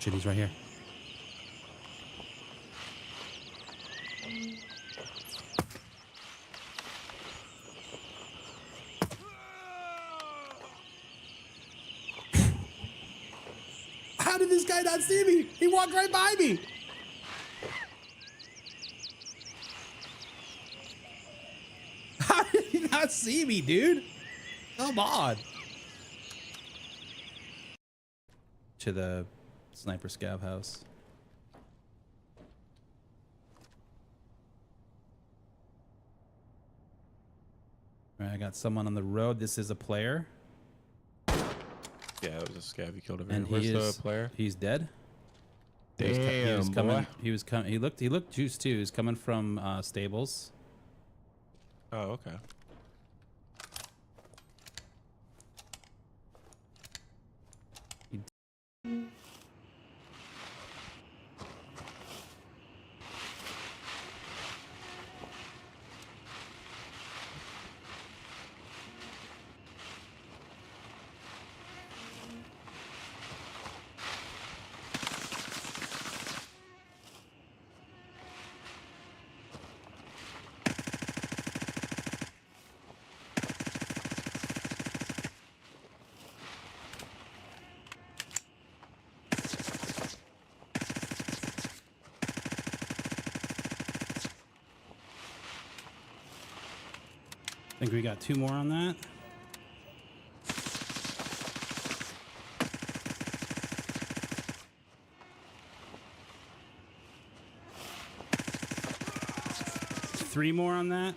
Shit, he's right here. How did this guy not see me? He walked right by me. How did he not see me, dude? Come on. To the sniper scav house. All right, I got someone on the road. This is a player. Yeah, it was a scav you killed. And Where's the player? He's dead. Damn, he was coming. boy. He was coming. He looked juiced too. He was coming from stables. Oh, okay. I think we got 2 more on that. Three more on that.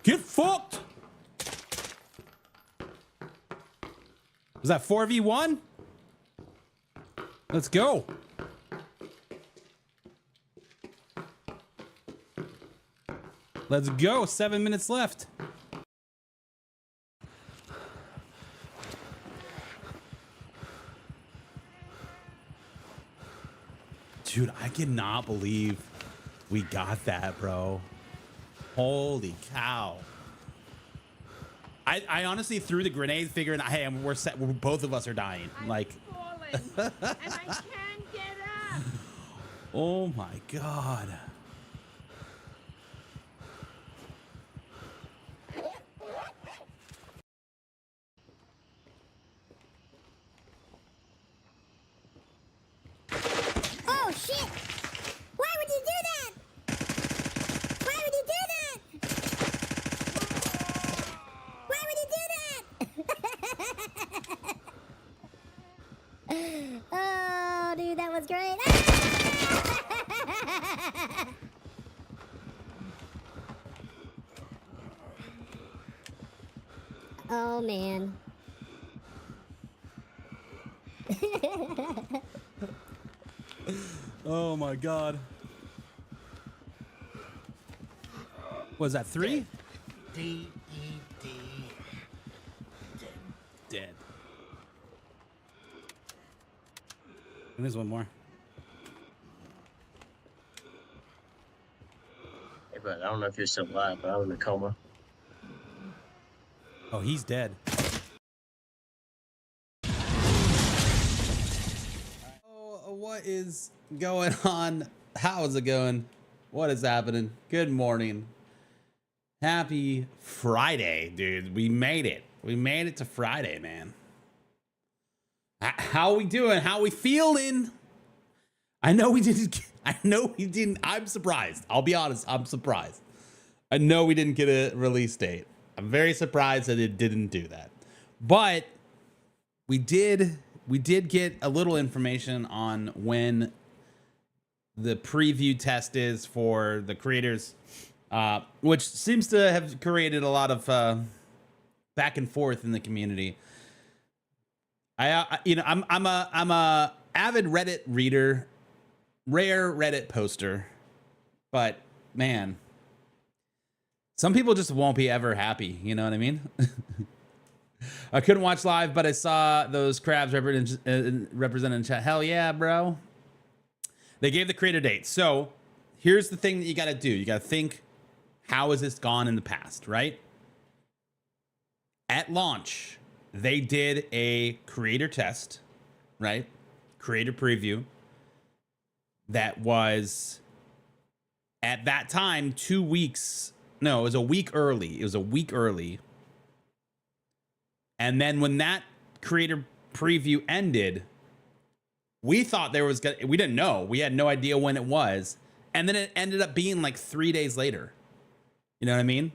Get fucked! Was that 4v1? Let's go. Let's go. 7 minutes left. Dude, I cannot believe we got that, bro. Holy cow. I honestly threw the grenade figuring, hey, we're set. Both of us are dying. Like, fallen, and I can't get up. oh my God. Oh shit! Why would you do that? Why would you do that? Why would you do that? Oh, dude, that was great. Oh man. Oh my God. Was that 3? D-E-D. Dead. And there's one more. Hey, but I don't know if you're still alive, but I'm in a coma. Oh, he's dead. Oh, what is going on? How is it going? What is happening? Good morning. Happy Friday, dude. We made it. We made it to Friday, man. How we doing? How we feeling? I know we didn't. I'm surprised. I'll be honest. I'm surprised. I know we didn't get a release date. I'm very surprised that it didn't do that. But we did get a little information on when the preview test is for the creators, which seems to have created a lot of back and forth in the community. I'm a avid Reddit reader, rare Reddit poster, but man, some people just won't be ever happy. You know what I mean? I couldn't watch live, but I saw those crabs represented in chat. Hell yeah, bro. They gave the creator date. So here's the thing that you got to do. You got to think, how has this gone in the past, right? At launch, they did a creator test, right? Creator preview. That was, at that time, 2 weeks. No, it was a week early. It was a week early. And then when that creator preview ended, we thought there was, we didn't know. We had no idea when it was. And then it ended up being like 3 days later. You know what I mean?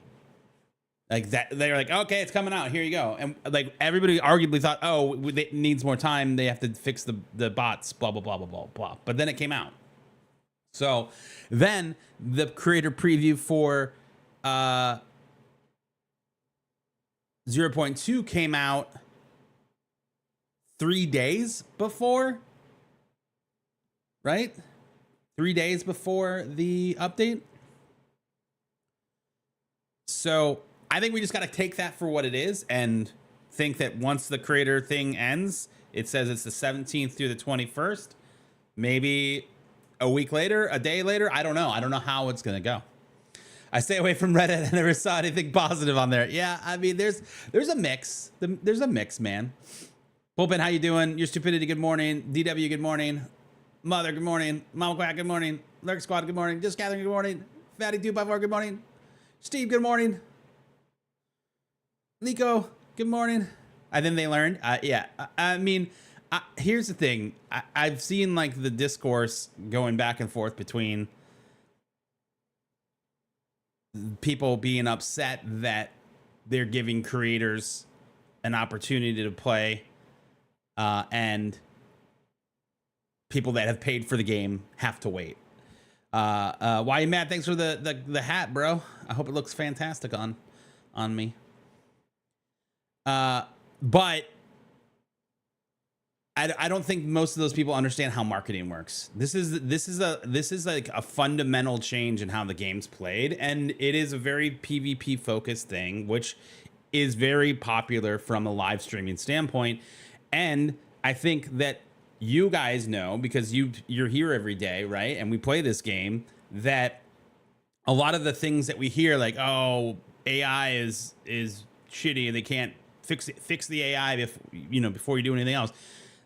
Like that, they were like, okay, it's coming out. Here you go. And like everybody arguably thought, oh, it needs more time. They have to fix the bots, blah, blah, blah, blah, blah, blah. But then it came out. So then the creator preview for 0.2 came out 3 days before, right? 3 days before the update. So I think we just got to take that for what it is and think that once the creator thing ends, it says it's the 17th through the 21st, maybe a week later, a day later. I don't know. I don't know how it's going to go. I stay away from Reddit. I never saw anything positive on there. Yeah, I mean, there's a mix. There's a mix, man. Bullpen, how you doing? Your stupidity, good morning. DW, good morning. Mother, good morning. Mama Quack, good morning. Lurk Squad, good morning. Just Catherine, good morning. Fatty 2x4, good morning. Steve, good morning. Nico, good morning. And then they learned. Yeah, I mean, here's the thing. I've seen like the discourse going back and forth between people being upset that they're giving creators an opportunity to play, and people that have paid for the game have to wait. Why you mad? Thanks for the hat, bro. I hope it looks fantastic on me. But I don't think most of those people understand how marketing works. This is like a fundamental change in how the game's played, and it is a very PvP focused thing, which is very popular from a live streaming standpoint. And I think that you guys know, because you're here every day, right? And we play this game, that a lot of the things that we hear, like, oh, AI is shitty and they can't fix the AI before you do anything else.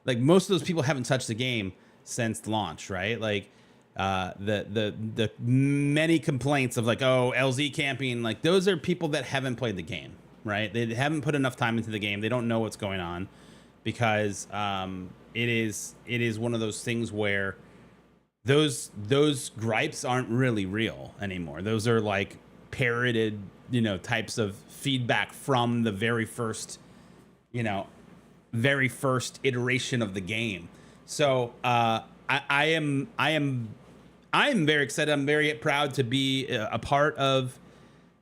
Like, most of those people haven't touched the game since launch, right? Like, the many complaints of like, oh, LZ camping, like those are people that haven't played the game, right? They haven't put enough time into the game. They don't know what's going on, because it is one of those things where those gripes aren't really real anymore. Those are like parroted, types of feedback from the very first iteration of the game. So I am very excited. I'm very proud to be a part of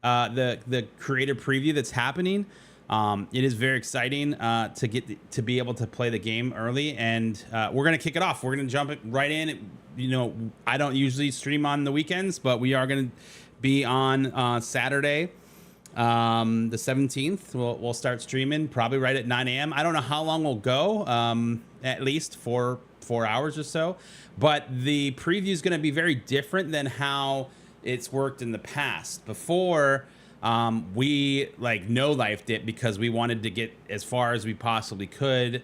the creator preview that's happening. It is very exciting to be able to play the game early, and we're gonna kick it off. We're gonna jump it right in. I don't usually stream on the weekends, but we are gonna be on Saturday, the 17th. We'll start streaming probably right at 9 a.m. I don't know how long we'll go, at least 4 hours or so, but the preview is going to be very different than how it's worked in the past. Before, we like no-lifed it because we wanted to get as far as we possibly could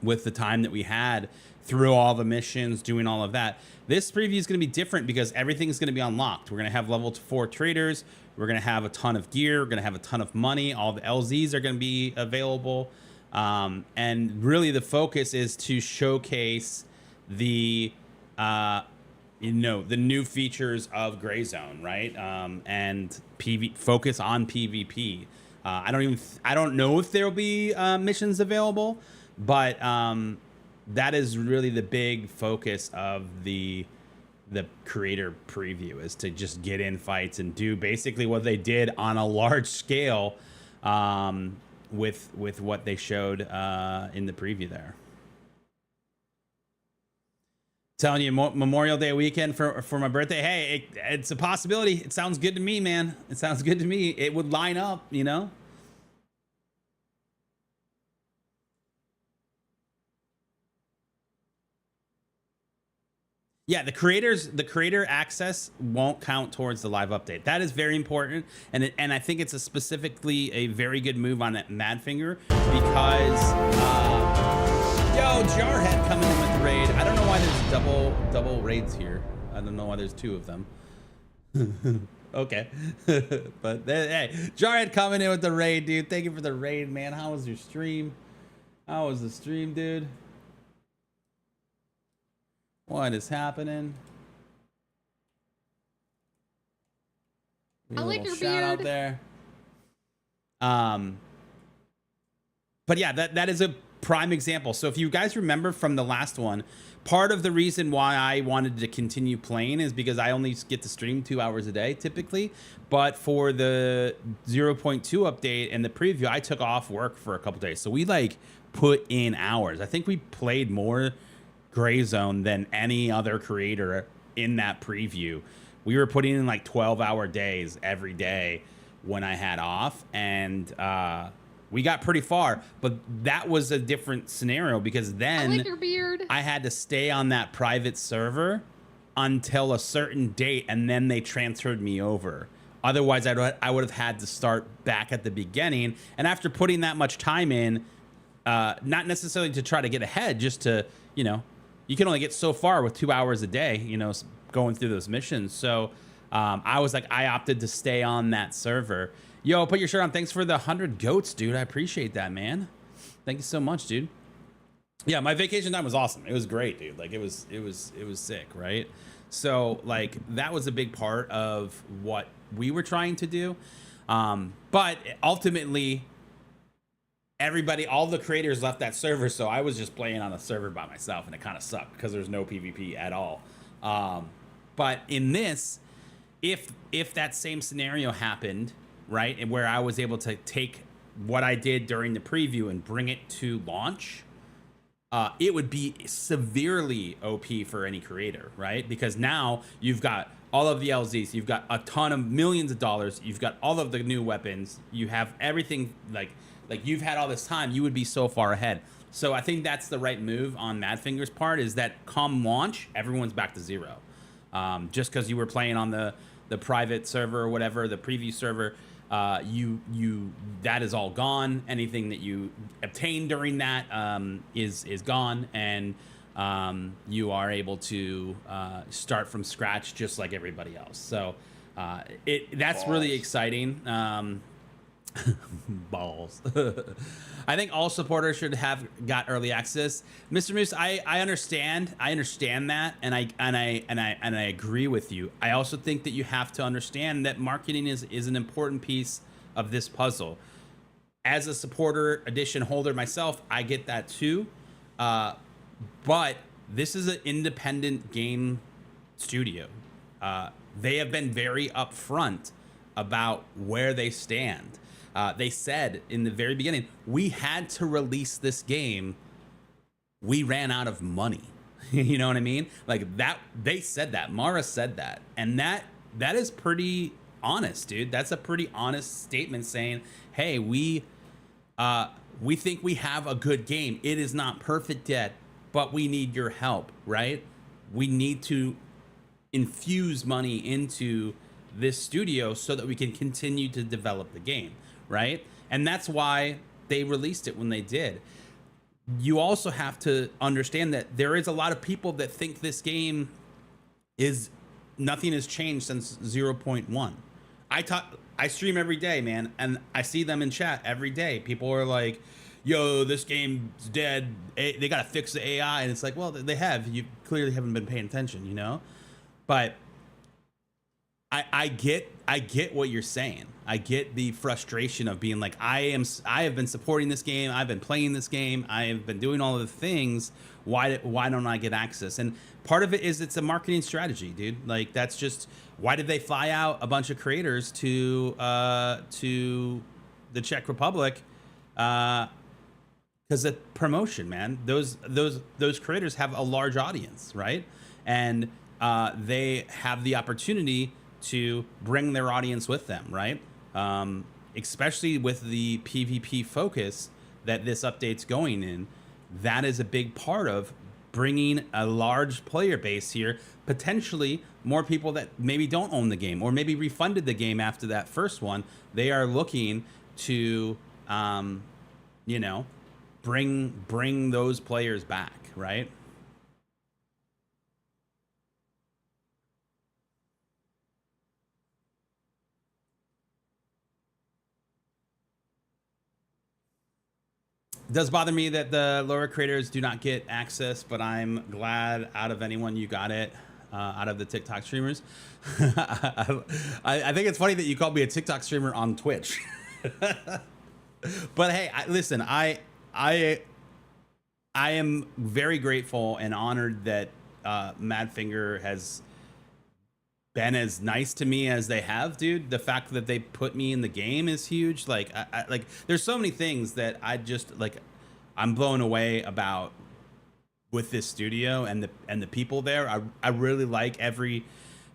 with the time that we had through all the missions, doing all of that. This preview is going to be different because everything's going to be unlocked. We're going to have level 4 traders. We're going to have a ton of gear. We're going to have a ton of money. All the LZs are going to be available. And really the focus is to showcase the, the new features of Gray Zone, right? And focus on PvP. I don't know if there'll be missions available, but that is really the big focus of the creator preview, is to just get in fights and do basically what they did on a large scale with what they showed in the preview there. Telling you, Memorial Day weekend for my birthday. Hey, it's a possibility. It sounds good to me, man. It sounds good to me. It would line up, you know? Yeah, the creator access won't count towards the live update. That is very important, and I think it's specifically a very good move on that Madfinger, because yo, Jarhead coming in with the raid. I don't know why there's double raids here. I don't know why there's 2 of them. Okay, but hey, Jarhead coming in with the raid, dude. Thank you for the raid, man. How was your stream? How was the stream, dude? What is happening? I like your shout out beard. there. But yeah, that is a prime example. So if you guys remember from the last one, part of the reason why I wanted to continue playing is because I only get to stream 2 hours a day typically. But for the 0.2 update and the preview, I took off work for a couple days. So we like put in hours. I think we played more Gray Zone than any other creator in that preview. We were putting in like 12-hour days every day when I had off, and we got pretty far. But that was a different scenario, because then I like your beard. I had to stay on that private server until a certain date, and then they transferred me over. Otherwise, I would have had to start back at the beginning. And after putting that much time in, not necessarily to try to get ahead, just to, you know, you can only get so far with 2 hours a day, you know, going through those missions. So I was like, I opted to stay on that server. Yo, put your shirt on. Thanks for the 100 goats, dude. I appreciate that, man. Thank you so much, dude. Yeah, my vacation time was awesome. It was great, dude. Like it was sick, right? So like that was a big part of what we were trying to do. But ultimately, all the creators left that server, so I was just playing on a server by myself, and it kind of sucked because there's no PvP at all. But in this, if that same scenario happened, right, and where I was able to take what I did during the preview and bring it to launch, it would be severely OP for any creator, right? Because now you've got all of the LZs, you've got a ton of millions of dollars, you've got all of the new weapons, you have everything, like you've had all this time, you would be so far ahead. So I think that's the right move on Madfinger's part, is that come launch, everyone's back to zero. Just because you were playing on the private server or whatever, the preview server, that is all gone. Anything that you obtained during that is gone, and you are able to start from scratch just like everybody else. So that's really exciting. Balls. I think all supporters should have got early access. Mr. Moose, I understand that, and I agree with you. I also think that you have to understand that marketing is an important piece of this puzzle. As a supporter edition holder myself, I get that too. But this is an independent game studio. They have been very upfront about where they stand. They said in the very beginning, we had to release this game. We ran out of money. You know what I mean? Like that, they said that. Mara said that. And that is pretty honest, dude. That's a pretty honest statement saying, hey, we think we have a good game. It is not perfect yet, but we need your help, right? We need to infuse money into this studio so that we can continue to develop the game, right? And that's why they released it when they did. You also have to understand that there is a lot of people that think this game is nothing has changed since 0.1. I stream every day, man, and I see them in chat every day. People are like, yo, this game's dead. They got to fix the AI. And it's like, well, they have. You clearly haven't been paying attention, you know? But I get what you're saying. I get the frustration of being like, I have been supporting this game. I've been playing this game. I have been doing all of the things. Why don't I get access? And part of it is it's a marketing strategy, dude. Like, that's just, why did they fly out a bunch of creators to the Czech Republic? Because of promotion, man. Those creators have a large audience, right? And they have the opportunity to bring their audience with them, right? Especially with the PvP focus that this update's going in. That is a big part of bringing a large player base here, potentially more people that maybe don't own the game or maybe refunded the game after that first one. They are looking to, you know, bring those players back, right? It does bother me that the lower creators do not get access, but I'm glad out of anyone you got it, out of the TikTok streamers. I think it's funny that you called me a TikTok streamer on Twitch. But hey, listen, I am very grateful and honored that Madfinger has been as nice to me as they have, dude. The fact that they put me in the game is huge. Like, like, there's so many things that I just like, I'm blown away about with this studio and the people there. I really like every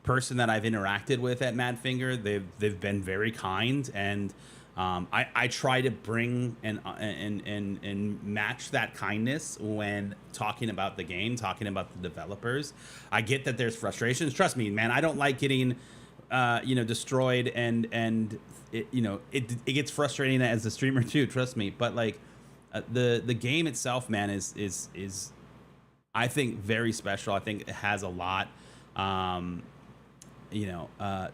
person that I've interacted with at Madfinger. They've been very kind, and I try to bring and match that kindness when talking about the game, talking about the developers. I get that there's frustrations. Trust me, man. I don't like getting, you know, destroyed, and it, you know, it gets frustrating as a streamer too. Trust me. But like, the game itself, man, is I think very special. I think it has a lot, you know,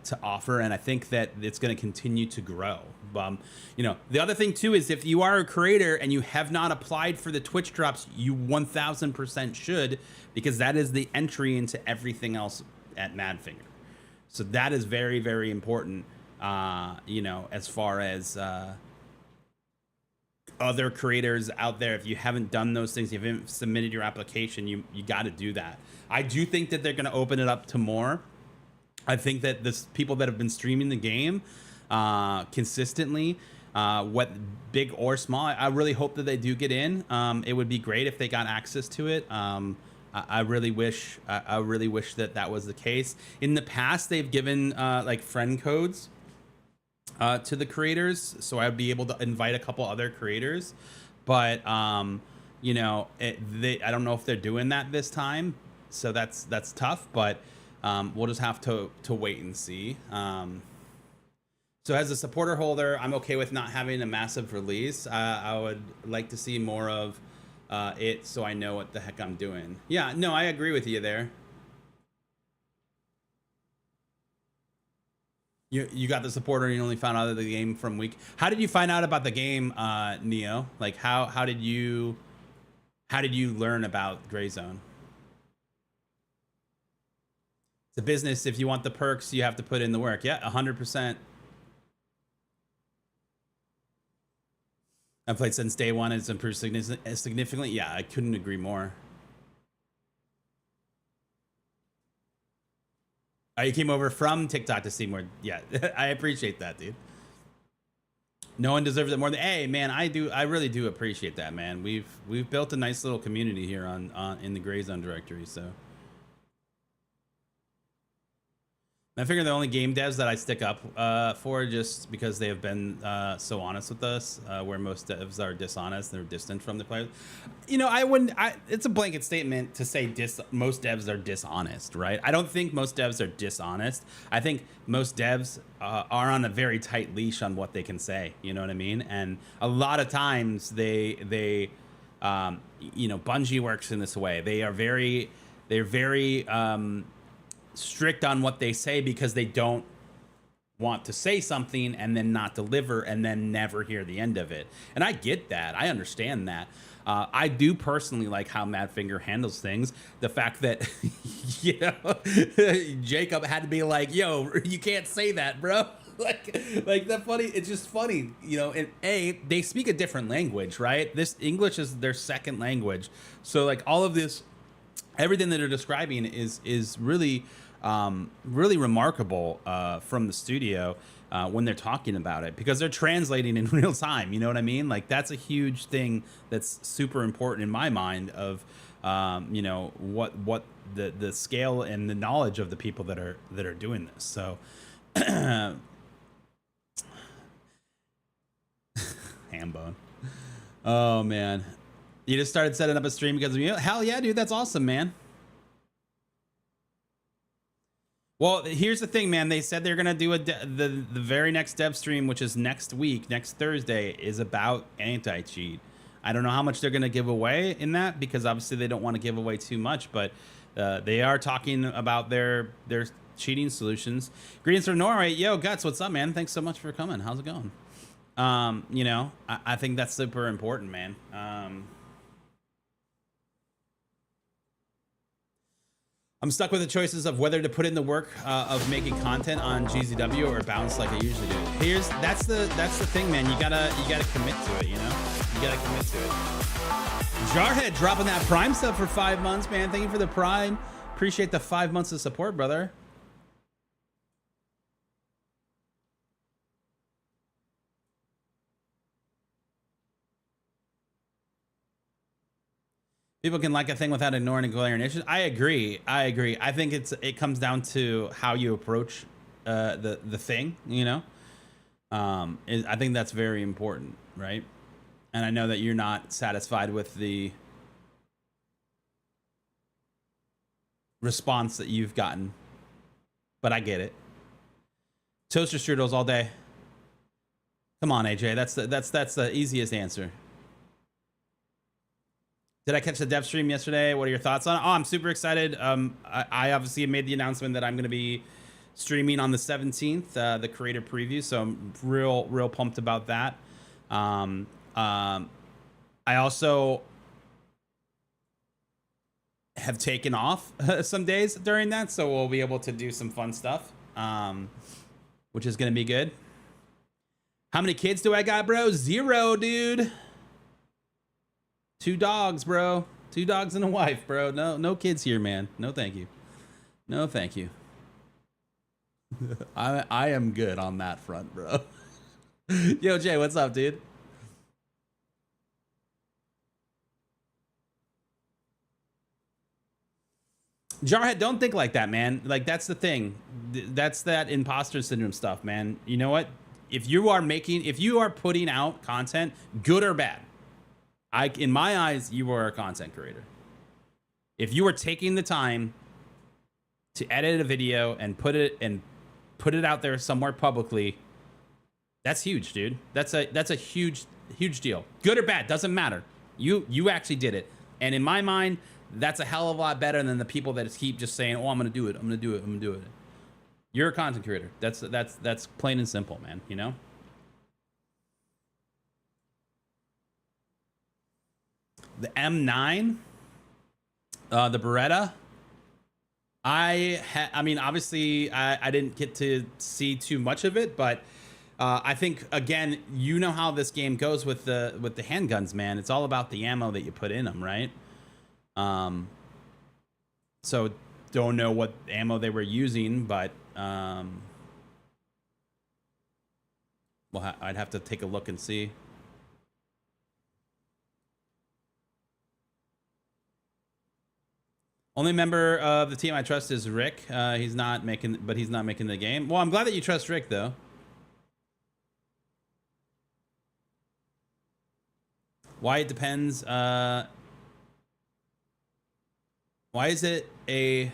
to offer, and I think that it's going to continue to grow. You know, the other thing too is if you are a creator and you have not applied for the Twitch drops, you 1000% should, because that is the entry into everything else at Madfinger. So that is very, very important. You know, as far as other creators out there, if you haven't done those things, you haven't submitted your application, you got to do that. I do think that they're going to open it up to more. I think that this people that have been streaming the game consistently, what big or small, I really hope that they do get in. It would be great if they got access to it. I really wish that was the case. In the past, they've given like friend codes to the creators, so I'd be able to invite a couple other creators. But you know, I don't know if they're doing that this time, so that's tough. But we'll just have to wait and see. So as a supporter holder, I'm okay with not having a massive release. I would like to see more of it, so I know what the heck I'm doing. Yeah, no, I agree with you there. You got the supporter and you only found out of the game from week. How did you find out about the game, Neo? Like, how did you learn about Gray Zone? It's a business. If you want the perks, you have to put in the work. Yeah, 100%. I've played since day one. It's improved significantly. Yeah, I couldn't agree more. You came over from TikTok to see more. Yeah, I appreciate that, dude. No one deserves it more than. Hey, man, I do. I really do appreciate that, man. We've built a nice little community here on in the Gray Zone directory. So I figure the only game devs that I stick up for, just because they have been so honest with us, where most devs are dishonest, they're distant from the players. You know, it's a blanket statement to say most devs are dishonest, right? I don't think most devs are dishonest. I think most devs are on a very tight leash on what they can say. You know what I mean? And a lot of times they you know, Bungie works in this way. They're very strict on what they say because they don't want to say something and then not deliver and then never hear the end of it. And I get that. I understand that. I do personally like how Madfinger handles things. The fact that, you know, Jacob had to be like, yo, you can't say that, bro. like that funny. It's just funny, you know. And they speak a different language, right? This English is their second language. So like all of this, everything that they're describing is really, really remarkable from the studio when they're talking about it, because they're translating in real time. You know what I mean? Like that's a huge thing that's super important in my mind of, you know, what the scale and the knowledge of the people that are doing this. So, Hambone. Oh man, you just started setting up a stream because of me? Hell yeah, dude, that's awesome, man. Well, here's the thing, man. They said they're gonna do the very next dev stream, which is next week, next Thursday, is about anti-cheat. I don't know how much they're gonna give away in that, because obviously they don't want to give away too much, but they are talking about their cheating solutions. Greetings from Norway. Yo, Guts, what's up, man? Thanks so much for coming. How's it going? You know, I think that's super important, man. I'm stuck with the choices of whether to put in the work of making content on GZW or bounce like I usually do. That's the thing, man. You gotta commit to it, you know? You gotta commit to it. Jarhead dropping that Prime sub for 5 months, man. Thank you for the Prime. Appreciate the 5 months of support, brother. People can like a thing without ignoring and glaring issues. I agree. I think it comes down to how you approach the thing, you know. I think that's very important, right? And I know that you're not satisfied with the response that you've gotten, but I get it. Toaster strudels all day. Come on, AJ. That's the easiest answer. Did I catch the dev stream yesterday? What are your thoughts on it? Oh, I'm super excited. I obviously made the announcement that I'm going to be streaming on the 17th, the creator preview. So I'm real pumped about that. I also have taken off some days during that, so we'll be able to do some fun stuff, which is going to be good. How many kids do I got, bro? 0, dude. 2 dogs, bro. 2 dogs and a wife, bro. No kids here, man. No, thank you. No, thank you. I am good on that front, bro. Yo, Jay, what's up, dude? Jarhead, don't think like that, man. Like, that's the thing. That's that imposter syndrome stuff, man. You know what? If you are putting out content, good or bad, in my eyes, you are a content creator. If you are taking the time to edit a video and put it out there somewhere publicly, that's huge, dude. That's a huge deal. Good or bad, doesn't matter. You actually did it. And in my mind, that's a hell of a lot better than the people that keep just saying, "Oh, I'm gonna do it. I'm gonna do it. I'm gonna do it." You're a content creator. That's plain and simple, man. You know. The M9, the Beretta. I mean, obviously, I didn't get to see too much of it, but I think, again, you know how this game goes with the handguns, man. It's all about the ammo that you put in them, right? So don't know what ammo they were using, but well, I'd have to take a look and see. Only member of the team I trust is Rick. He's not making the game. Well, I'm glad that you trust Rick, though. Why it depends. Why is it a...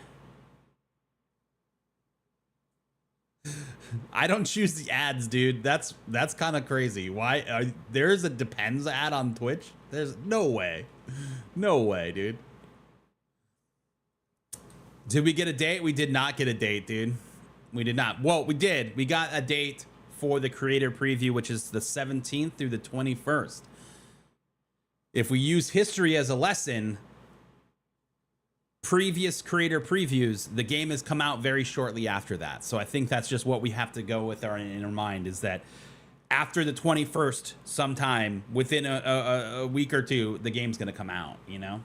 I don't choose the ads, dude. That's kind of crazy. Why? There's a depends ad on Twitch? There's no way. No way, dude. Did we get a date? We did not get a date, dude. We did not. Well, we did. We got a date for the creator preview, which is the 17th through the 21st. If we use history as a lesson, previous creator previews, the game has come out very shortly after that. So I think that's just what we have to go with in our mind, is that after the 21st, sometime within a week or two, the game's going to come out, you know?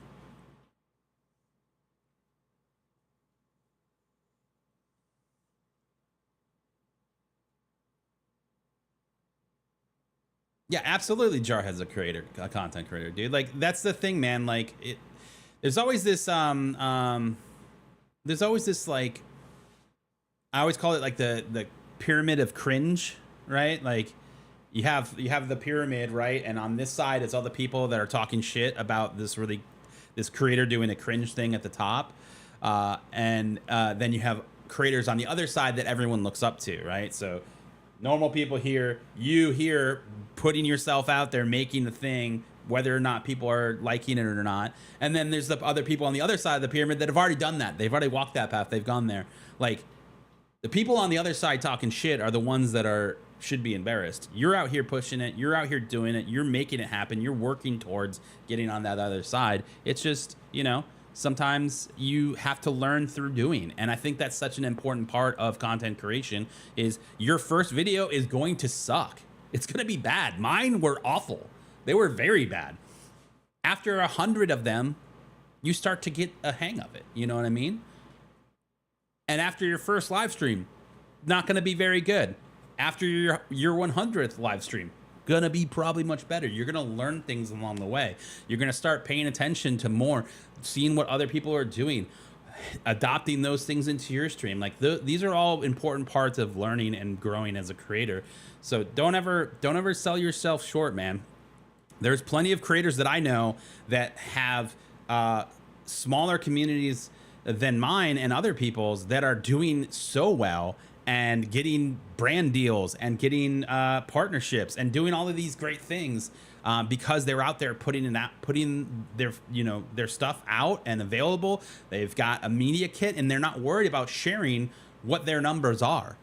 Yeah, absolutely. Jarhead's a content creator, dude. Like, that's the thing, man. Like, there's always this like, I always call it like the pyramid of cringe, right? Like, you have the pyramid, right? And on this side, it's all the people that are talking shit about this creator doing a cringe thing at the top, and then you have creators on the other side that everyone looks up to, right? So normal people here, you here, putting yourself out there, making the thing, whether or not people are liking it or not. And then there's the other people on the other side of the pyramid that have already done that. They've already walked that path. They've gone there. Like, the people on the other side talking shit are the ones that should be embarrassed. You're out here pushing it. You're out here doing it. You're making it happen. You're working towards getting on that other side. It's just, you know, sometimes you have to learn through doing. And I think that's such an important part of content creation, is your first video is going to suck. It's going to be bad. Mine were awful. They were very bad. After 100 of them, you start to get a hang of it. You know what I mean? And after your first live stream, not going to be very good. After your 100th live stream, going to be probably much better. You're going to learn things along the way. You're going to start paying attention to more, seeing what other people are doing, adopting those things into your stream. Like, these are all important parts of learning and growing as a creator. So don't ever sell yourself short, man. There's plenty of creators that I know that have smaller communities than mine and other people's that are doing so well and getting brand deals and getting partnerships and doing all of these great things because they're out there putting their, you know, their stuff out and available. They've got a media kit and they're not worried about sharing what their numbers are.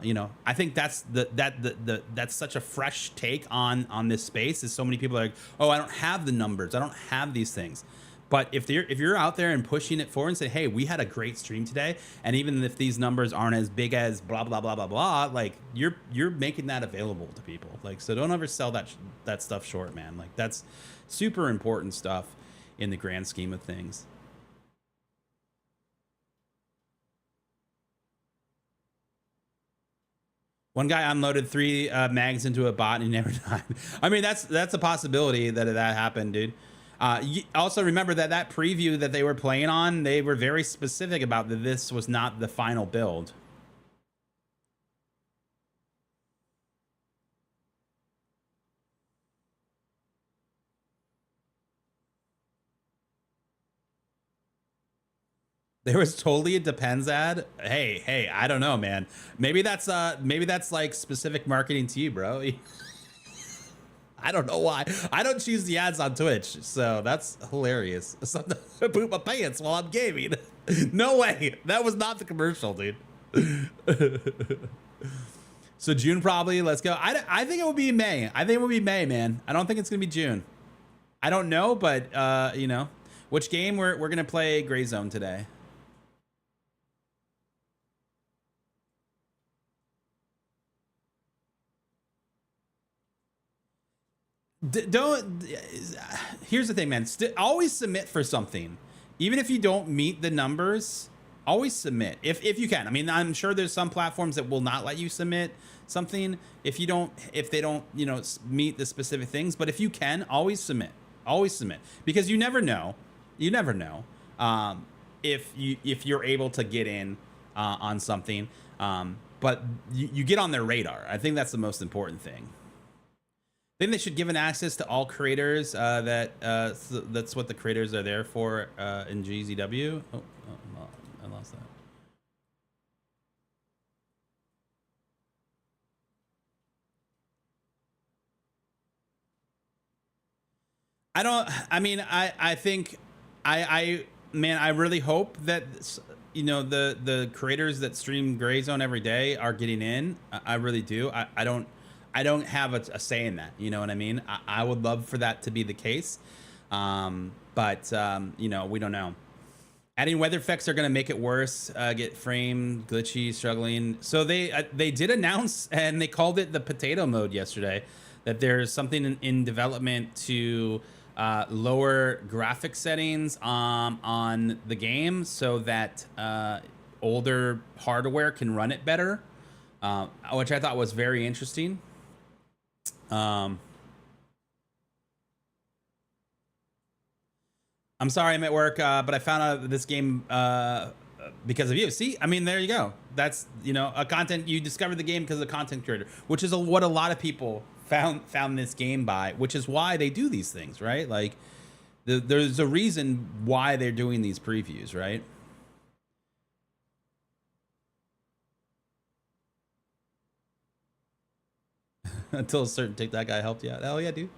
You know, I think that's that's such a fresh take on this space, is so many people are like, oh, I don't have the numbers, I don't have these things. But if you're out there and pushing it forward and say, hey, we had a great stream today, and even if these numbers aren't as big as blah blah blah blah blah, like, you're making that available to people. Like, so don't ever sell that stuff short, man. Like, that's super important stuff in the grand scheme of things. One guy unloaded 3 mags into a bot and he never died. I mean, that's a possibility that happened, dude. Also remember that preview that they were playing on, they were very specific about that this was not the final build. There was totally a Depends ad. Hey, I don't know, man. Maybe that's like specific marketing to you, bro. I don't know why. I don't choose the ads on Twitch, so that's hilarious. Sometimes I poop my pants while I'm gaming. No way. That was not the commercial, dude. So June probably. Let's go. I think it will be May. I think it will be May, man. I don't think it's gonna be June. I don't know, but you know, which game we're gonna play Gray Zone today. Here's the thing, man. Always submit for something, even if you don't meet the numbers. Always submit if you can. I mean, I'm sure there's some platforms that will not let you submit something if they don't, you know, meet the specific things. But if you can, always submit because you never know if you're able to get in on something, but you get on their radar. I think that's the most important thing. I think they should give an access to all creators. That's what the creators are there for in GZW. Oh, I lost that. I think man, I really hope that you know the creators that stream Gray Zone every day are getting in. I really do. I don't have a say in that. You know what I mean? I would love for that to be the case, but you know, we don't know. Adding weather effects are going to make it worse. Get frame glitchy, struggling. So they did announce, and they called it the potato mode yesterday, that there's something in development to lower graphic settings on the game so that older hardware can run it better, which I thought was very interesting. I'm sorry I'm at work, but I found out this game because of you. See, I mean, there you go. That's, you know, a content, you discovered the game because of the content creator, which is what a lot of people found this game by, which is why they do these things, right? Like, there's a reason why they're doing these previews, right? Until a certain TikTok guy helped you out. Hell yeah, dude.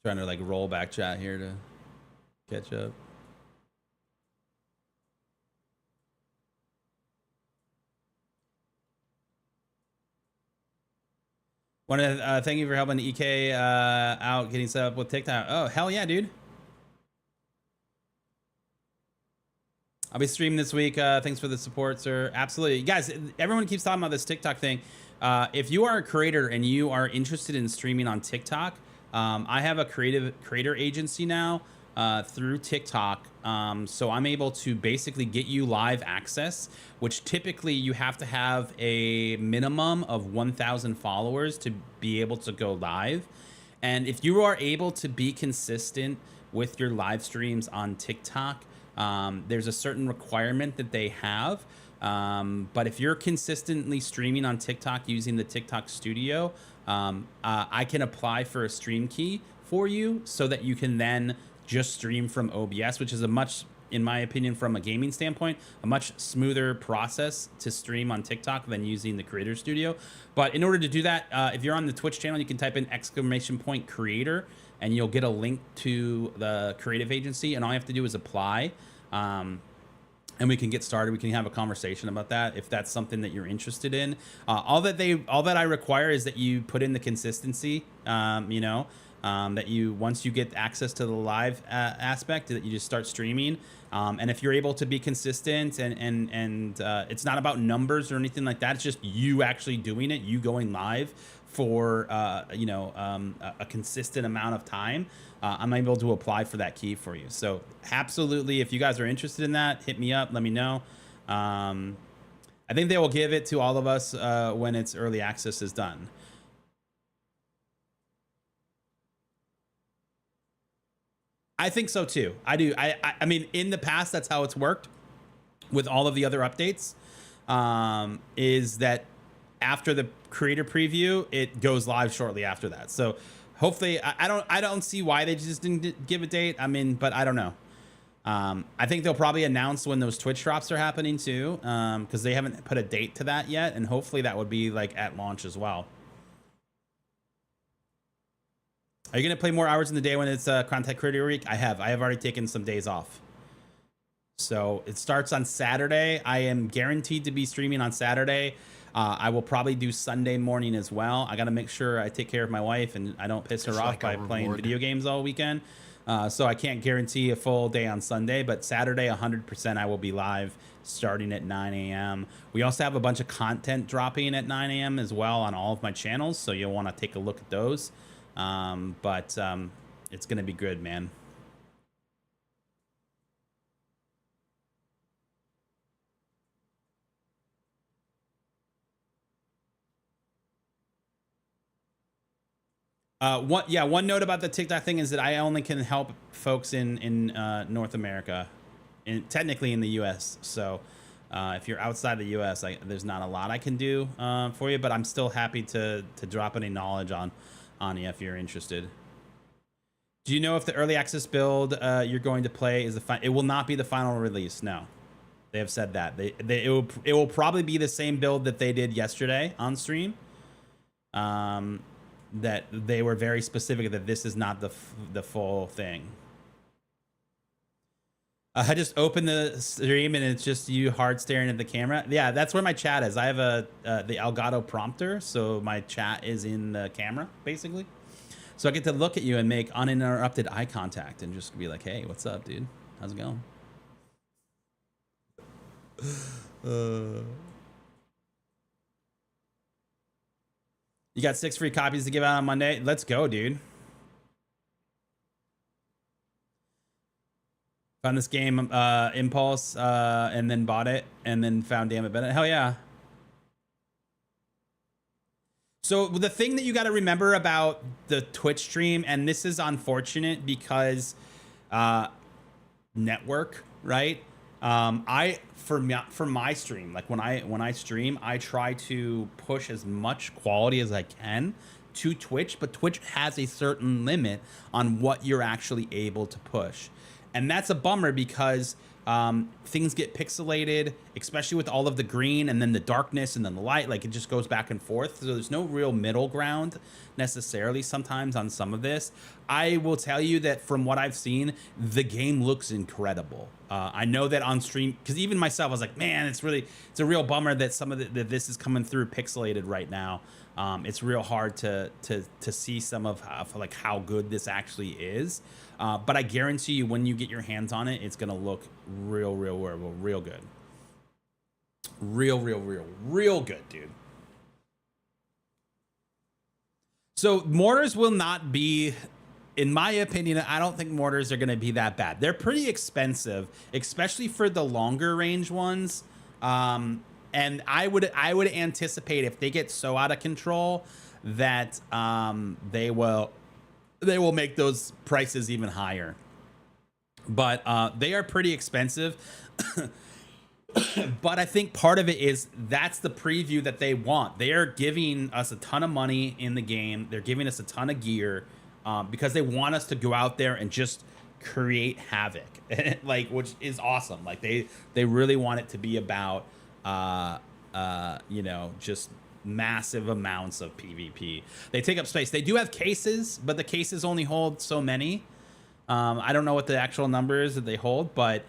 Trying to like roll back chat here to catch up. Want to thank you for helping EK out getting set up with TikTok. Oh, hell yeah, dude. I'll be streaming this week. Thanks for the support, sir. Absolutely. Guys, everyone keeps talking about this TikTok thing. If you are a creator and you are interested in streaming on TikTok, I have a creator agency now through TikTok. So I'm able to basically get you live access, which typically you have to have a minimum of 1,000 followers to be able to go live. And if you are able to be consistent with your live streams on TikTok, there's a certain requirement that they have. But if you're consistently streaming on TikTok using the TikTok Studio, I can apply for a stream key for you so that you can then just stream from OBS, which is a much, in my opinion, from a gaming standpoint, a much smoother process to stream on TikTok than using the Creator Studio. But in order to do that, if you're on the Twitch channel, you can type in !creator and you'll get a link to the creative agency, and all you have to do is apply. And we can get started. We can have a conversation about that if that's something that you're interested in. All that I require is that you put in the consistency. You know, that you, once you get access to the live aspect, that you just start streaming. And if you're able to be consistent and it's not about numbers or anything like that. It's just you actually doing it, you going live for you know, a consistent amount of time. I'm able to apply for that key for you. So absolutely, if you guys are interested in that, hit me up, let me know. I think they will give it to all of us when its early access is done. I think so too. I do. I mean, in the past, that's how it's worked with all of the other updates, is that after the creator preview, it goes live shortly after that. So hopefully, I don't see why they just didn't give a date. I mean, but I don't know. I think they'll probably announce when those Twitch drops are happening too, because they haven't put a date to that yet, and hopefully that would be like at launch as well. Are you gonna play more hours in the day when it's Content Creator Week? I have already taken some days off. So it starts on Saturday. I am guaranteed to be streaming on Saturday. I will probably do Sunday morning as well. I got to make sure I take care of my wife and I don't piss her off by playing video games all weekend. So I can't guarantee a full day on Sunday, but Saturday, 100% I will be live starting at 9 a.m. We also have a bunch of content dropping at 9 a.m. as well on all of my channels. So you'll want to take a look at those. But it's going to be good, man. One note about the TikTok thing is that I only can help folks in North America, technically in the US. So if you're outside the US, there's not a lot I can do for you, but I'm still happy to drop any knowledge on you if you're interested. Do you know if the early access build you're going to play is it will not be the final release? No. They have said that it will probably be the same build that they did yesterday on stream. That they were very specific that this is not the full thing. I just opened the stream and it's just you hard staring at the camera. Yeah, that's where my chat is. I have the Elgato prompter, so my chat is in the camera basically. So I get to look at you and make uninterrupted eye contact and just be like, "Hey, what's up, dude? How's it going?" You got 6 free copies to give out on Monday. Let's go, dude. Found this game, Impulse, and then bought it, and then found Damn It Bennett. Hell yeah. So the thing that you got to remember about the Twitch stream, and this is unfortunate because network, right? For my stream, like when I stream, I try to push as much quality as I can to Twitch, but Twitch has a certain limit on what you're actually able to push. And that's a bummer because things get pixelated, especially with all of the green and then the darkness and then the light. Like it just goes back and forth. So there's no real middle ground necessarily sometimes on some of this. I will tell you that from what I've seen, the game looks incredible. I know that on stream, because even myself, I was like, man, it's a real bummer that some of that this is coming through pixelated right now. It's real hard to see some of how good this actually is. But I guarantee you, when you get your hands on it, it's gonna look real good. Real good, dude. So mortars will not be, in my opinion, I don't think mortars are gonna be that bad. They're pretty expensive, especially for the longer range ones. And I would anticipate if they get so out of control that they will make those prices even higher. But they are pretty expensive. But I think part of it is that's the preview that they want. They are giving us a ton of money in the game. They're giving us a ton of gear because they want us to go out there and just create havoc, like, which is awesome. Like they really want it to be about just massive amounts of PvP. They take up space. They do have cases, but the cases only hold so many. I don't know what the actual number is that they hold, but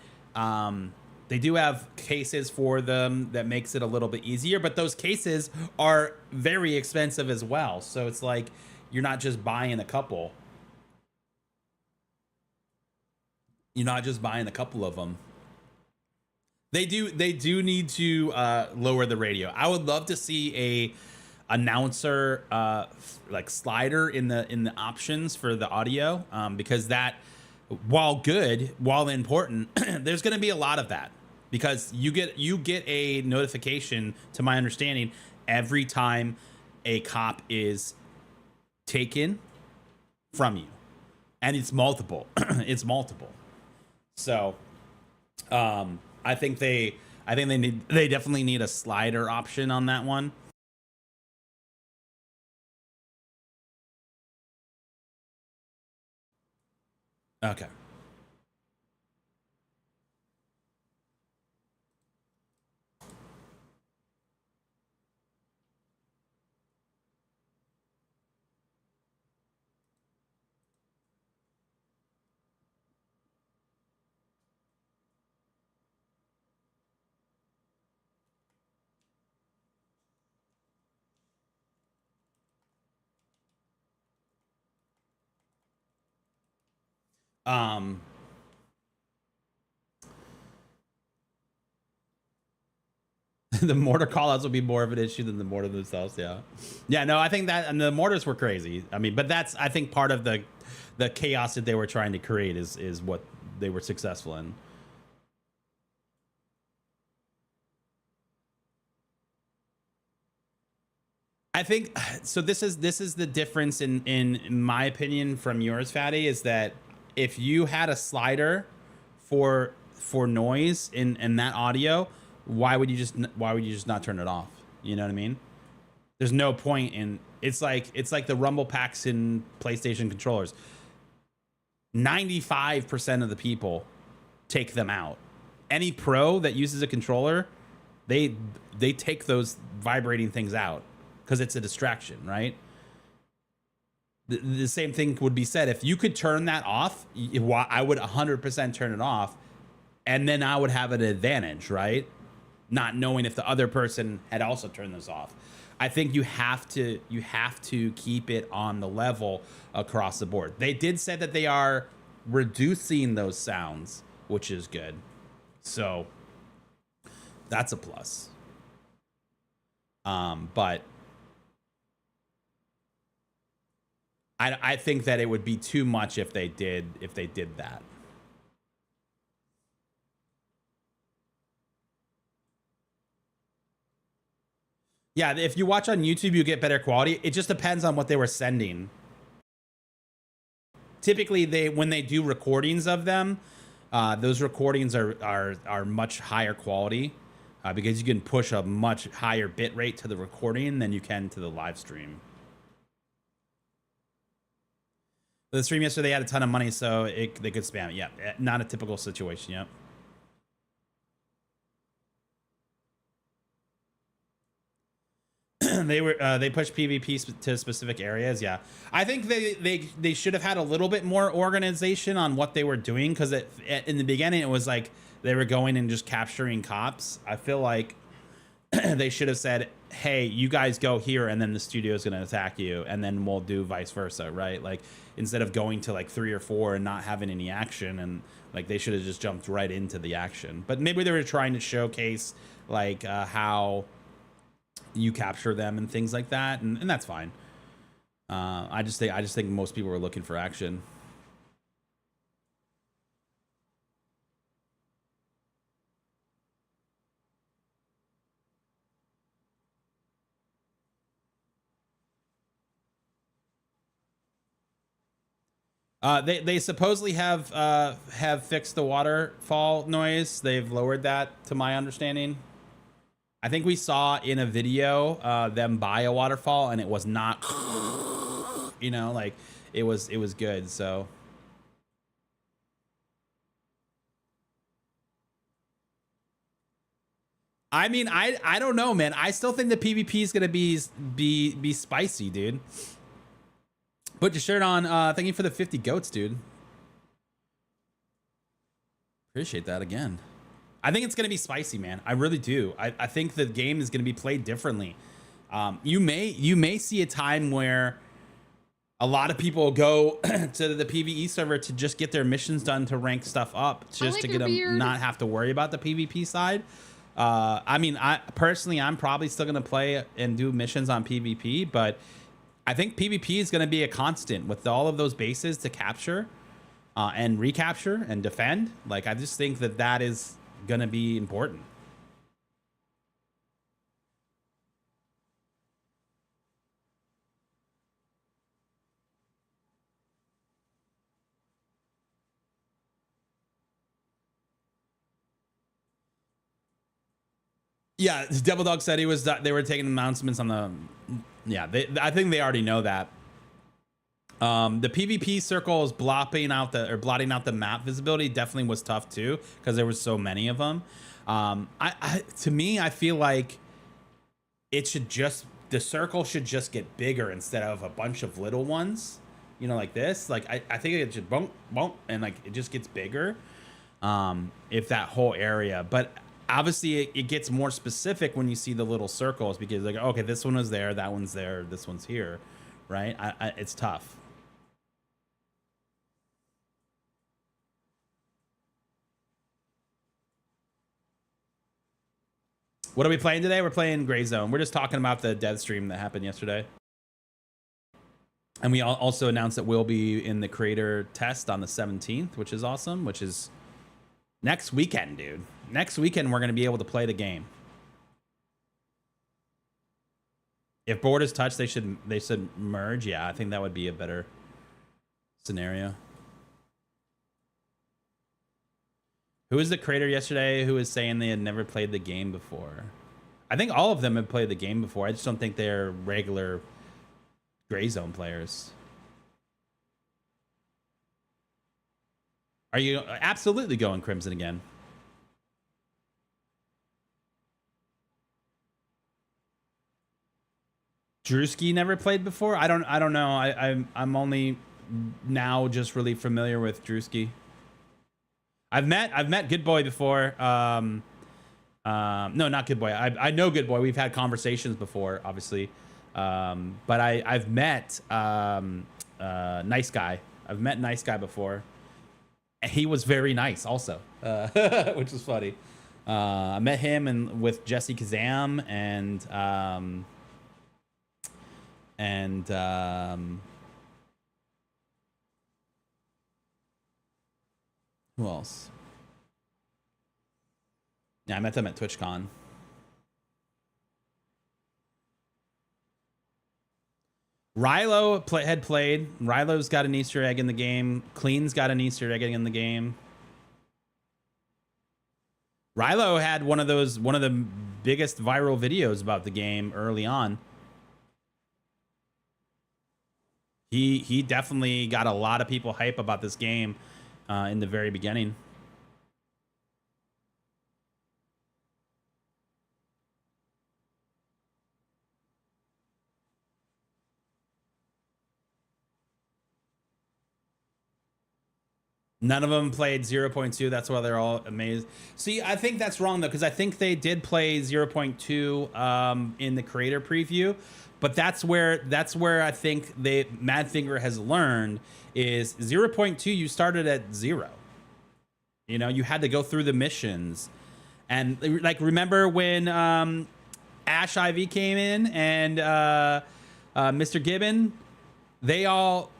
they do have cases for them that makes it a little bit easier, but those cases are very expensive as well. So it's like, you're not just buying a couple. You're not just buying a couple of them. They do need to lower the radio. I would love to see a announcer like slider in the options for the audio, because that, while good, while important, there's going to be a lot of that, because you get a notification, to my understanding, every time a cop is taken from you, and it's multiple. It's multiple. So I think they definitely need a slider option on that one. Okay. The mortar callouts will be more of an issue than the mortar themselves. Yeah, no, I think that, and the mortars were crazy. I mean, but that's, I think, part of the chaos that they were trying to create is what they were successful in. I think so. This is the difference in my opinion from yours, Fatty, is that if you had a slider for noise in that audio, why would you just not turn it off? You know what I mean? There's no point in, it's like the rumble packs in PlayStation controllers. 95% of the people take them out. any pro that uses a controller, they take those vibrating things out because it's a distraction, right? The same thing would be said if you could turn that off. I would 100% turn it off, and then I would have an advantage, right? Not knowing if the other person had also turned this off. I think you have to keep it on the level across the board. They did say that they are reducing those sounds, which is good. So that's a plus. But I think that it would be too much if they did that. Yeah, if you watch on YouTube, you get better quality. It just depends on what they were sending. Typically, when they do recordings of them, those recordings are much higher quality because you can push a much higher bit rate to the recording than you can to the live stream. The stream yesterday had a ton of money, so they could spam it. Yeah, not a typical situation. Yep. They pushed PvP to specific areas. Yeah, I think they should have had a little bit more organization on what they were doing, because in the beginning it was like they were going and just capturing cops. I feel like they should have said, hey, you guys go here and then the studio is going to attack you, and then we'll do vice versa, right? Like, instead of going to like 3 or 4 and not having any action, and like they should have just jumped right into the action. But maybe they were trying to showcase like how you capture them and things like that, and that's fine. I just think most people were looking for action. They supposedly have fixed the waterfall noise. They've lowered that, to my understanding. I think we saw in a video them buy a waterfall, and it was not, you know, like it was good. So I mean, I don't know, man. I still think the PvP is gonna be spicy, dude. Put your shirt on. Thank you for the 50 goats, dude. Appreciate that again. I think it's going to be spicy, man. I really do. I think the game is going to be played differently. You may see a time where a lot of people go to the PvE server to just get their missions done, to rank stuff up, just to get them not have to worry about the PvP side. I mean, personally, I'm probably still going to play and do missions on PvP, but I think PvP is going to be a constant with all of those bases to capture and recapture and defend. Like, I just think that is going to be important. Yeah, Devil Dog said they were taking announcements on the. Yeah, I think they already know that. The PvP circle is blotting out the map visibility. Definitely was tough too, because there was so many of them. To me, I feel like the circle should just get bigger instead of a bunch of little ones. You know, like this. Like I think it should bump, and like it just gets bigger. If that whole area, but obviously it gets more specific when you see the little circles, because like, okay, this one was there, that one's there, this one's here, right? It's tough. What are we playing today? We're playing Gray Zone. We're just talking about the dev stream that happened yesterday. And we also announced that we'll be in the creator test on the 17th, which is awesome, which is next weekend, dude. Next weekend, we're going to be able to play the game. If borders touch, they should merge. Yeah, I think that would be a better scenario. Who was the creator yesterday who was saying they had never played the game before? I think all of them have played the game before. I just don't think they're regular Gray Zone players. Are you absolutely going Crimson again? Drewski never played before. I don't know. I'm only now just really familiar with Drewski. I've met Good Boy before. No, not Good Boy. I know Good Boy. We've had conversations before, obviously. But I've met Nice Guy. I've met Nice Guy before. And he was very nice also, which was funny. I met him with Jesse Kazam and who else? Yeah, I met them at TwitchCon. Rilo had played. Rilo's got an Easter egg in the game. Clean's got an Easter egg in the game. Rilo had one of the biggest viral videos about the game early on. He definitely got a lot of people hype about this game in the very beginning. None of them played 0.2. That's why they're all amazed. See, I think that's wrong though, because I think they did play 0.2 in the creator preview, but that's where I think Madfinger has learned is 0.2. You started at 0. You know, you had to go through the missions, and like remember when Ash IV came in and Mr. Gibbon, they all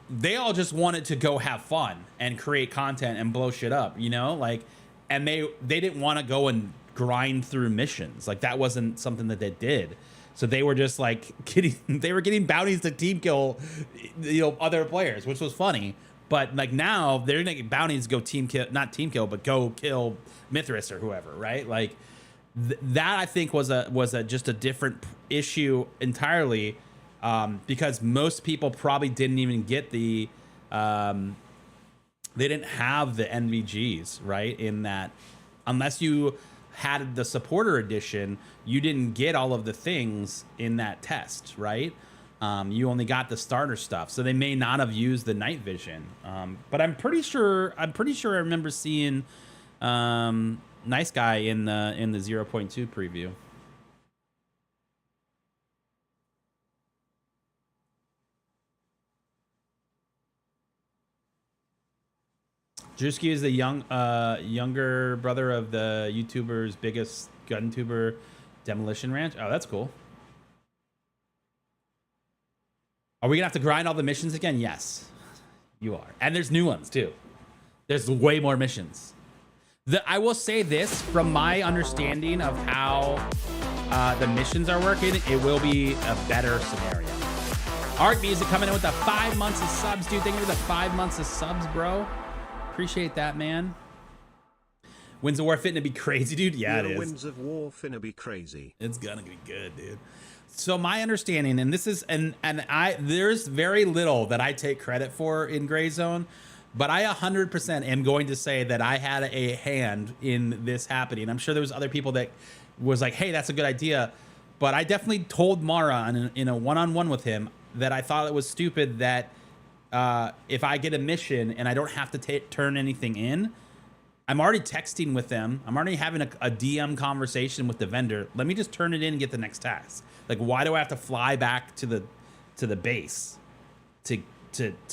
just wanted to go have fun and create content and blow shit up, you know, like, and they didn't want to go and grind through missions. Like that wasn't something that they did. So they were just like getting bounties to team kill, you know, other players, which was funny. But like now they're gonna get bounties to go team kill, not team kill, but go kill Mithras or whoever, right? Like that I think was just a different issue entirely. Because most people probably didn't even get the, they didn't have the NVGs, right? In that, unless you had the supporter edition, you didn't get all of the things in that test, right? You only got the starter stuff, so they may not have used the night vision. But I'm pretty sure I remember seeing Nice Guy in the 0.2 preview. Drewski is the younger brother of the YouTuber's biggest gun tuber, Demolition Ranch. Oh, that's cool. Are we gonna have to grind all the missions again? Yes, you are. And there's new ones too. There's way more missions. I will say this, from my understanding of how the missions are working, it will be a better scenario. Art Music coming in with the 5 months of subs, dude. Thank you for the 5 months of subs, bro. Appreciate that, man. Winds of War finna be crazy, dude. Yeah, it is. Winds of War finna be crazy. It's gonna be good, dude. So my understanding, and this is, there's very little that I take credit for in Gray Zone, but I 100% am going to say that I had a hand in this happening. I'm sure there was other people that was like, hey, that's a good idea. But I definitely told Mara in a one-on-one with him that I thought it was stupid that if I get a mission and I don't have to turn anything in, I'm already texting with them. I'm already having a DM conversation with the vendor. Let me just turn it in and get the next task. Like, why do I have to fly back to the base to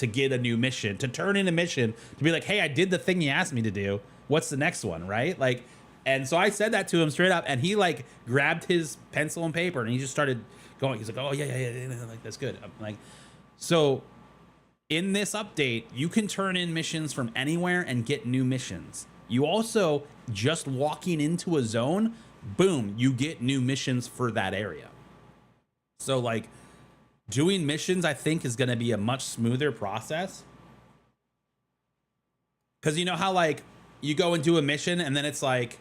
get a new mission, to turn in a mission, to be like, hey, I did the thing you asked me to do. What's the next one, right? Like, and so I said that to him straight up, and he like grabbed his pencil and paper and he just started going. He's like, oh yeah, like that's good. I'm like, so. In this update, you can turn in missions from anywhere and get new missions. You also, just walking into a zone, boom, you get new missions for that area. So like doing missions, I think, is going to be a much smoother process. Because you know how like you go and do a mission and then it's like,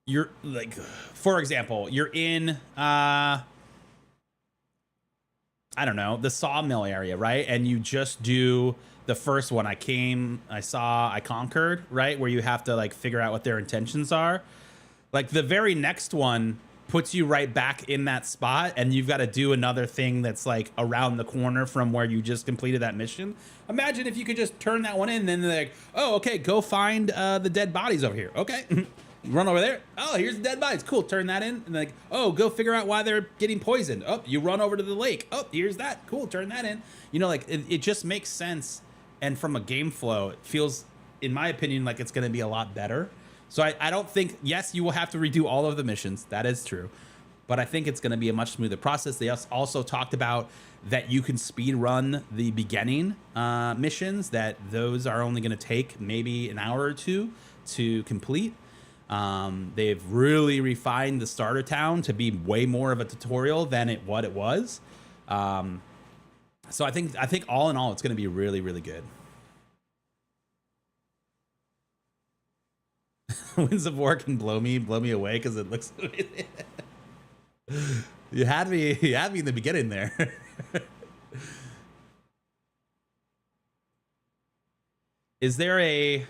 you're like, for example, you're in, I don't know, the sawmill area, right? And you just do the first one. I saw, I conquered, right? Where you have to like figure out what their intentions are. Like the very next one, puts you right back in that spot, and you've got to do another thing that's like around the corner from where you just completed that mission. Imagine if you could just turn that one in, and then they're like, oh, okay, go find the dead bodies over here. Okay. Run over there. Oh, here's the dead bodies. Cool. Turn that in. And like, oh, go figure out why they're getting poisoned. Oh, you run over to the lake. Oh, here's that. Cool. Turn that in. You know, like it just makes sense. And from a game flow, it feels, in my opinion, like it's going to be a lot better. So I don't think, yes, you will have to redo all of the missions. That is true. But I think it's going to be a much smoother process. They also talked about that you can speed run the beginning missions, that those are only going to take maybe an hour or two to complete. They've really refined the starter town to be way more of a tutorial than what it was. So I think all in all, it's going to be really, really good. Winds of War can blow me away because it looks. You had me in the beginning there. Is there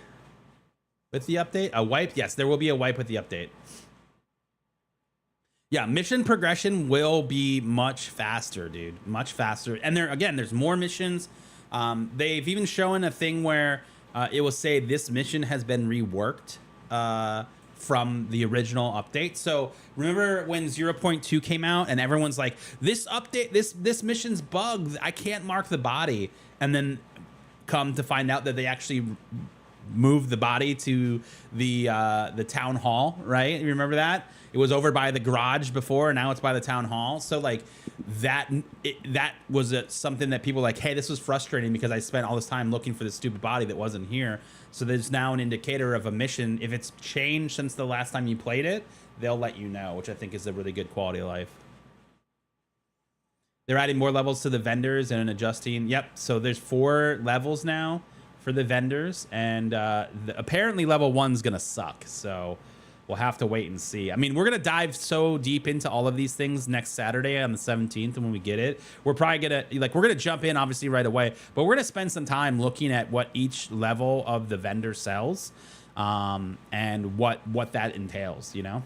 with the update a wipe? Yes, there will be a wipe with the update. Yeah, mission progression will be much faster, dude. Much faster. And there's more missions. They've even shown a thing where it will say this mission has been reworked from the original update. So remember when 0.2 came out and everyone's like, this update, this mission's bugged. I can't mark the body. And then come to find out that they actually moved the body to the town hall, right? You remember that? It was over by the garage before, and now it's by the town hall. So like that was something that people were like, hey, this was frustrating because I spent all this time looking for this stupid body that wasn't here. So there's now an indicator of a mission. If it's changed since the last time you played it, they'll let you know, which I think is a really good quality of life. They're adding more levels to the vendors and adjusting. Yep. So there's 4 levels now for the vendors, and apparently level 1's gonna suck. So we'll have to wait and see. I mean, we're gonna dive so deep into all of these things next Saturday on the 17th, and when we get it, we're probably gonna we're gonna jump in obviously right away, but we're gonna spend some time looking at what each level of the vendor sells, and what that entails, you know.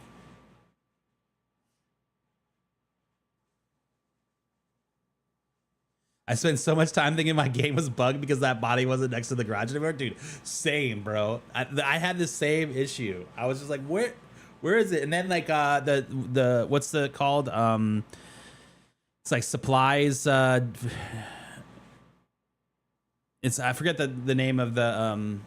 I spent so much time thinking my game was bugged because that body wasn't next to the garage anymore. Dude, same, bro. I had the same issue. I was just like, where is it? And then like the what's the called? It's like supplies. It's I forget the name of the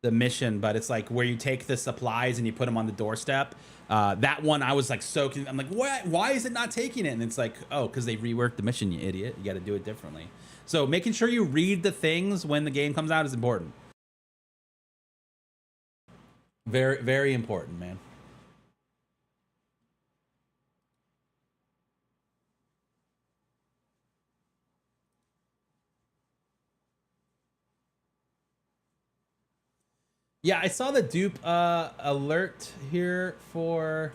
mission, but it's like where you take the supplies and you put them on the doorstep. That one I was like soaking. I'm like, what? Why is it not taking it? And it's like, oh, because they reworked the mission, you idiot. You got to do it differently. So making sure you read the things when the game comes out is important. Very, very important, man. Yeah, I saw the dupe alert here for.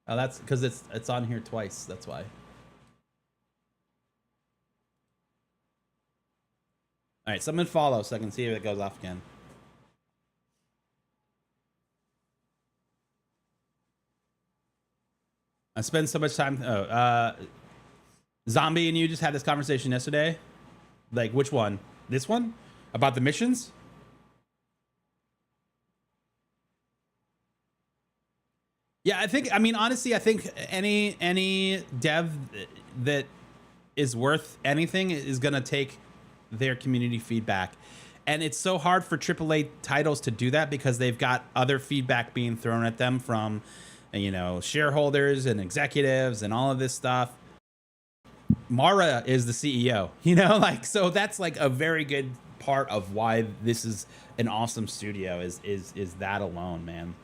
Oh, that's because it's on here twice. That's why. All right, someone follow so I can see if it goes off again. I spend so much time. Oh, Zombie and you just had this conversation yesterday. Like, which one? This one? About the missions? Yeah, I mean, honestly, I think any dev that is worth anything is going to take their community feedback. And it's so hard for AAA titles to do that because they've got other feedback being thrown at them from, you know, shareholders and executives and all of this stuff. Mara is the CEO, you know, like, so that's like a very good part of why this is an awesome studio is that alone, man.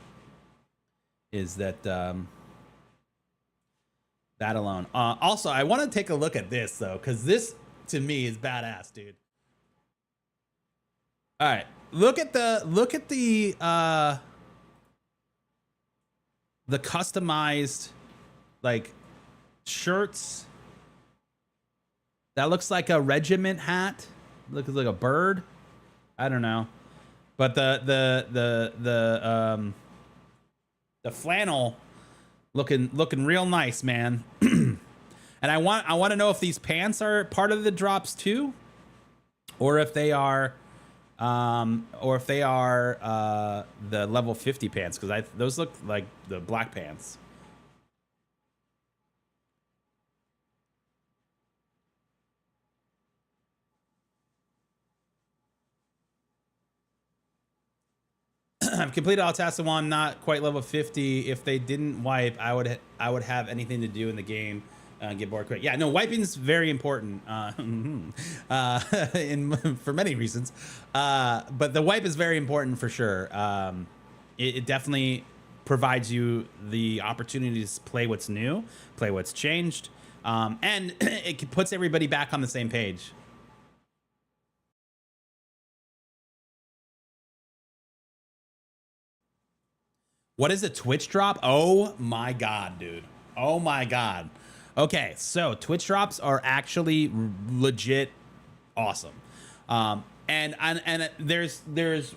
Is that that alone. Also, I want to take a look at this though, because this to me is badass, dude. All right, look at the customized like shirts. That looks like a regiment hat. Looks like a bird. I don't know, but the flannel Looking real nice, man. And I want to know if these pants are part of the drops too, or if they are the level 50 pants, because those look like the black pants. I've completed all tasks and one, not quite level 50. If they didn't wipe, I would have anything to do in the game. Get bored quick. Yeah, no, wiping is very important for many reasons. But the wipe is very important for sure. It definitely provides you the opportunity to play what's new, play what's changed, and it puts everybody back on the same page. What is a Twitch drop? Oh my God, dude. Oh my God. Okay, so Twitch drops are actually legit awesome. And there's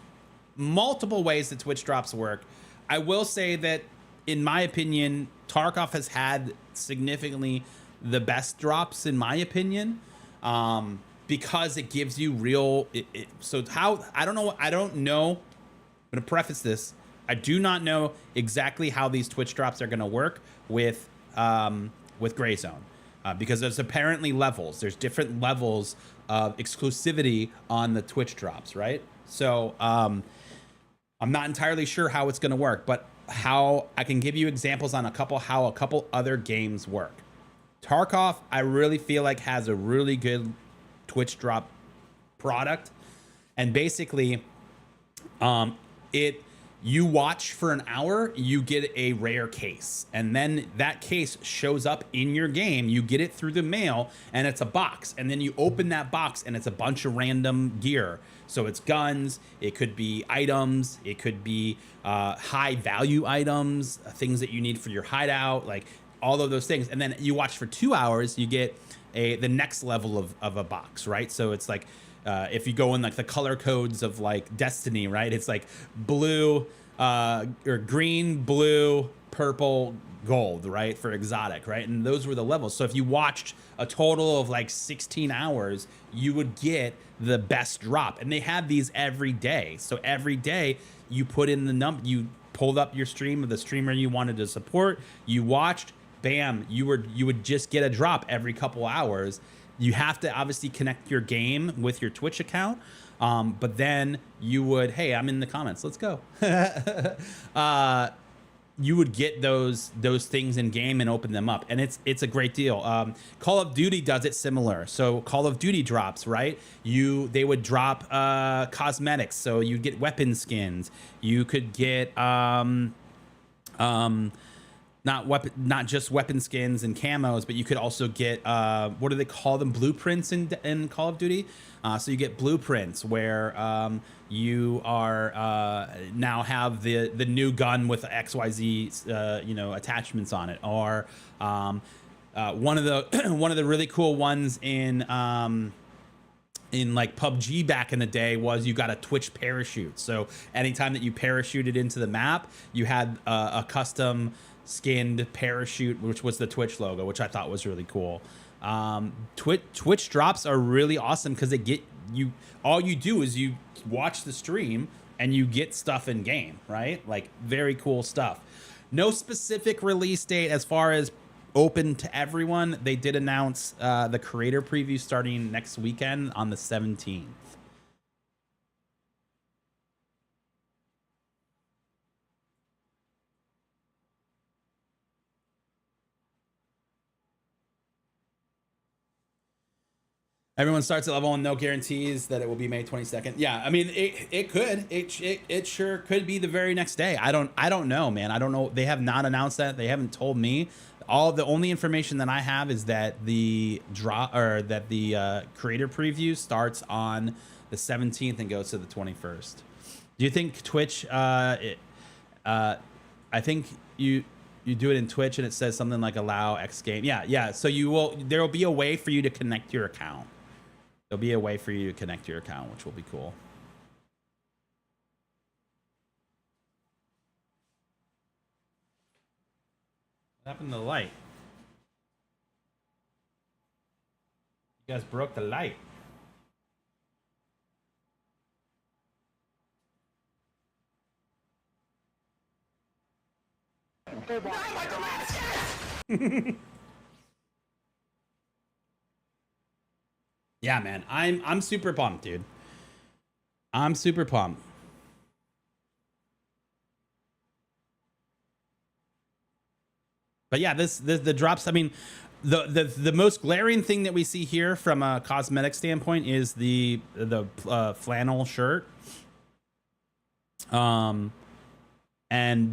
multiple ways that Twitch drops work. I will say that, in my opinion, Tarkov has had significantly the best drops, in my opinion, because it gives you real. So how I don't know. I'm gonna preface this. I do not know exactly how these Twitch drops are going to work with Gray Zone, because there's apparently levels. There's different levels of exclusivity on the Twitch drops, right? So I'm not entirely sure how it's going to work, but how I can give you examples on how a couple other games work. Tarkov, I really feel like, has a really good Twitch drop product, and basically, you watch for an hour, you get a rare case, and then that case shows up in your game. You get it through the mail, and it's a box, and then you open that box, and it's a bunch of random gear. So it's guns, it could be items, it could be high value items, things that you need for your hideout, like all of those things. And then you watch for 2 hours, you get the next level of a box, right? So it's like, if you go in like the color codes of like Destiny, right? It's like blue, or green, blue, purple, gold, right? For exotic, right? And those were the levels. So if you watched a total of like 16 hours, you would get the best drop. And they have these every day. So every day you put in the number, you pulled up your stream of the streamer you wanted to support, you watched, bam, you would just get a drop every couple hours. You have to obviously connect your game with your Twitch account, but then you would, hey, I'm in the comments, let's go. You would get those things in game and open them up, and it's a great deal. Call of Duty does it similar. So Call of Duty drops, right? They would drop cosmetics, so you get weapon skins. You could get not just weapon skins and camos, but you could also get what do they call them? Blueprints in Call of Duty. So you get blueprints where you are now have the new gun with XYZ attachments on it, or one of the really cool ones in like PUBG back in the day was you got a Twitch parachute. So anytime that you parachuted into the map, you had a custom skinned parachute, which was the Twitch logo, which I thought was really cool. Twitch drops are really awesome because they get you. All you do is you watch the stream and you get stuff in game, right? Like, very cool stuff. No specific release date as far as open to everyone. They did announce the creator preview starting next weekend on the 17th. Everyone starts at level 1, no guarantees that it will be May 22nd. Yeah, I mean, it could. It sure could be the very next day. I don't know, man. I don't know. They have not announced that. They haven't told me. The only information that I have is that the creator preview starts on the 17th and goes to the 21st. Do you think Twitch? I think you do it in Twitch and it says something like allow X game. Yeah. So there will be a way for you to connect your account. There'll be a way for you to connect your account, which will be cool. happened to the light? You guys broke the light. Yeah, man. I'm super pumped, dude. I'm super pumped. But yeah, the drops, I mean, the most glaring thing that we see here from a cosmetic standpoint is the flannel shirt. And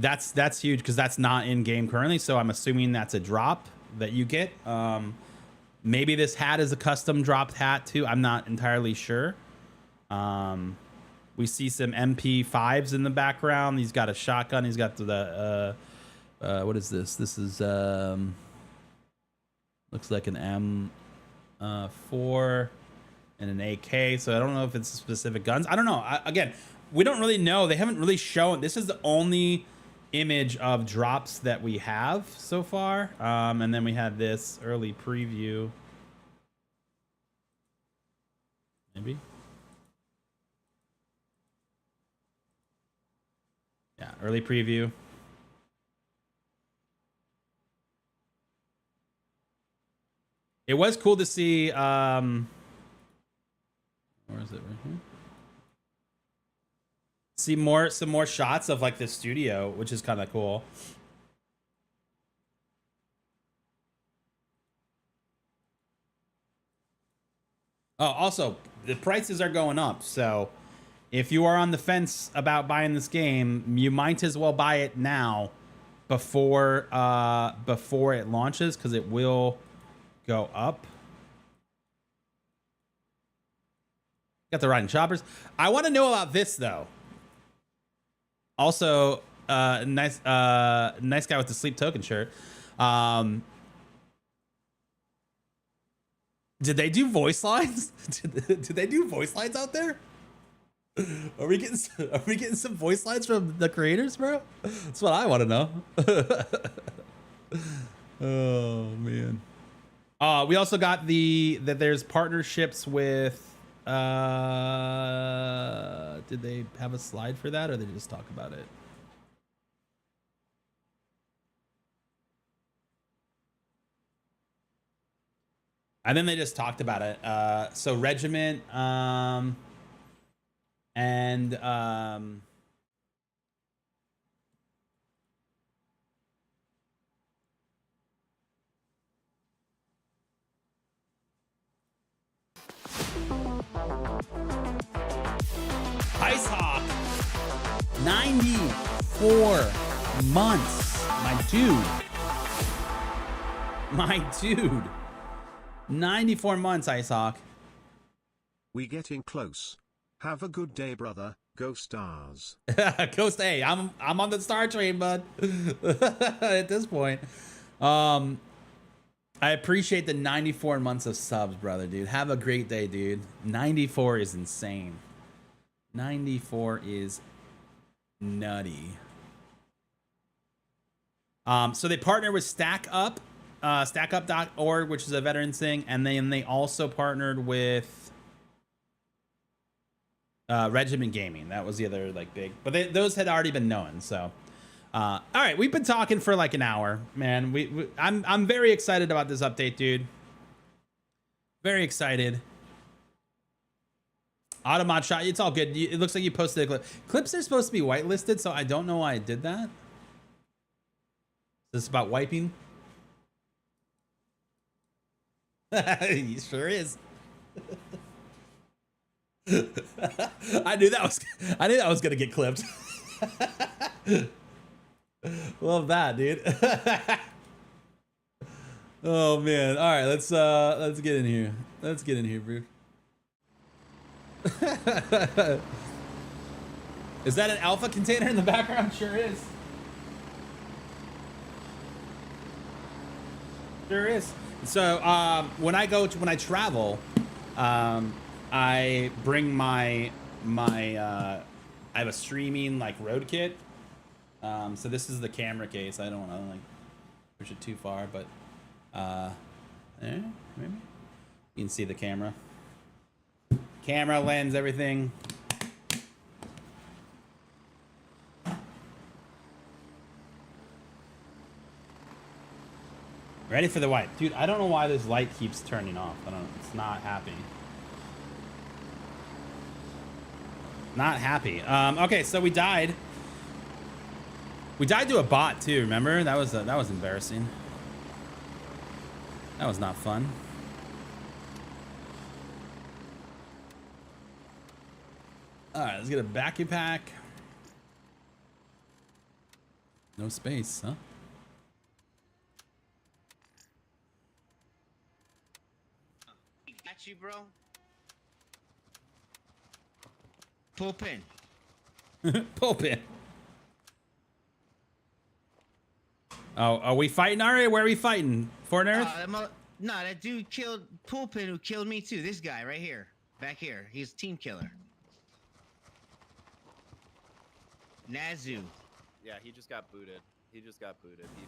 that's huge because that's not in game currently, so I'm assuming that's a drop that you get. Maybe this hat is a custom dropped hat too. I'm not entirely sure. We see some MP5s in the background. He's got a shotgun. He's got the what is this? This is looks like an M4 and an AK. So I don't know if it's specific guns. I don't know. Again, we don't really know. They haven't really shown. This is the only image of drops that we have so far. And then we had this early preview. Maybe. Yeah, early preview. It was cool to see, where is it, right here? See some more shots of like the studio, which is kind of cool. Oh, also, the prices are going up, so if you are on the fence about buying this game, you might as well buy it now before it launches, because it will go up. Got the riding choppers. I want to know about this though. Also, nice guy with the sleep token shirt. Did they do voice lines? Did they do voice lines out there? Are we getting some voice lines from the creators, bro? That's what I want to know. Oh man. We also got that there's partnerships with. Did they have a slide for that, or did they just talk about it? And then they just talked about it. So Regiment, and Ice Hawk, 94 months, my dude, 94 months, Ice Hawk. We getting close. Have a good day, brother. Go Stars. Ghost A, I'm on the star train, bud. At this point, I appreciate the 94 months of subs, brother, dude. Have a great day, dude. 94 is insane. 94 is nutty. So they partner with StackUp, StackUp.org, which is a veterans thing, and then they also partnered with Regiment Gaming. That was the other like big, but those had already been known. So, all right, we've been talking for like an hour, man. I'm very excited about this update, dude. Very excited. Automod shot. It's all good. It looks like you posted a clip. Clips are supposed to be whitelisted, so I don't know why I did that. Is this about wiping? He sure is. I knew that was gonna get clipped. Love that, dude. Oh man. All right, let's get in here. Let's get in here, bro. Is that an alpha container in the background? Sure is. Sure is. So when I travel, I bring my I have a streaming like road kit. So this is the camera case. I don't like push it too far, but maybe you can see the camera lens, everything. Ready for the wipe. Dude, I don't know why this light keeps turning off. It's not happy. Not happy. Okay, so we died. We died to a bot too, remember? That was embarrassing. That was not fun. All right, let's get a vacuum pack. No space, huh? Got you, bro. Pull pin. Pull pin. Oh, are we fighting already? Where are we fighting? Fort Earth? No, that dude killed Pullpin who killed me too. This guy right here. Back here. He's a team killer. Nazu. Yeah, he just got booted. He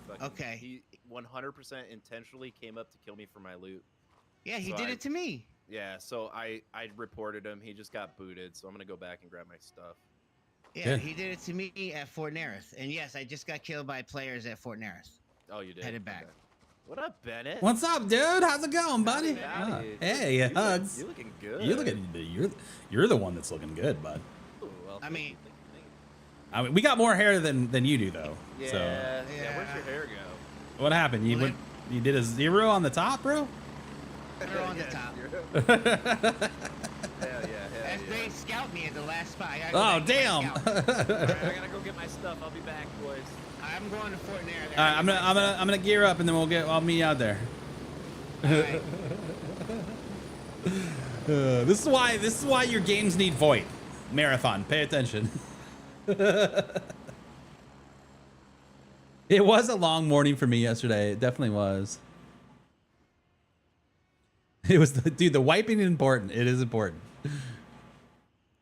fucking, Okay. He 100% intentionally came up to kill me for my loot. Yeah, he did it to me. Yeah, so I reported him. He just got booted, so I'm gonna go back and grab my stuff. Yeah, Good. he did it to me at Fort Nerith. And yes, I just got killed by players at Fort Nerith. Oh, you did. Headed back. Okay. What up, Bennett? What's up, dude? How's it going, buddy? Howdy. Hey, hugs. You looking good. You're the one that's looking good, bud. Ooh, well, I mean, I mean, we got more hair than you do, though. yeah, So yeah. Where's your hair go? what happened? You did a 0 on the top, bro? they're on the top. Hell yeah. They scout me at the last spot. I gotta Oh, go back to my damn. scout. All right, I gotta go get my stuff. I'll be back, boys. I'm going to Fort Nerith. All right, I'm gonna gear up and then I'll meet you out there. Alright. This is why your games need VoIP. Marathon, pay attention. It was a long morning for me yesterday. It definitely was. It was dude. The wiping is important. It is important.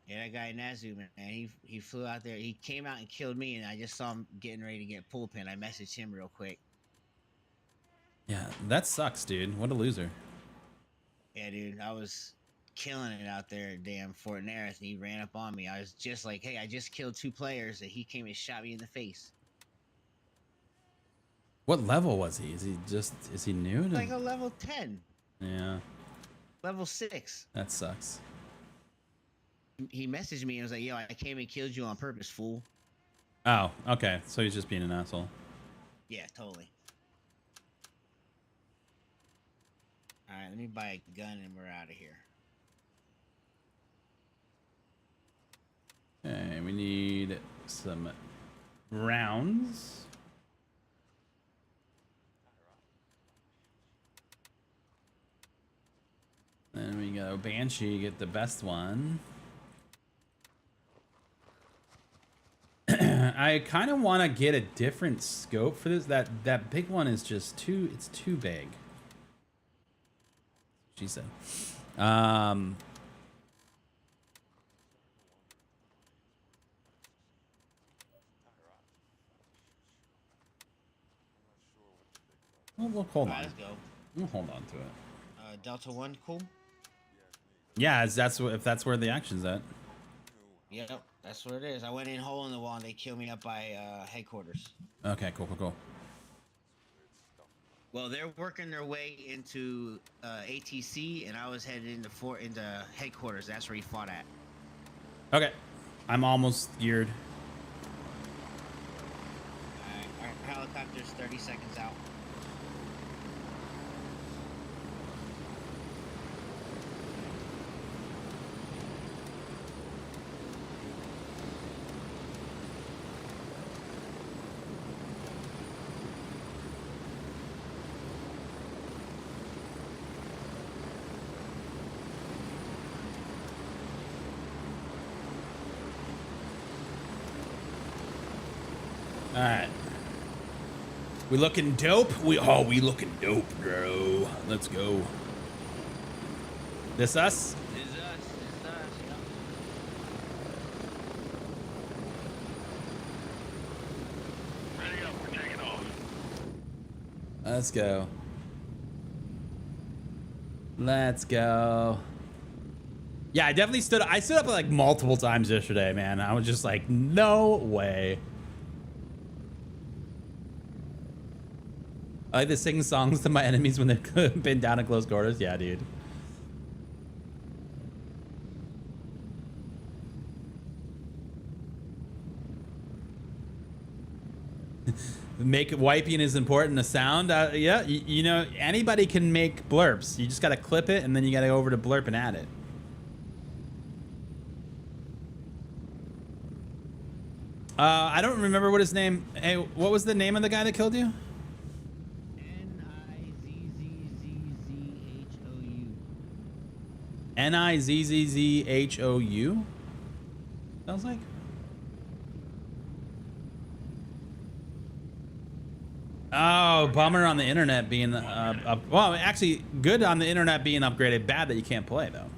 Yeah, that guy Nazu, man, he flew out there. He came out and killed me, and I just saw him getting ready to get Pullpin. I messaged him real quick. Yeah, that sucks, dude. What a loser. Yeah, dude, I was killing it out there at damn Fort Nerith, and he ran up on me. I was just like, hey, I just killed 2 players, and he came and shot me in the face. What level was he? Is he new? To... Like a level 10, Yeah, level 6. that sucks. He messaged me and was like, yo, I came and killed you on purpose, fool. Oh, okay. So he's just being an asshole. Yeah, totally. All right, let me buy a gun and we're out of here. Okay, we need some rounds. Then we go Banshee, get the best one. I kind of want to get a different scope for this. That big one is just too. It's too big. She said. We'll hold All on. right, let's go. We'll hold on to it. Delta 1, cool? Yeah, if that's where the action's at. Yep, that's what it is. I went in hole in the wall and they killed me up by headquarters. Okay, cool. Well, they're working their way into ATC, and I was headed into headquarters. That's where he fought at. Okay, I'm almost geared. Alright, our helicopter's 30 seconds out. All right. We looking dope? We looking dope, bro. Let's go. This us? It's us, yep. Ready up, we're taking off. Let's go. Let's go. Yeah, I definitely stood up like multiple times yesterday, man. I was just like, no way. I like to sing songs to my enemies when they've been down in close quarters. Yeah, dude. Make wiping is important. The sound, yeah, you know, anybody can make blurps. You just got to clip it, and then you got to go over to blurp and add it. I don't remember what his name. Hey, what was the name of the guy that killed you? Nizzzzhou. Nizzzzhou. Sounds like. Oh, bummer on the internet being well, actually good on the internet being upgraded, bad that you can't play though.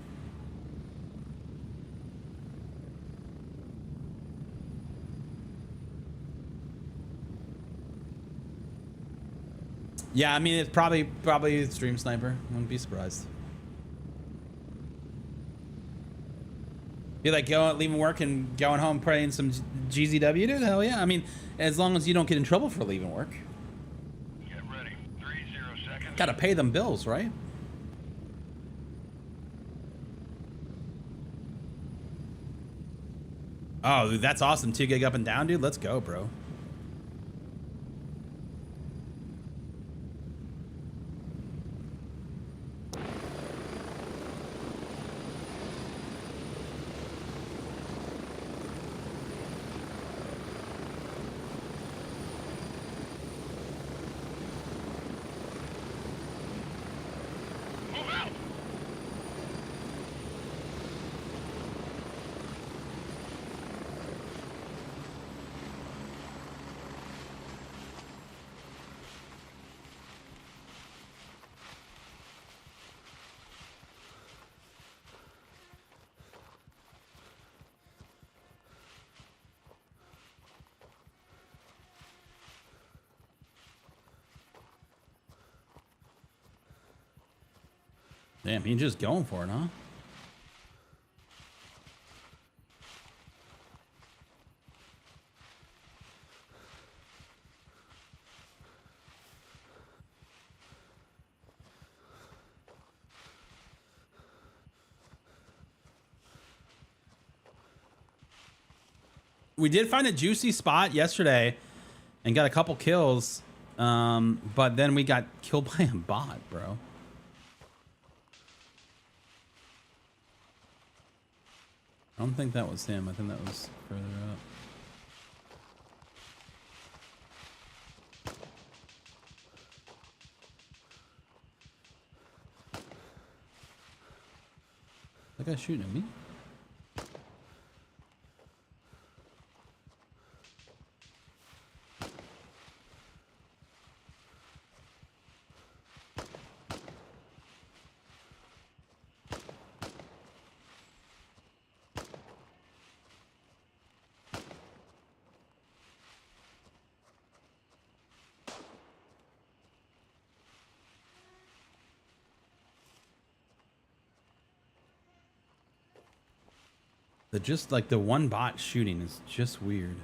Yeah, I mean it's probably Stream Sniper. Wouldn't be surprised. Be like leaving work and going home playing some GZW, dude. Hell yeah. I mean, as long as you don't get in trouble for leaving work. Get ready. 30 seconds. Gotta pay them bills, right? Oh, dude, that's awesome. 2 gig up and down, dude. Let's go, bro. Damn, he's just going for it, huh? We did find a juicy spot yesterday and got a couple kills, but then we got killed by a bot, bro. I don't think that was him. I think that was further up. That guy's shooting at me. Just like the one bot shooting is just weird.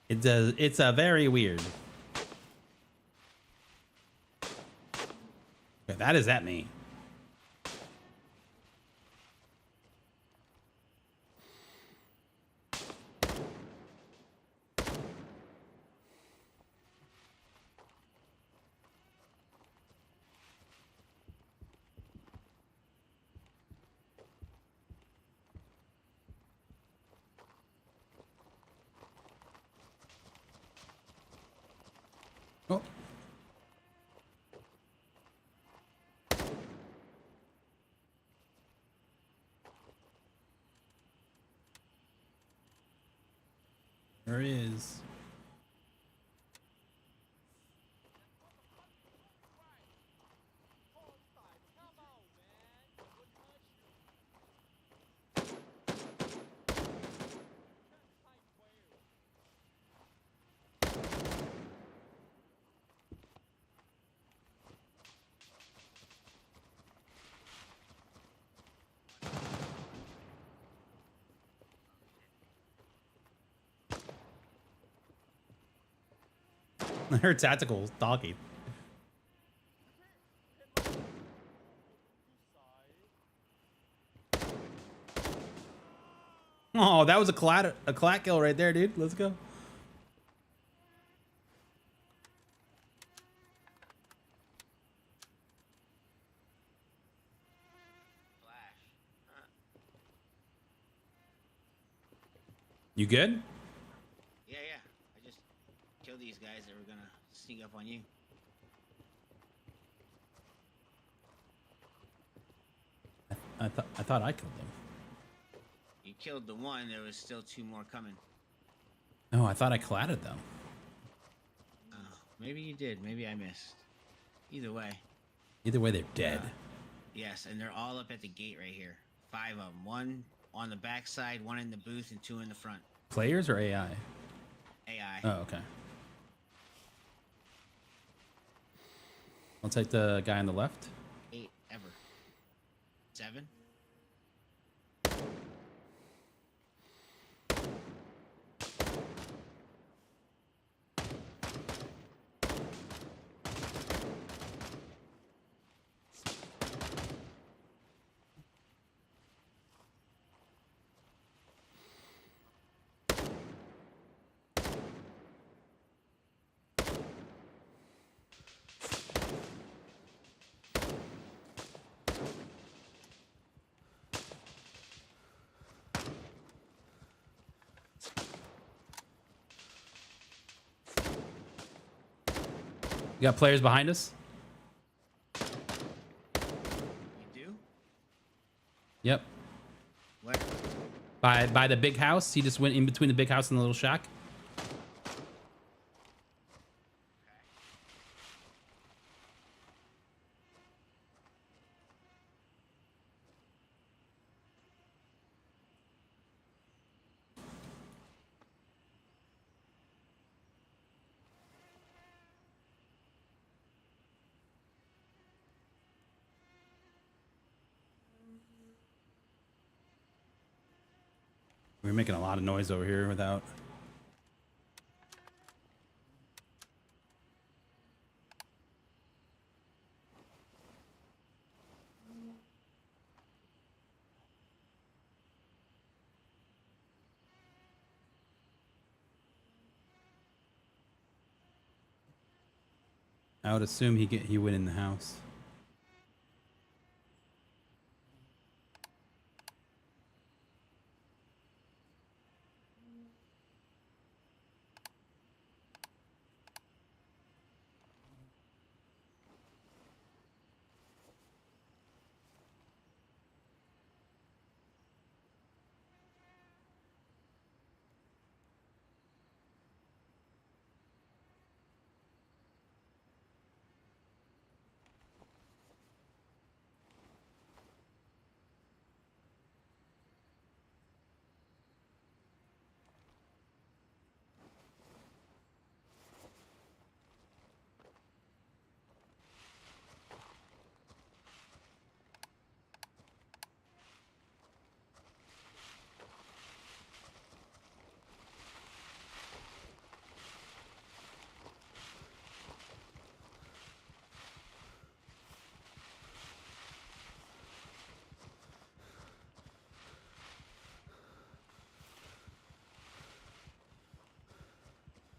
It's a very weird. Okay, that is at me. Oh. There is. Her tactical talking. Oh, that was a clat kill right there, dude. Let's go. You good? Yeah, yeah. I just killed these guys that were gonna sneak up on you. I thought I killed them. You killed the one. There was still 2 more coming. Oh, I thought I clatted them. Oh, maybe you did. Maybe I missed. Either way. Either way, they're dead. Yes, and they're all up at the gate right here. 5 of them. 1 on the back side, 1 in the booth, and 2 in the front. Players or AI? AI. Oh, okay. I'll take the guy on the left. 8 ever. 7. You got players behind us? You do? Yep. What? By the big house. He just went in between the big house and the little shack. We're making a lot of noise over here without. I would assume he went in the house.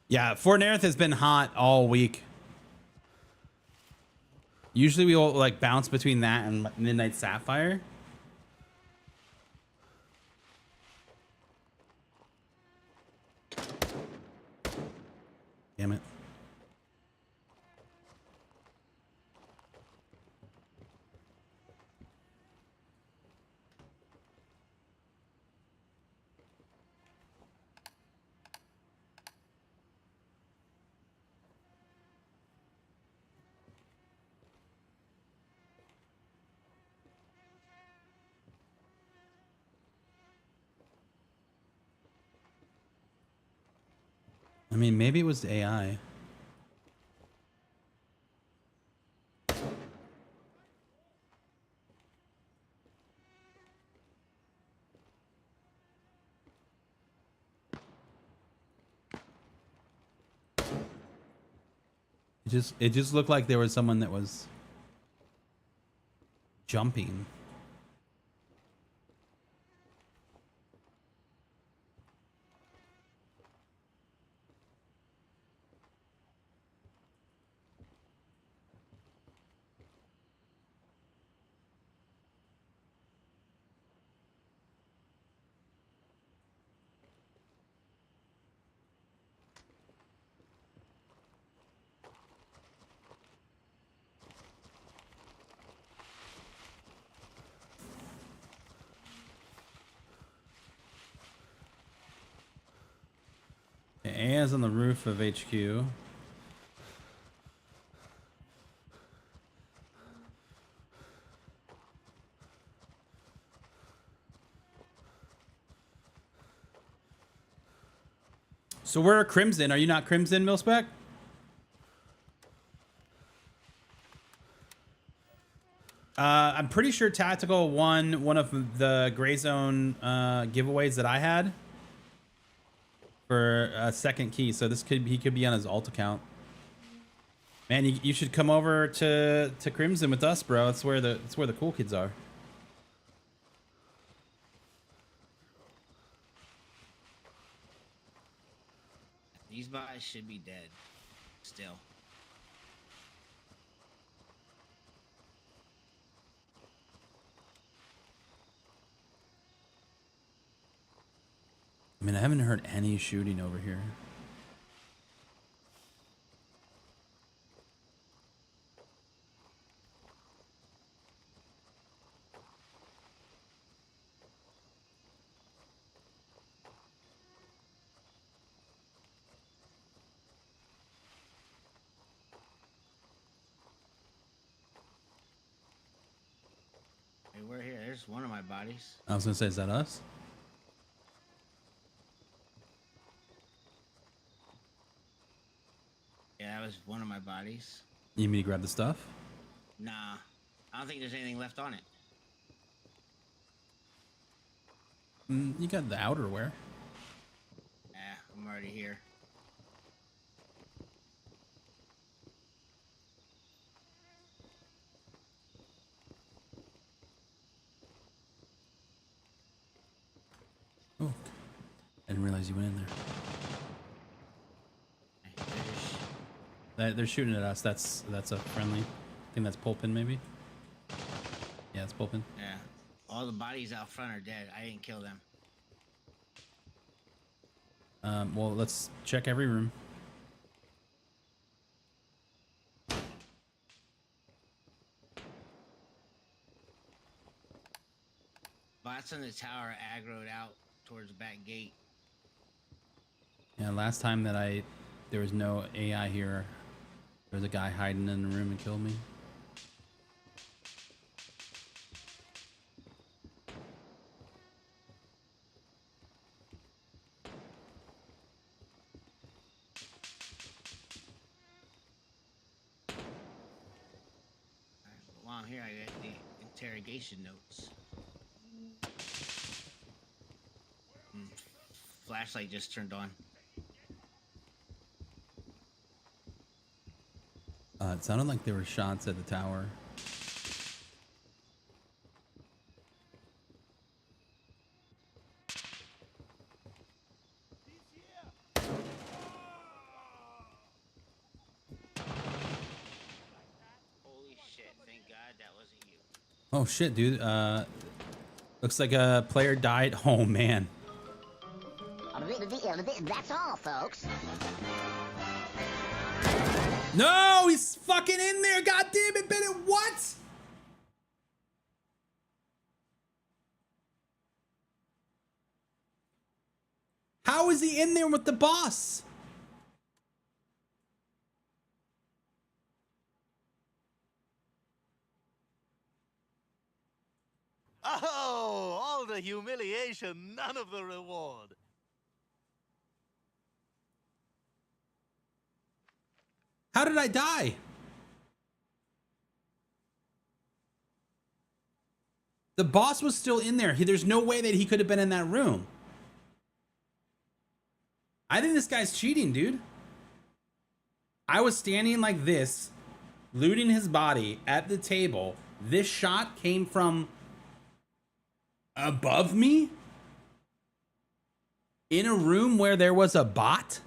Yeah, Fort Nerith has been hot all week. Usually we will like bounce between that and Midnight Sapphire. Damn it. I mean, maybe it was the AI. It just looked like there was someone that was jumping. AI's on the roof of HQ. So where are Crimson? Are you not Crimson, Milspec? I'm pretty sure Tactical won one of the Gray Zone giveaways that I had for a second key. So he could be on his alt account. Man, you should come over to Crimson with us, bro. It's where the cool kids are. These guys should be dead. Still. I mean, I haven't heard any shooting over here. Hey, we're here. There's one of my bodies. I was gonna say, is that us? Yeah, that was one of my bodies. You need me to grab the stuff? Nah, I don't think there's anything left on it. You got the outerwear. Yeah, I'm already here. Oh, I didn't realize you went in there. They're shooting at us. That's a friendly. I think that's Pulpin, maybe. Yeah, it's Pulpin. Yeah, all the bodies out front are dead. I didn't kill them. Well, let's check every room. Bots on the tower aggroed out towards the back gate. Yeah, last time that there was no AI here, there was a guy hiding in the room and killed me. While I'm here, I got the interrogation notes. Flashlight just turned on. It sounded like there were shots at the tower. Holy shit, thank God that wasn't you. Oh shit, dude. Looks like a player died. Oh man. That's all, folks. No, he's fucking in there. God damn it, Bennett. What? How is he in there with the boss? Oh, all the humiliation, none of the reward. How did I die? The boss was still in there. There's no way that he could have been in that room. I think this guy's cheating, dude. I was standing like this, looting his body at the table. This shot came from above me in a room where there was a bot.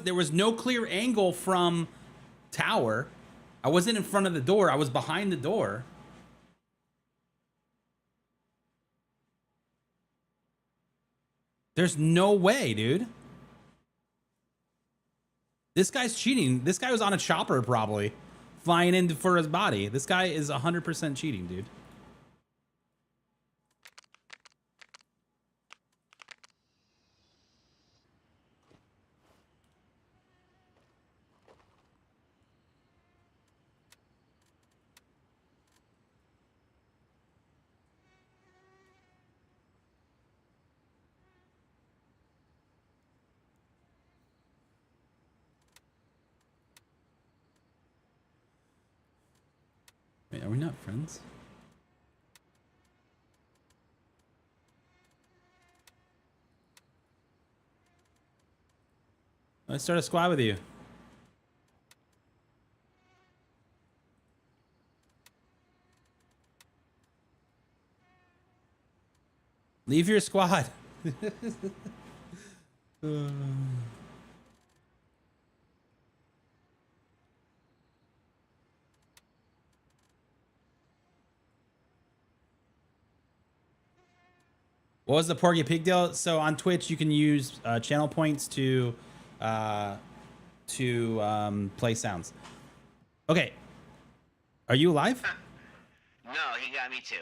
There was no clear angle from tower. I wasn't in front of the door. I was behind the door. There's no way, dude. This guy's cheating. This guy was on a chopper probably, flying in for his body. This guy is 100% cheating, dude. Wait, are we not friends? Let's start a squad with you. Leave your squad. What was the Porky Pig deal? So on Twitch, you can use channel points to play sounds. Okay, are you alive? No, he got me too.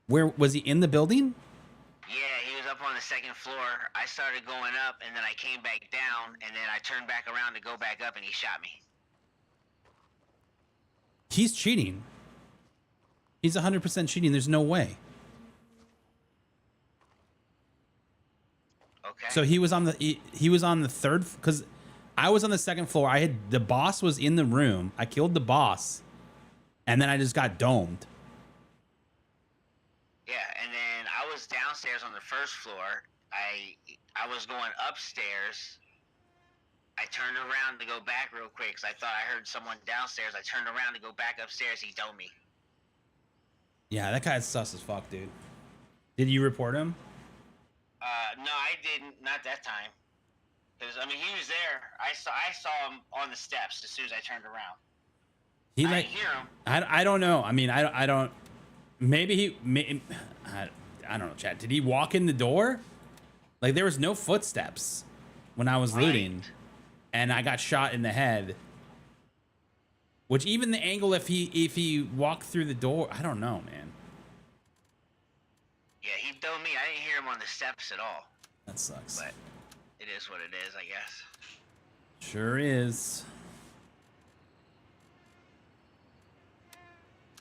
Where was he, in the building? Yeah, he was up on the second floor. I started going up, and then I came back down, and then I turned back around to go back up, and he shot me. He's cheating. He's 100% cheating. There's no way. Okay. So he was on the third, because I was on the second floor. The boss was in the room. I killed the boss, and then I just got domed. Yeah, and then I was downstairs on the first floor. I was going upstairs. I turned around to go back real quick because I thought I heard someone downstairs. I turned around to go back upstairs. He domed me. Yeah, that guy's sus as fuck, dude. Did you report him? No, I didn't. Not that time. Because I mean, he was there. I saw him on the steps as soon as I turned around. I didn't hear him. I don't know. I mean, I don't. Maybe I don't know, Chad. Did he walk in the door? Like, there was no footsteps when I was looting, and I got shot in the head. Which, even the angle, if he walked through the door, I don't know, man. Yeah, he told me. I didn't hear him on the steps at all. That sucks. But it is what it is, I guess. Sure is.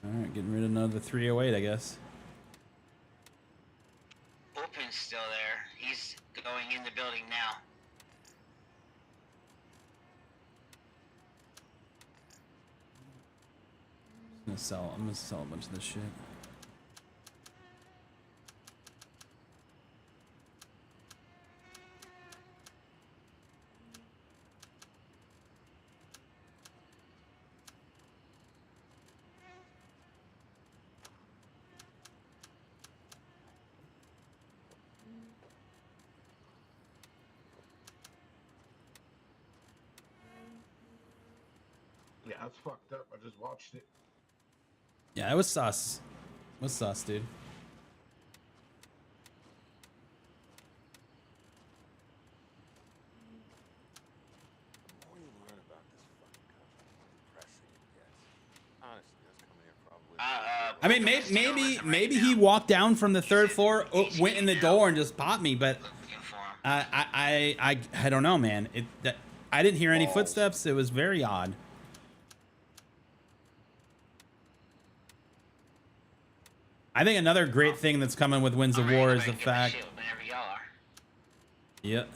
All right, getting rid of another 308, I guess. Open's still there. He's going in the building now. I'm gonna sell a bunch of this shit. Yeah, that's fucked up. I just watched it. Yeah, it was sus. It was sus, dude. The more you learn about this fucking country, the more depressing it gets. Honestly, us coming here probably. I mean, maybe he walked down from the third floor, went in the door, and just popped me. But I don't know, man. I didn't hear any footsteps. It was very odd. I think another great thing that's coming with Winds of War is the fact. Whenever y'all are. Yep.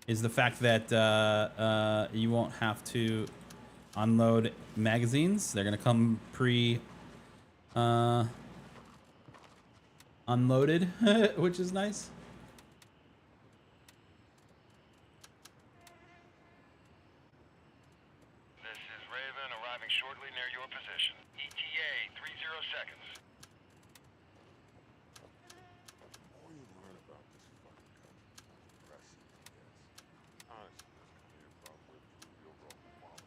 Is the fact that you won't have to unload magazines. They're gonna come unloaded, which is nice. This is Raven arriving shortly near your position. ETA 30 seconds. The more you learn about this fucking country, the more depressing it gets. Honestly, this company will probably prove your role quality.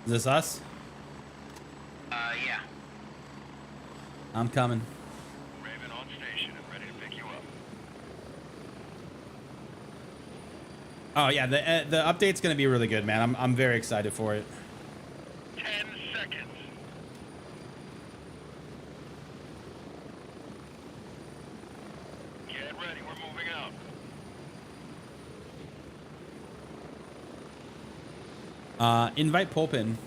Is this us? Yeah. I'm coming. Raven on station and ready to pick you up. Oh yeah, the update's gonna be really good, man. I'm very excited for it. 10 seconds. Get ready, we're moving out. Invite Pulpin.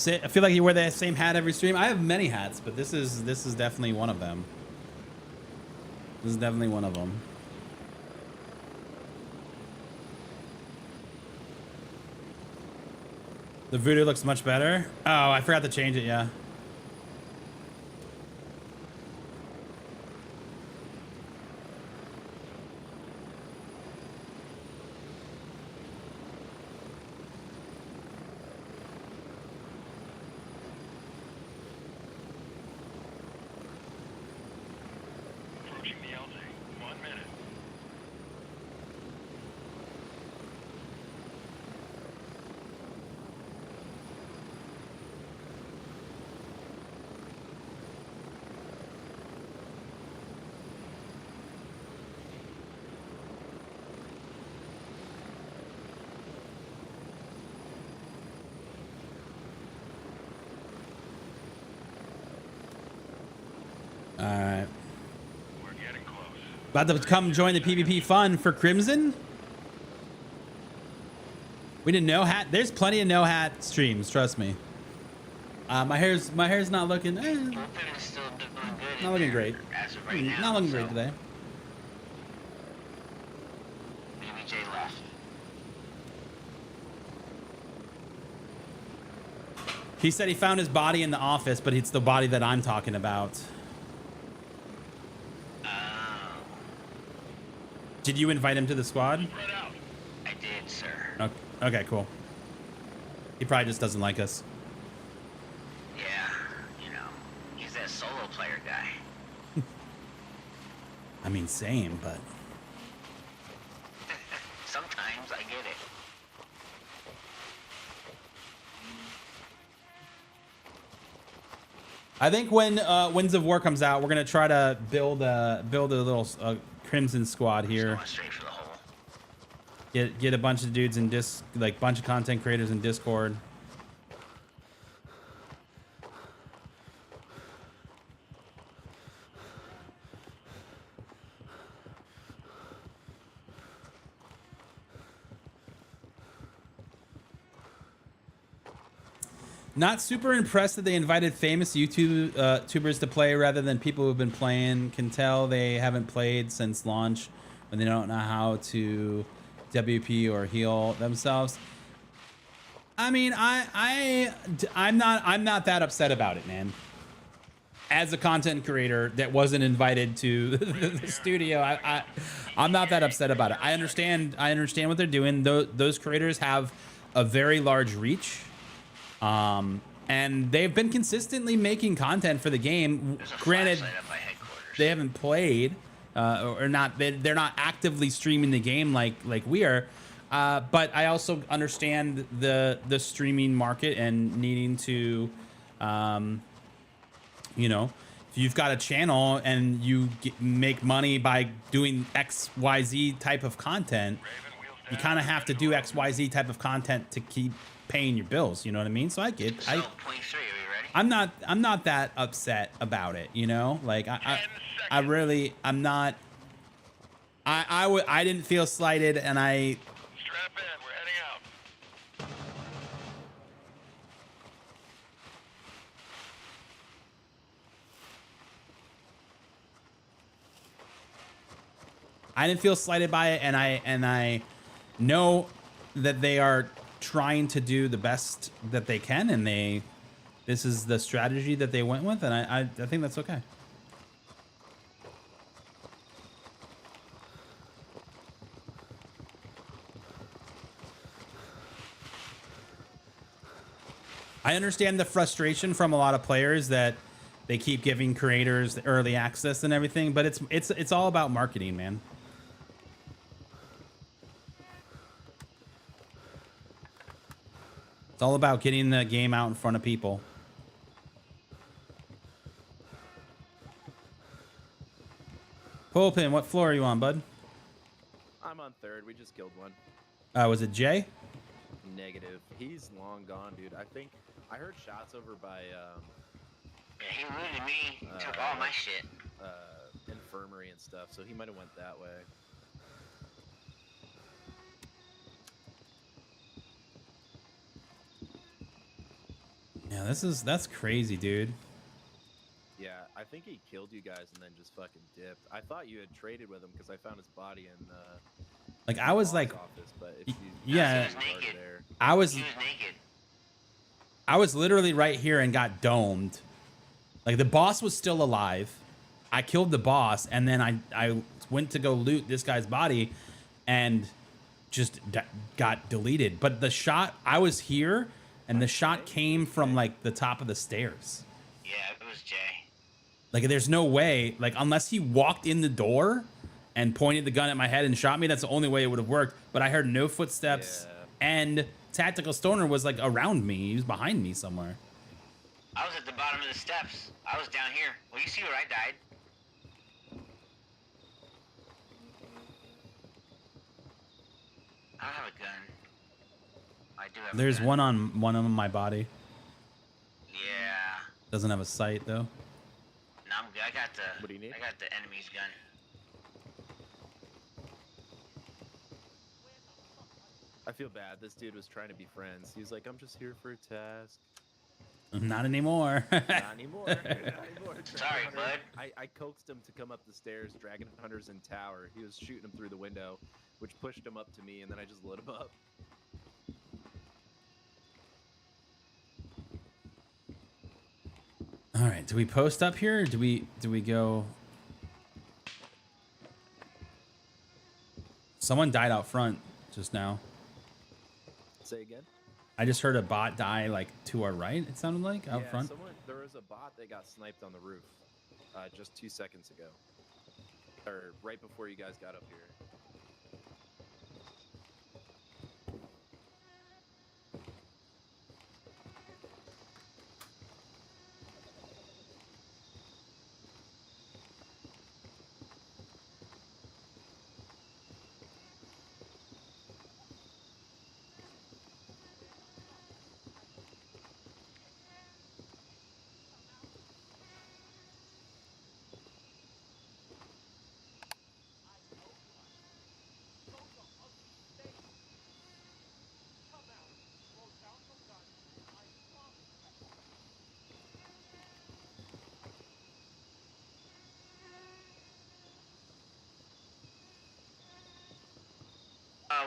I feel like you wear the same hat every stream. I have many hats, but this is definitely one of them. This is definitely one of them. The voodoo looks much better. Oh, I forgot to change it. Yeah. Approaching the LZ. 1 minute. All right. We're getting close. About to come join the PvP fun for Crimson. We didn't know hat. There's plenty of no hat streams. Trust me. My hair's not looking. Pulpin is still doing good. Not looking great. As of right now. Not looking so great today. BBJ left. He said he found his body in the office, but it's the body that I'm talking about. Did you invite him to the squad? Spread out. I did, sir. Okay, cool. He probably just doesn't like us. Yeah, you know, he's that solo player guy. I mean, same, but Sometimes I get it. I think when Winds of War comes out, we're gonna try to build a little Crimson squad here. Going straight for the hole. Get a bunch of dudes in bunch of content creators in Discord. Not super impressed that they invited famous YouTubers to play rather than people who've been playing. Can tell they haven't played since launch when they don't know how to WP or heal themselves. I mean, I'm not that upset about it, man. As a content creator that wasn't invited to the studio, I'm not that upset about it. I understand what they're doing. Those creators have a very large reach. And they've been consistently making content for the game. Granted, they haven't played, or not. They're not actively streaming the game like we are. But I also understand the streaming market and needing to, if you've got a channel and you make money by doing XYZ type of content, you kind of have to do XYZ type of content to keep paying your bills. You know what I mean? So I get. So, point 3, are we ready? I'm not that upset about it. You know, like I really, I'm not. I didn't feel slighted, and I. Strap in, we're heading out. I didn't feel slighted by it, and I know that they are trying to do the best that they can, and this is the strategy that they went with, and I think that's okay. I understand the frustration from a lot of players that they keep giving creators the early access and everything, but it's all about marketing, man. It's all about getting the game out in front of people. Pulpin, what floor are you on, bud? I'm on 3rd. We just killed one. Was it Jay? Negative. He's long gone, dude. I think I heard shots over by Yeah, he looted me. Took all my shit. Infirmary and stuff, so he might have went that way. Yeah, that's crazy, dude. Yeah, I think he killed you guys and then just fucking dipped. I thought you had traded with him because I found his body in like I was like office, but if yeah, He was naked. there. I was He was naked. I was literally right here and got domed. Like the boss was still alive. I killed the boss, and then I went to go loot this guy's body and just got deleted. But the shot, I was here, and the shot came from like the top of the stairs. Yeah, it was Jay. Like there's no way, like unless he walked in the door and pointed the gun at my head and shot me, that's the only way it would have worked. But I heard no footsteps, and Tactical Stoner was like around me. He was behind me somewhere. I was at the bottom of the steps. I was down here. Well, you see where I died. I don't have a gun. I do have There's a gun. one on my body. Yeah. Doesn't have a sight though. No, I'm good. I got the. What do you need? I got the enemy's gun. I feel bad. This dude was trying to be friends. He was like, I'm just here for a task. Not anymore. Not anymore. Not anymore. Sorry, bud. I coaxed him to come up the stairs. Dragon Hunter's in tower. He was shooting him through the window, which pushed him up to me, and then I just lit him up. All right, do we post up here? Or do we go? Someone died out front just now. Say again? I just heard a bot die like to our right. It sounded like out front. There was a bot that got sniped on the roof just 2 seconds ago, or right before you guys got up here.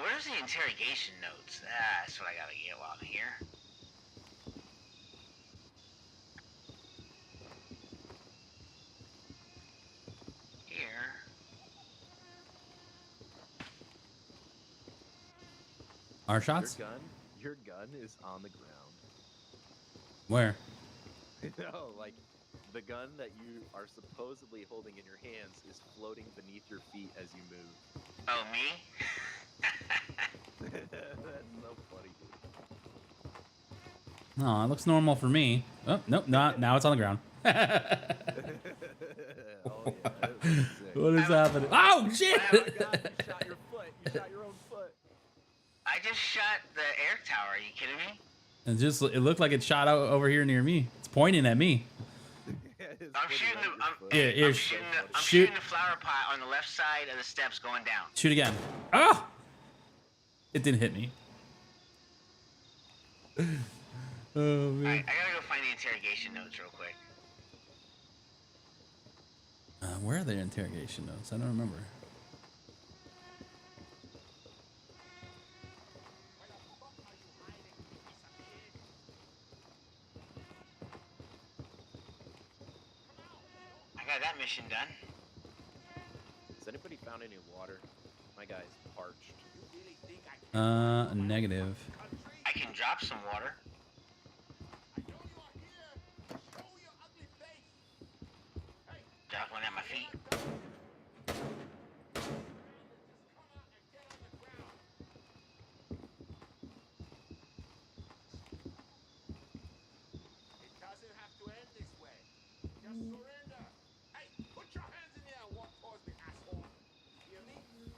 Where's the interrogation notes? That's what I gotta get while I'm here. Here. Our shots? Your gun is on the ground. Where? No, like the gun that you are supposedly holding in your hands is floating beneath your feet as you move. Oh, me? That's so funny, dude. Oh, it looks normal for me. Oh, nope, not now. It's on the ground. What is happening? Oh shit! Oh my God, you shot your foot. You shot your own foot. I just shot the air tower. Are you kidding me? And just it looked like it shot out over here near me. It's pointing at me. I'm shooting the. I'm Shoot. shooting the flower pot on the left side of the steps going down. Shoot again. Ah! It didn't hit me. Oh man. Alright, I gotta go find the interrogation notes real quick. Where are the interrogation notes? I don't remember. I got that mission done. Has anybody found any water? My guy's parched. Negative. I can drop some water. Drop one at my feet.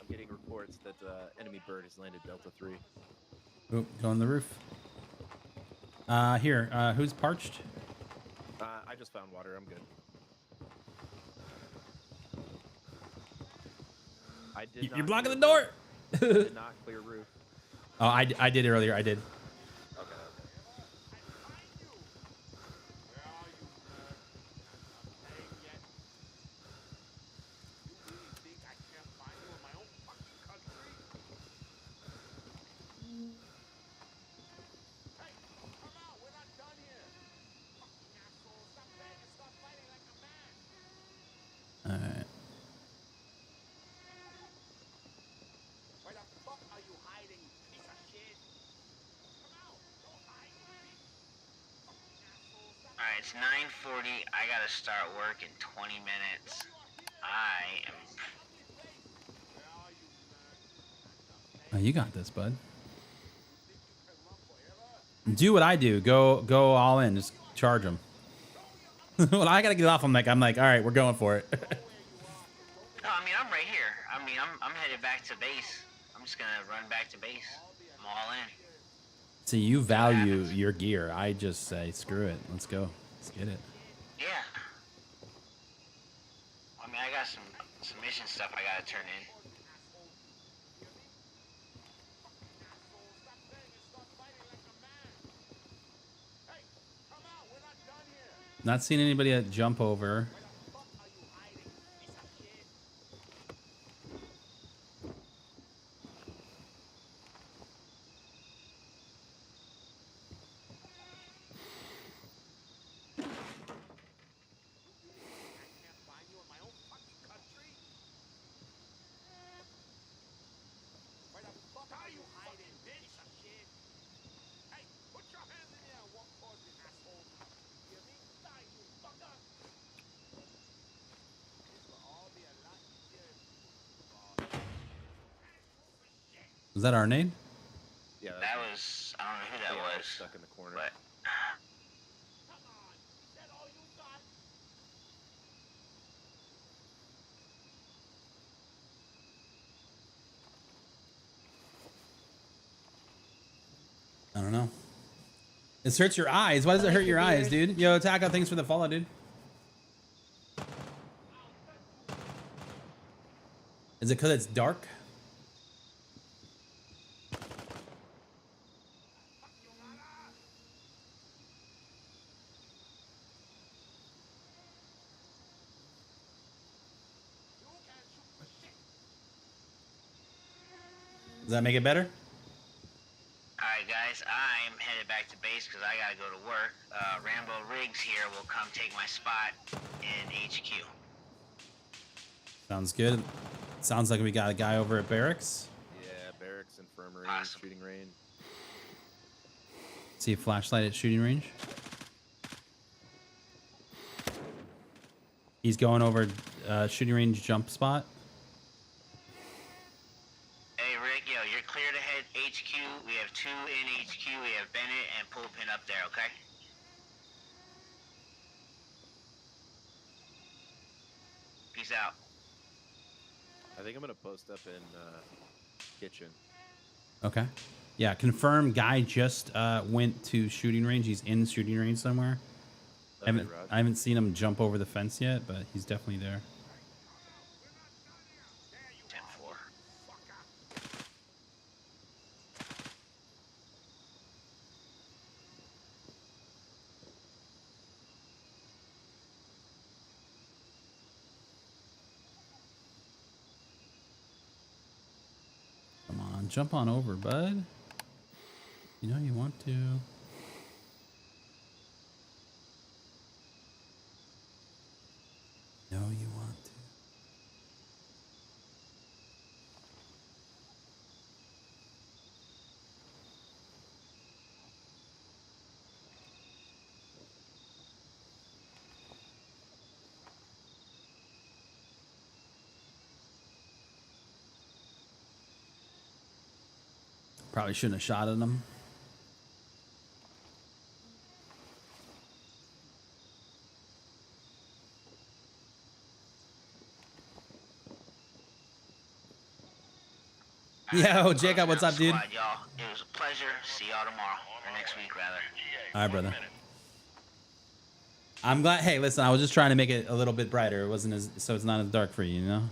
I'm getting reports that enemy bird has landed Delta 3. Oh, go on the roof. Here. Who's parched? I just found water. I'm good. You're blocking the door. I did not clear roof. Oh, I did earlier. I did. Okay. All right. Alright, it's 9:40. I gotta start work in 20 minutes. I am. Oh, you got this, bud. Do what I do. Go all in. Just charge them. When I gotta get off, I'm like, all right, we're going for it. No, I mean, I'm right here. I mean, I'm headed back to base. I'm just gonna run back to base. I'm all in. See, you value your gear. I just say, screw it. Let's go. Let's get it. Yeah. I mean, I got some mission stuff I gotta turn in. Not seeing anybody jump over. Was that our name? Yeah. That was. I don't know who that was. Stuck in the corner. But. I don't know. It hurts your eyes. Why does it hurt your eyes, dude? Yo, Taka, thanks for the follow, dude. Is it because it's dark? Does that make it better? Alright, guys, I'm headed back to base because I gotta go to work. Rambo Riggs here will come take my spot in HQ. Sounds good. Sounds like we got a guy over at barracks. Yeah, barracks, infirmary, Awesome. shooting range. See a flashlight at shooting range. He's going over shooting range jump spot. Hey, Rick, yo, you're clear to head HQ. We have 2 in HQ. We have Bennett and Pulpin up there, okay? Peace out. I think I'm gonna post up in kitchen. Okay. Yeah, confirm guy just went to shooting range. He's in shooting range somewhere. Okay, Rod. I haven't seen him jump over the fence yet, but he's definitely there. 10-4. Come on, jump on over, bud. You know you want to. No, you want to. Probably shouldn't have shot at him. Yo, Jacob, what's up, dude? Squad, y'all. It was a pleasure. See y'all tomorrow, or next week, rather. All right, brother. I'm glad. Hey, listen, I was just trying to make it a little bit brighter. It wasn't as, so it's not as dark for you, you know?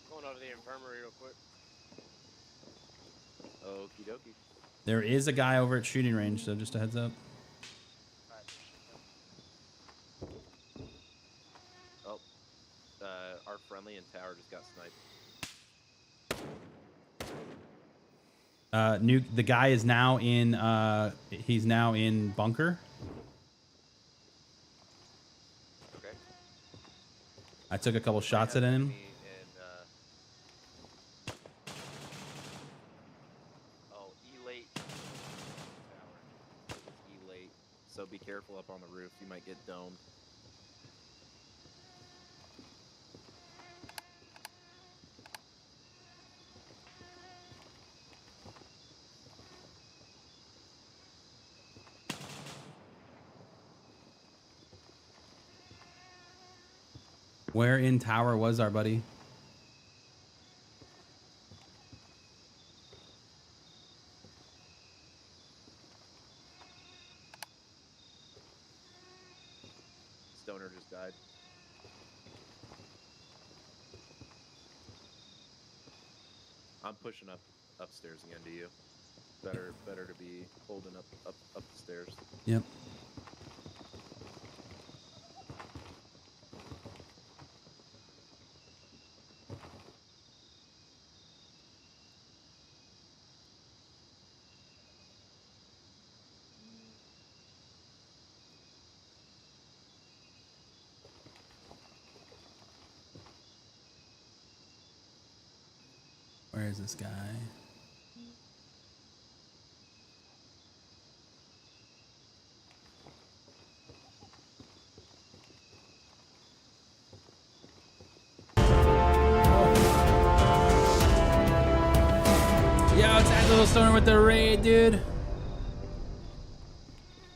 Going over to the infirmary real quick. Okie dokie. There is a guy over at shooting range, so just a heads up. Oh, our friendly in tower just got sniped. The guy is now in. He's now in bunker. Okay. I took a couple shots at him. Oh, E-late. Tower. E-late. So be careful up on the roof. You might get domed. Where in tower was our buddy? Stoner just died. I'm pushing upstairs again to you. Better to be holding up the stairs. Yep. Where is this guy? Yo, it's Tactical Stoner with the raid, dude.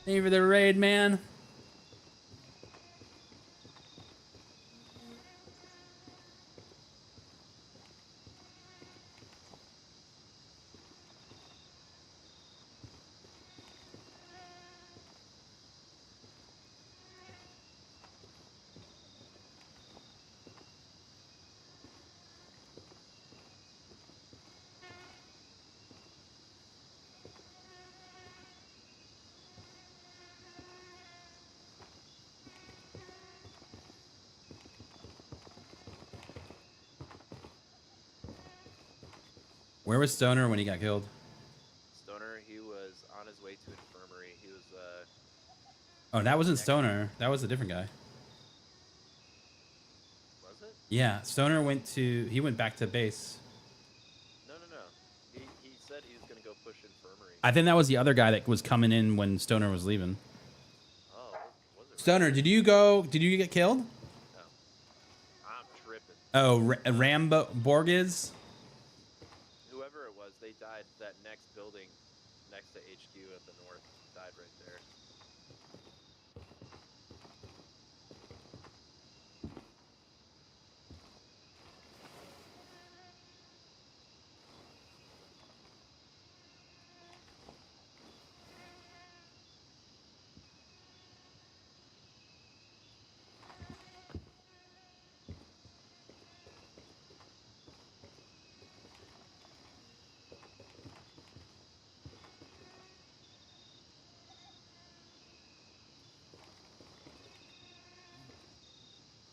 Thank you for the raid, man. Where was Stoner when he got killed? Stoner, he was on his way to infirmary. He was Oh, that wasn't Stoner. That was a different guy. Was it? Yeah, Stoner he went back to base. No. He said he was gonna go push infirmary. I think that was the other guy that was coming in when Stoner was leaving. Oh, was it? Stoner, did you get killed? No. I'm tripping. Oh, Rambo Borges? Whoever it was, they died that next building next to HQ at the north. Died right there.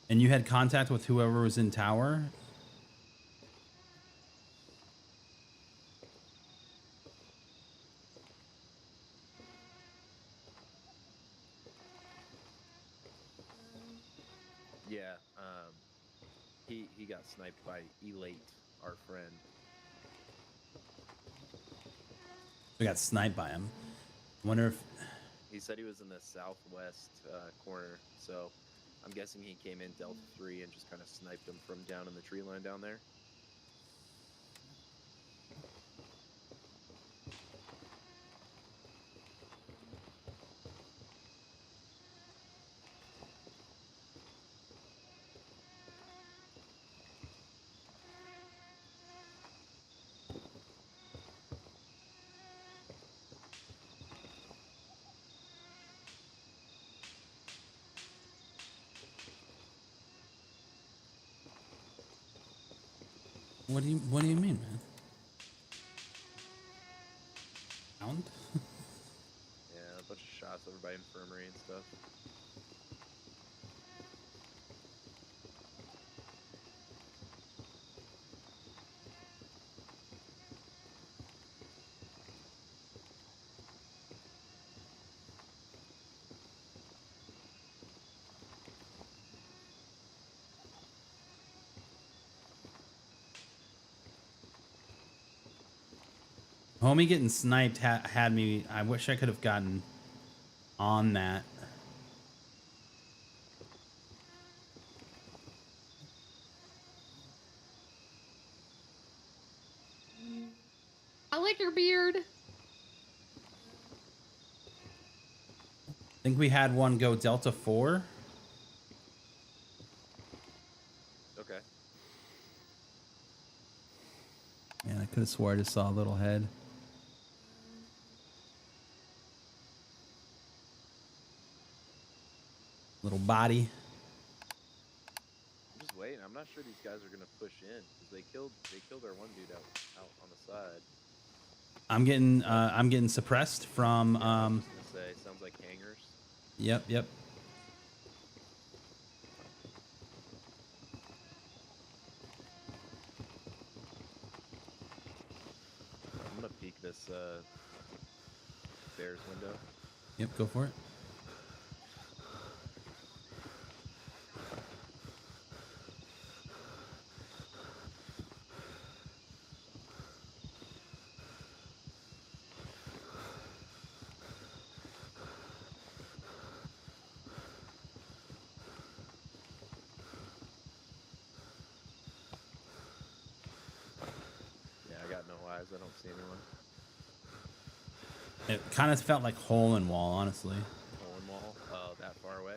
And you had contact with whoever was in tower? Yeah, he got sniped by Elate, our friend. We got sniped by him. Wonder if... He said he was in the southwest corner, so I'm guessing he came in Delta 3 and just kind of sniped him from down in the tree line down there. What do you mean, man? Found? Yeah, a bunch of shots over by infirmary and stuff. Homie getting sniped had me. I wish I could have gotten on that. I like your beard. I think we had one go Delta 4. Okay. Man, I could have swore I just saw a little head. Little body. I'm just waiting. I'm not sure these guys are gonna push in because they killed our one dude out on the side. I'm getting suppressed from I was just gonna say, sounds like hangers. Yep. I'm gonna peek this stairs window. Yep, go for it. Yeah, I got no eyes. I don't see anyone. It kind of felt like hole in wall, honestly. Hole in wall. Oh, that far away.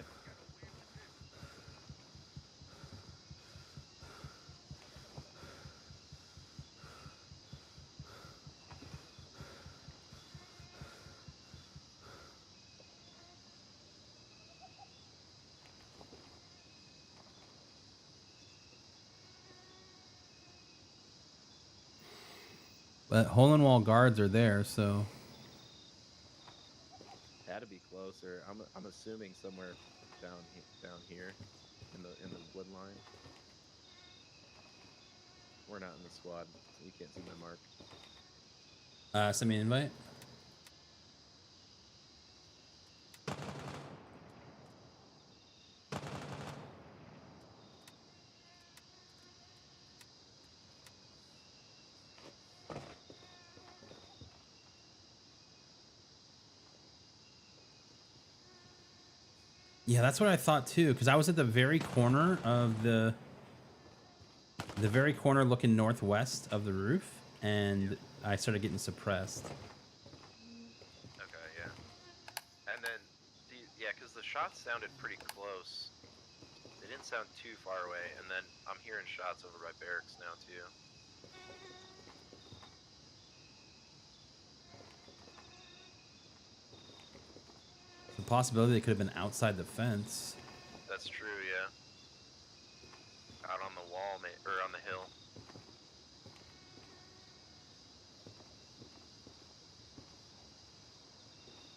But hole in wall guards are there, so Had to be closer. I'm assuming somewhere down here in the wood line. We're not in the squad, so you can't see my mark. send me an invite. Yeah, that's what I thought too, because I was at the very corner of the very corner looking northwest of the roof, and I started getting suppressed. Okay, yeah. And then, yeah, because the shots sounded pretty close. They didn't sound too far away, and then I'm hearing shots over by barracks now too. The possibility they could have been outside the fence. That's true, yeah. Out on the wall, or on the hill.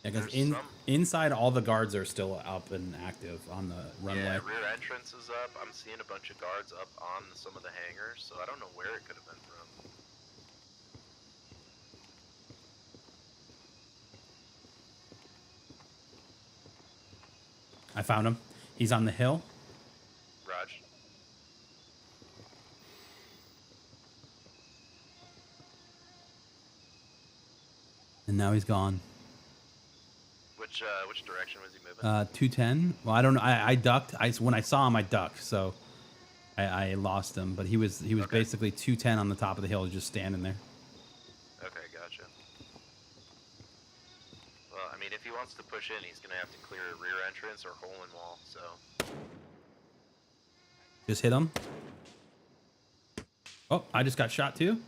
Yeah, because There's inside all the guards are still up and active on the runway. Yeah, rear entrance is up. I'm seeing a bunch of guards up on some of the hangars, so I don't know where it could have been from. I found him. He's on the hill. Raj. And now he's gone. Which direction was he moving? 210. Well, I don't know. I ducked. When I saw him, I ducked. So I lost him. But he was basically 210 on the top of the hill, just standing there. Okay, gotcha. Well, I mean, if he wants to push in, he's gonna have to clear a rear entrance or hole in wall. So. Just hit him. Oh, I just got shot too.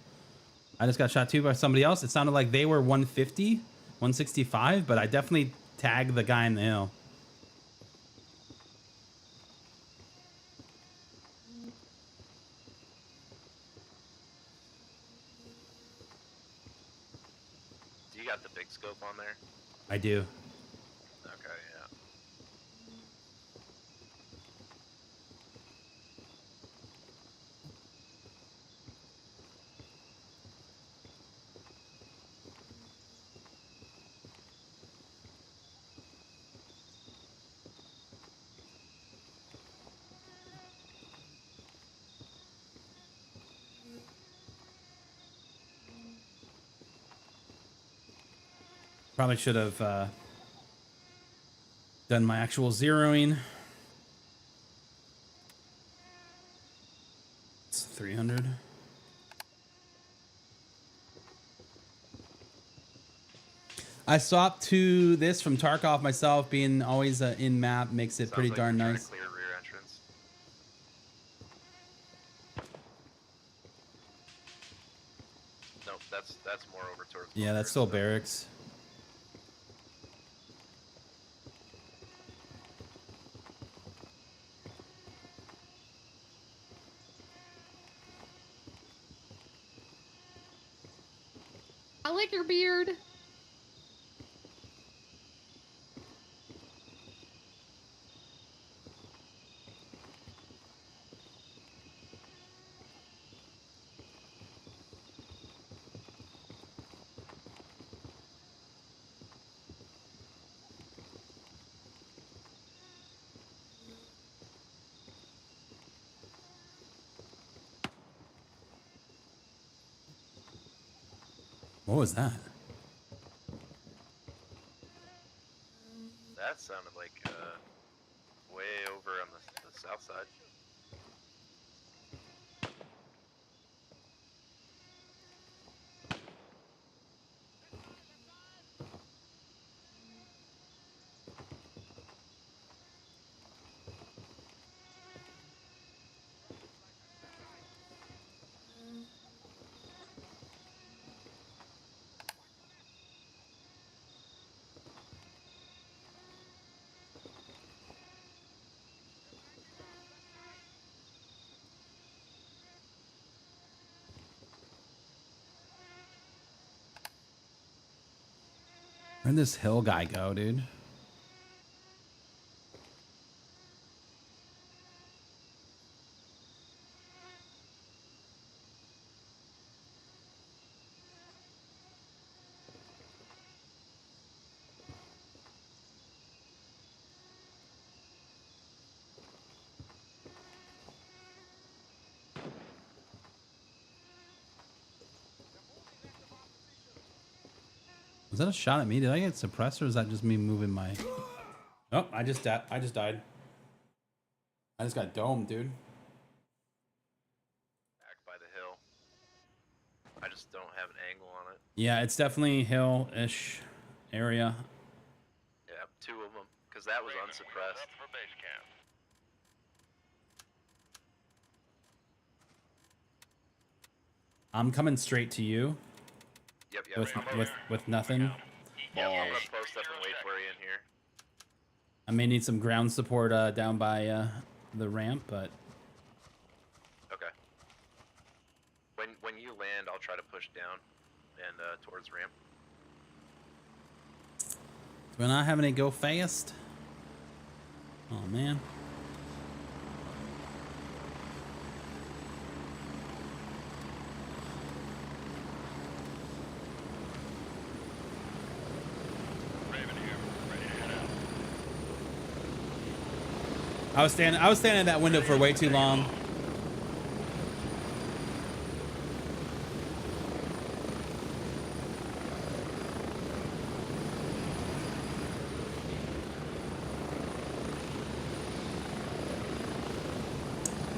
I just got shot too by somebody else. It sounded like they were 150, 165, but I definitely tagged the guy in the hill. Do you got the big scope on there? I do. Okay, yeah. Probably should have done my actual zeroing. It's 300. I swapped to this from Tarkov myself. Being always in map makes it pretty darn nice. Clear rear entrance. Nope, that's more over towards. Yeah, that's still barracks. I like your beard. What was that? That sounded like way over on the south side. Where'd this hill guy go, dude? Was that a shot at me? Did I get suppressed, or is that just me moving my... Oh, I just died. I just got domed, dude. Back by the hill. I just don't have an angle on it. Yeah, it's definitely hill-ish area. Yeah, two of them, because that was unsuppressed. For base camp. I'm coming straight to you. Yep. With nothing. Yeah, I'm gonna post up and wait for you in here. I may need some ground support down by the ramp, but... Okay. When you land, I'll try to push down and towards ramp. Do I not have any go fast? Oh man. I was standing in that window for way too long.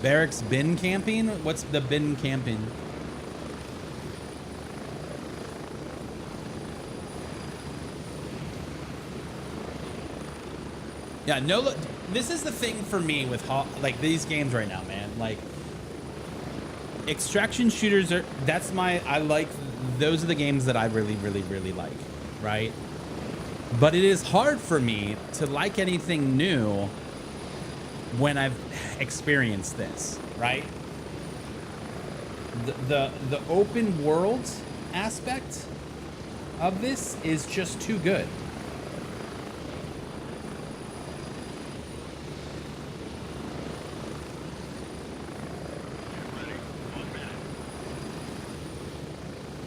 Barracks bin camping? What's the bin camping? Yeah, no, this is the thing for me with like these games right now, man. Like extraction shooters are, I like, those are the games that I really, really, really like, right? But it is hard for me to like anything new when I've experienced this, right? The open world aspect of this is just too good.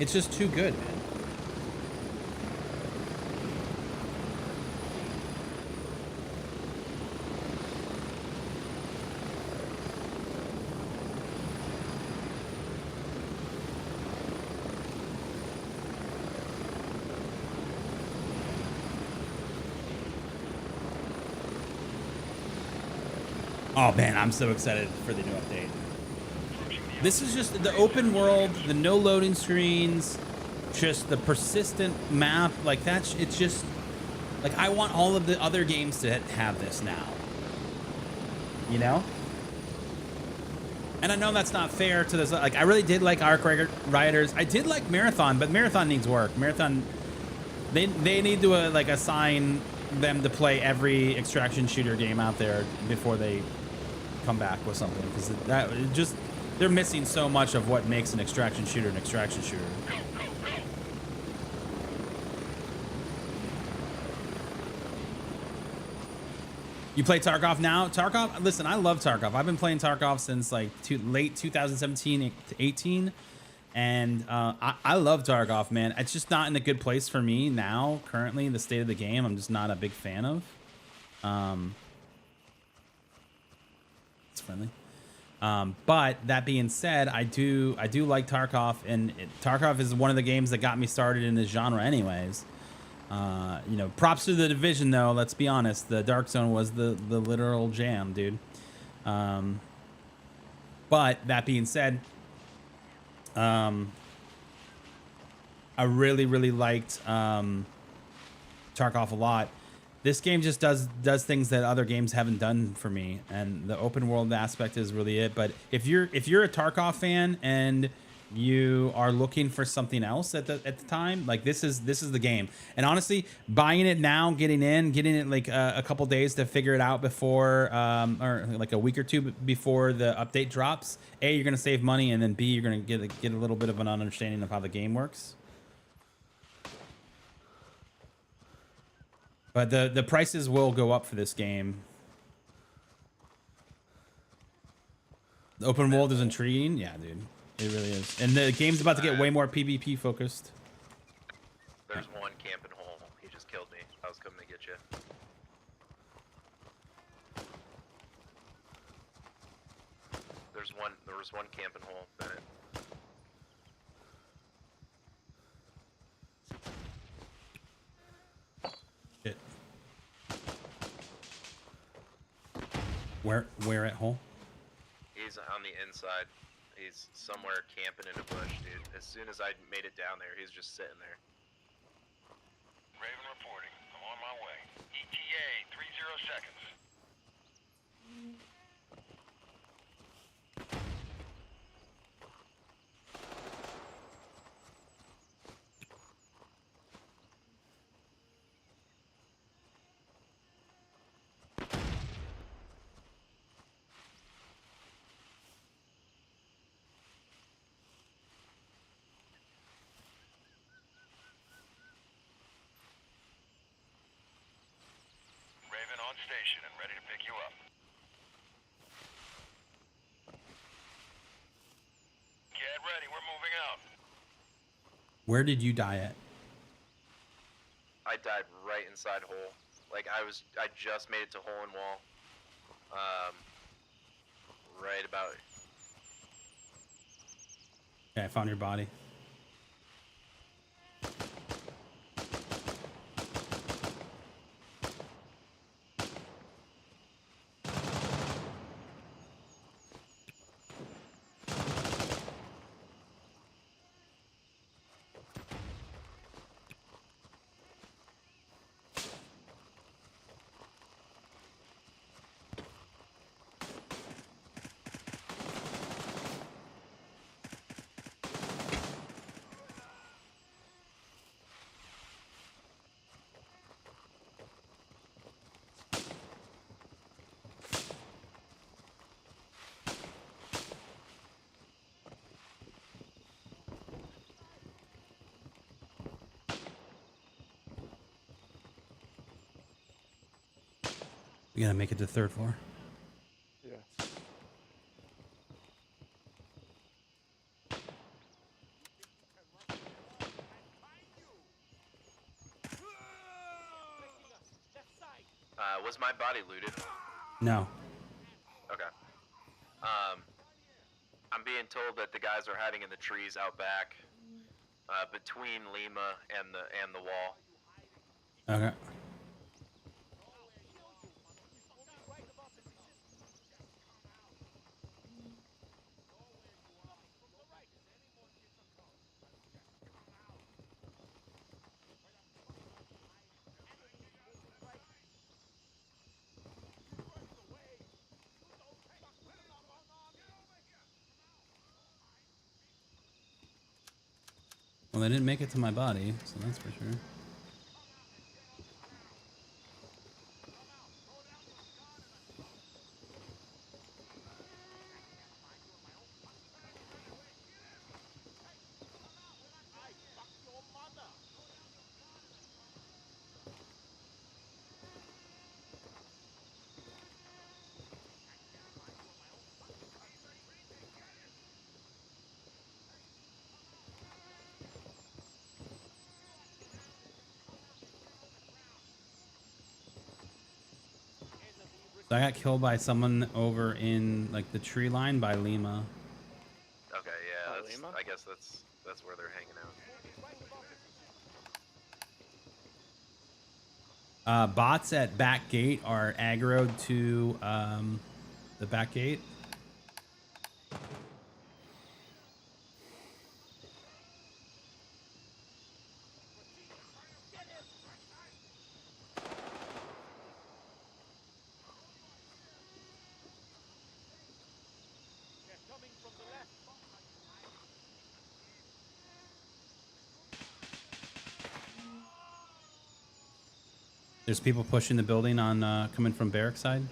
It's just too good, man. Oh man, I'm so excited for the new update. This is just the open world, the no loading screens, just the persistent map. Like that's, it's just like, I want all of the other games to have this now, you know? And I know that's not fair to this. Like I really did like Arc Riders. I did like Marathon, but Marathon needs work. Marathon, they need to like assign them to play every extraction shooter game out there before they come back with something, because that just, they're missing so much of what makes an extraction shooter an extraction shooter. You play Tarkov now? Tarkov, listen, I love Tarkov. I've been playing Tarkov since like late 2017 to 18. And I love Tarkov, man. It's just not in a good place for me now, currently, the state of the game. I'm just not a big fan of. It's friendly. But that being said, I do like Tarkov, and Tarkov is one of the games that got me started in this genre anyways. You know, props to the Division though, let's be honest. The Dark Zone was the literal jam, dude. But that being said, I really liked Tarkov a lot. This game just does things that other games haven't done for me, and the open world aspect is really it. But if you're a Tarkov fan and you are looking for something else at the time, like this is the game. And honestly, buying it now, getting it like a couple days to figure it out before, or like a week or two before the update drops, A, you're gonna save money, and then B, you're gonna get a little bit of an understanding of how the game works. But the prices will go up for this game. The open world is intriguing. Yeah, dude. It really is. And the game's about to get way more PvP focused. There's one camping hole. He just killed me. I was coming to get you. There was one camping hole, Bennett. Shit. Where at hole? He's on the inside. He's somewhere camping in a bush, dude. As soon as I made it down there, he's just sitting there. Raven reporting. I'm on my way. ETA, 30 seconds. on station and ready to pick you up. Get ready, we're moving out. Where did you die at? I died right inside hole. Like I just made it to hole in wall. Right about. Okay, I found your body. We gotta make it to the 3rd floor. Yeah. Was my body looted? No. Okay. I'm being told that the guys are hiding in the trees out back, between Lima and the wall. Okay. Well, they didn't make it to my body, so that's for sure. So I got killed by someone over in like the tree line by Lima. Okay, yeah, Oh, that's, Lima? I guess that's where they're hanging out. Bots at back gate are aggroed to the back gate. There's people pushing the building on coming from barrack side.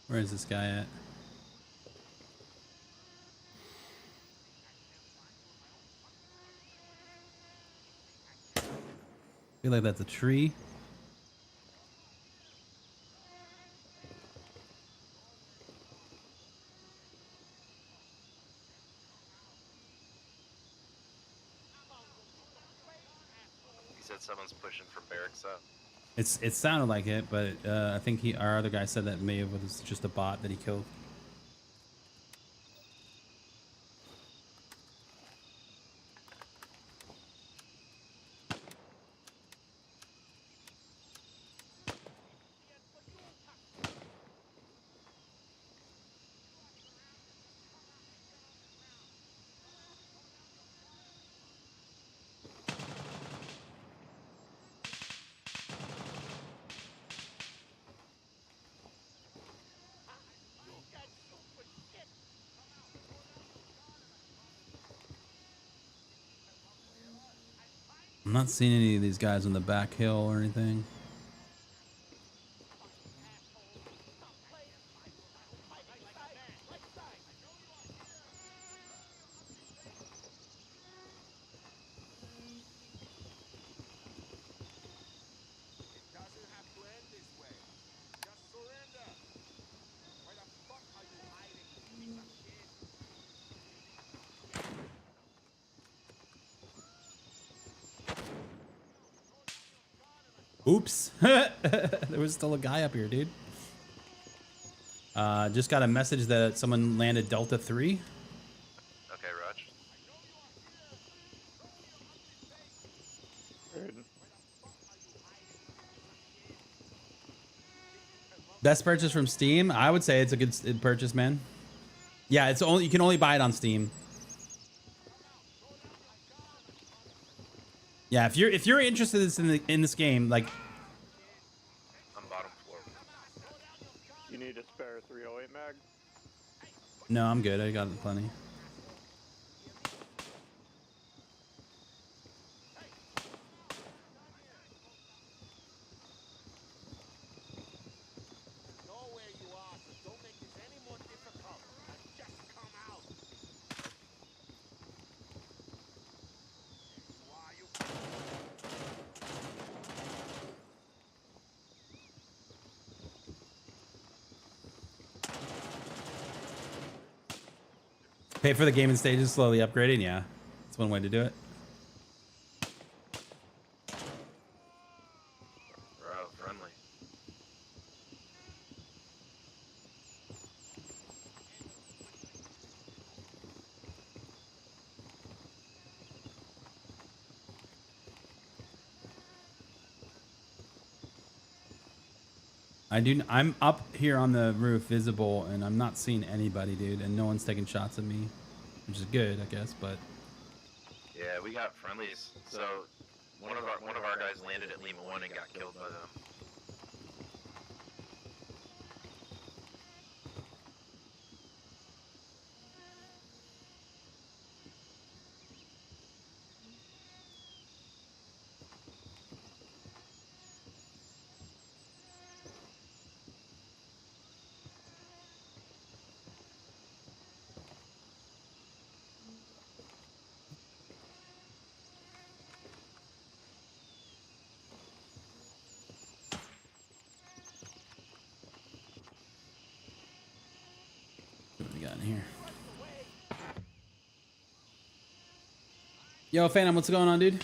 Where is this guy at? I feel like that's a tree. He said someone's pushing from barracks up. It sounded like it, but I think our other guy said that maybe it was just a bot that he killed. I'm not seeing any of these guys on the back hill or anything. It doesn't have to end this way. Just surrender. Why the fuck are you hiding, you piece of shit? Oops. There was still a guy up here, dude. Just got a message that someone landed Delta 3. Okay, Raj. Best purchase from Steam? I would say it's a good purchase, man. Yeah, it's only, you can only buy it on Steam. Yeah, if you're interested in this game, like, I'm bottom floor. You need a spare 308 mag? no, I'm good. I got plenty. Know where you are, so don't make this any more difficult. Just come out. There you are, you. Pay for the game and stages, slowly upgrading. Yeah, that's one way to do it. Bro, friendly. I'm up here on the roof, visible, and I'm not seeing anybody, dude, and no one's taking shots at me, which is good, I guess. But Yeah, we got friendlies. So one of our guys landed at Lima 1 and got killed by them. what do we got in here? Yo, Phantom, what's going on, dude?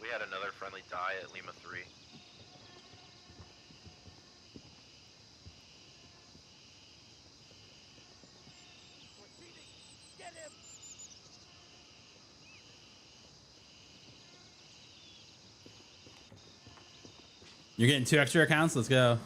We had another friendly die at Lima 3. Get him! You're getting 2 extra accounts. Let's go.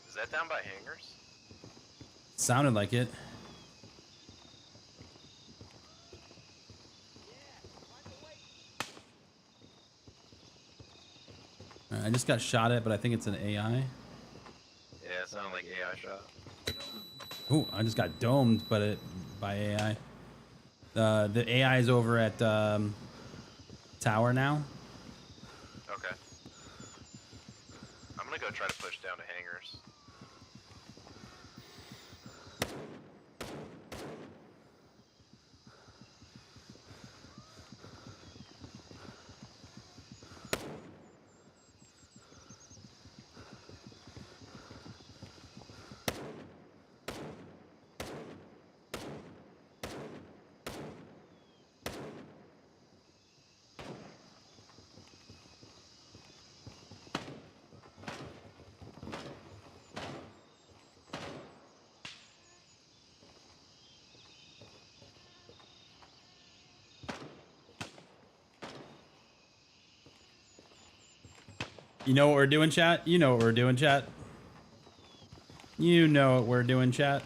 Is that down by hangars? Sounded like it. I just got shot at, but I think it's an AI. Yeah, it sounded like AI shot. Ooh, I just got domed, but by AI. The AI is over at tower now. Okay. I'm gonna go try to push down to hangars. You know what we're doing, chat? You know what we're doing, chat? You know what we're doing, chat?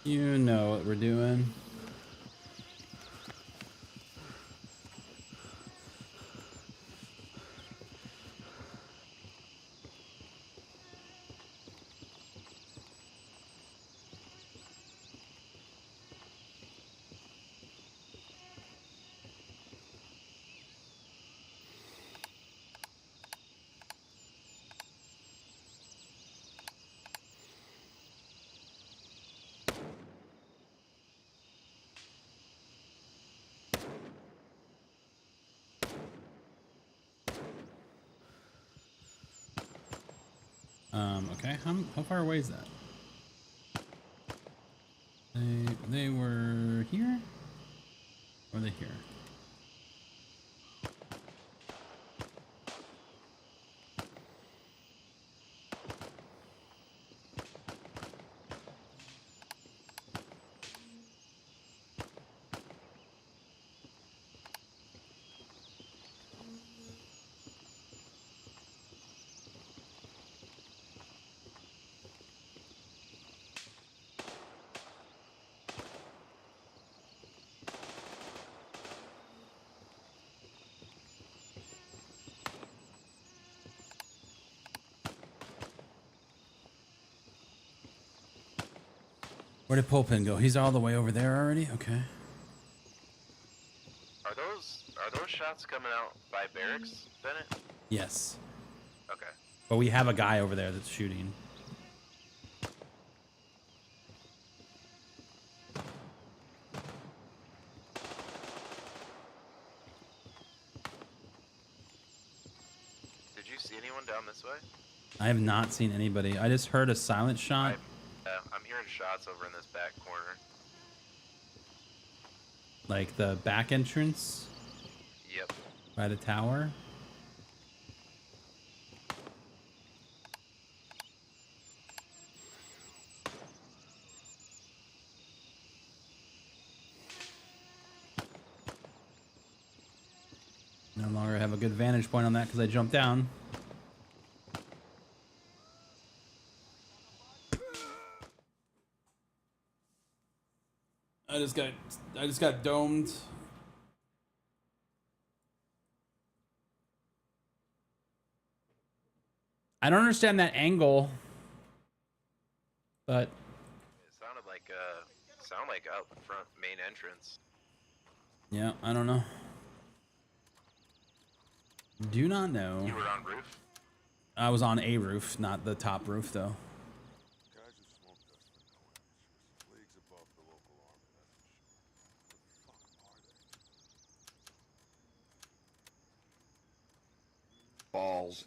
You know what we're doing. Okay, how far away is that? They were here? Or are they here? Where did Pulpin go? He's all the way over there already? Okay. Are those shots coming out by barracks, Bennett? Yes. Okay. But we have a guy over there that's shooting. Did you see anyone down this way? I have not seen anybody. I just heard a silent shot. I'm hearing shots over in this back corner. Like the back entrance? Yep. By the tower? No longer have a good vantage point on that because I jumped down. I just got domed. I don't understand that angle, but It sounded like out the front main entrance. yeah, I don't know. Do not know. You were on roof? I was on a roof, not the top roof though. Guys who smoke dust for no amateurs. Leagues above the local army, that's for sure. The fuck are they? Balls.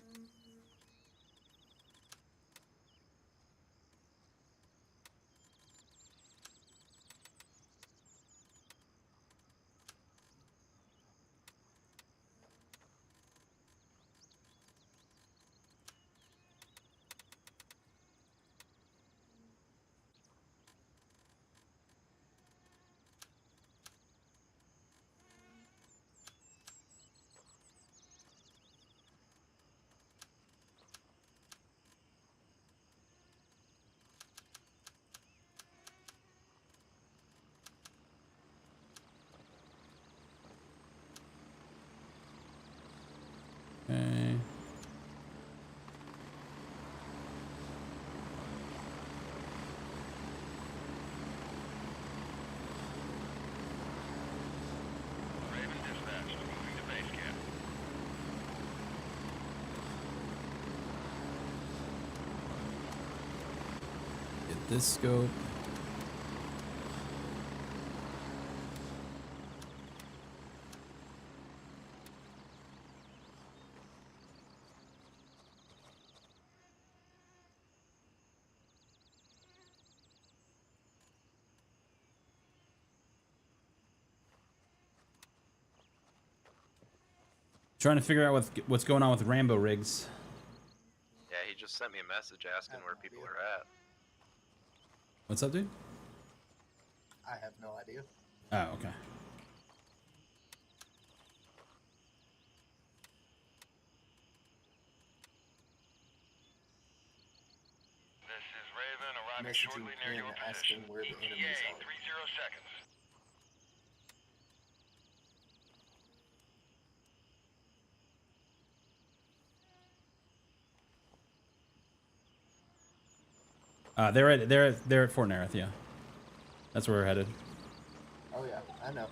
Okay. Raven dispatched. Moving to base camp. Get this scope. Trying to figure out what's going on with Rambo rigs. Yeah, he just sent me a message asking where people are at. What's up, dude? I have no idea. Oh, okay. This is Raven arriving Messaging shortly near in your asking position. where the enemies ETA, are. 30 seconds. They're at Fort Nerith, yeah. That's where we're headed. Oh yeah, I know.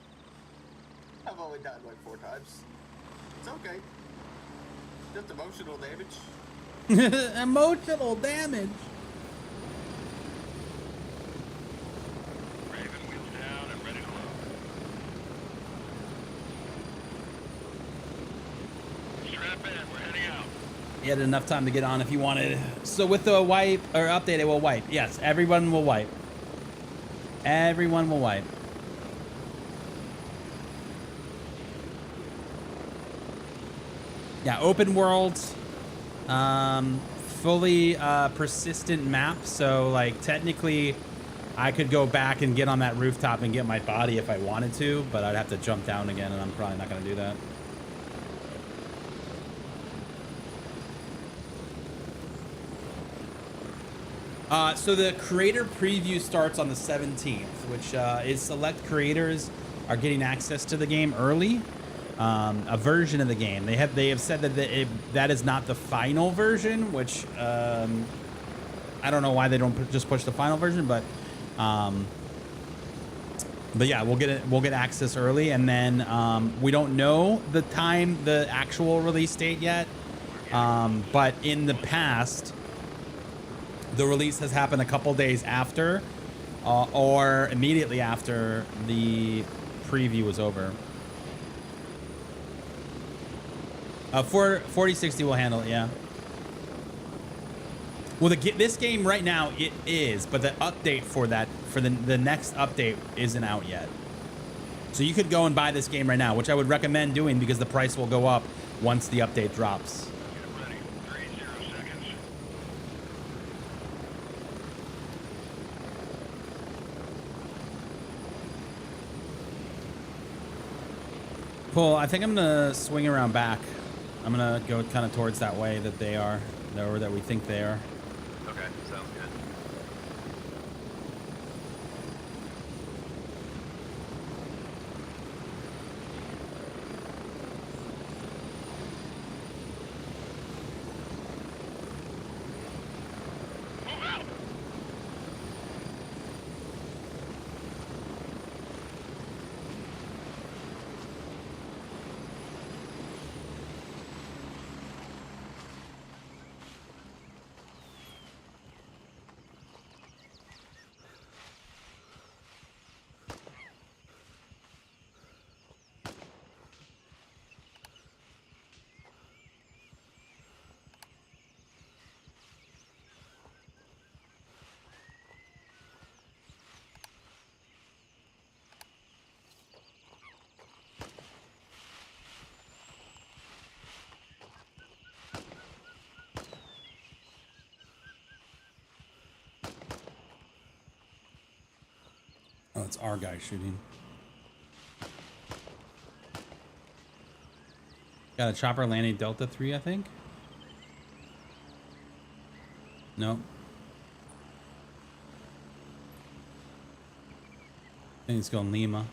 I've only died like 4 times. It's okay. Just emotional damage. Emotional damage. Raven, wheels down and ready to load. Strap in, we're heading out. You had enough time to get on if you wanted. So with the wipe or update, it will wipe. Yes, everyone will wipe. Everyone will wipe. Yeah, open world, fully persistent map. So like technically, I could go back and get on that rooftop and get my body if I wanted to, but I'd have to jump down again, and I'm probably not gonna do that. So the creator preview starts on the 17th, which is select creators are getting access to the game early. A version of the game. They have said that that is not the final version, which I don't know why they don't just push the final version, but yeah, we'll get access early, and then we don't know the actual release date yet. But in the past, the release has happened a couple days after, or immediately after the preview was over. 4060 will handle it, yeah. Well, this game right now, it is, but the update for the next update isn't out yet. So you could go and buy this game right now, which I would recommend doing because the price will go up once the update drops. Get ready, 30 seconds. Cool, I think I'm gonna swing around back. I'm gonna go kind of towards that way that they are, or that we think they are. Okay, sounds good. Move out! Oh, it's our guy shooting. Got a chopper landing Delta 3, I think. Nope. I think it's going Lima.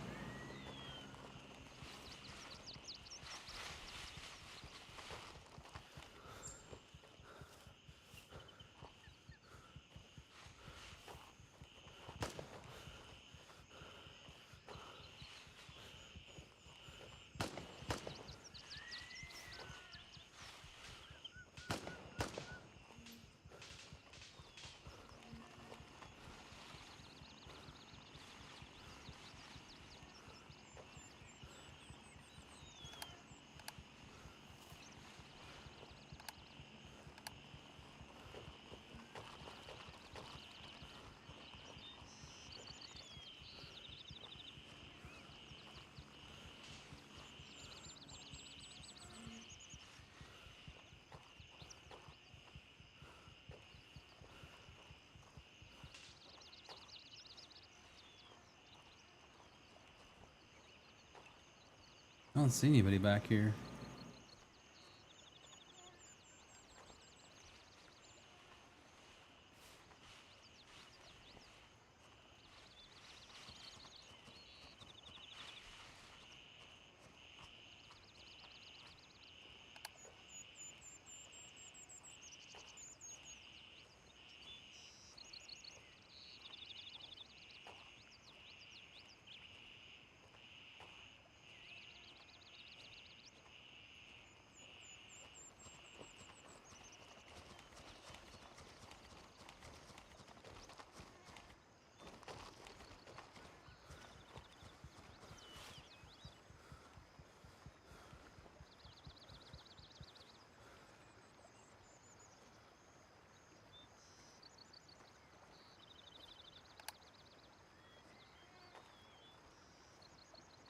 I don't see anybody back here.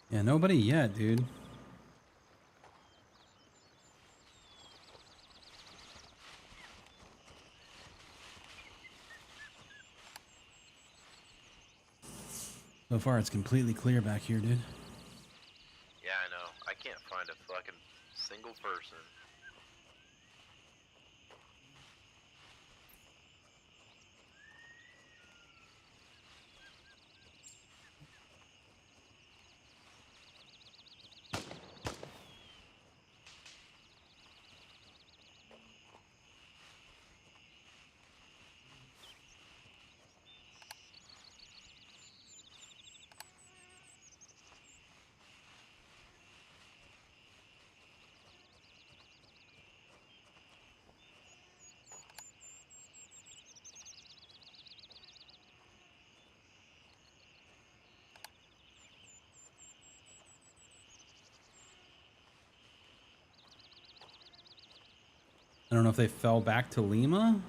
Yeah, nobody yet, dude. So far, it's completely clear back here, dude. Yeah, I know. I can't find a fucking single person. I don't know if they fell back to Lima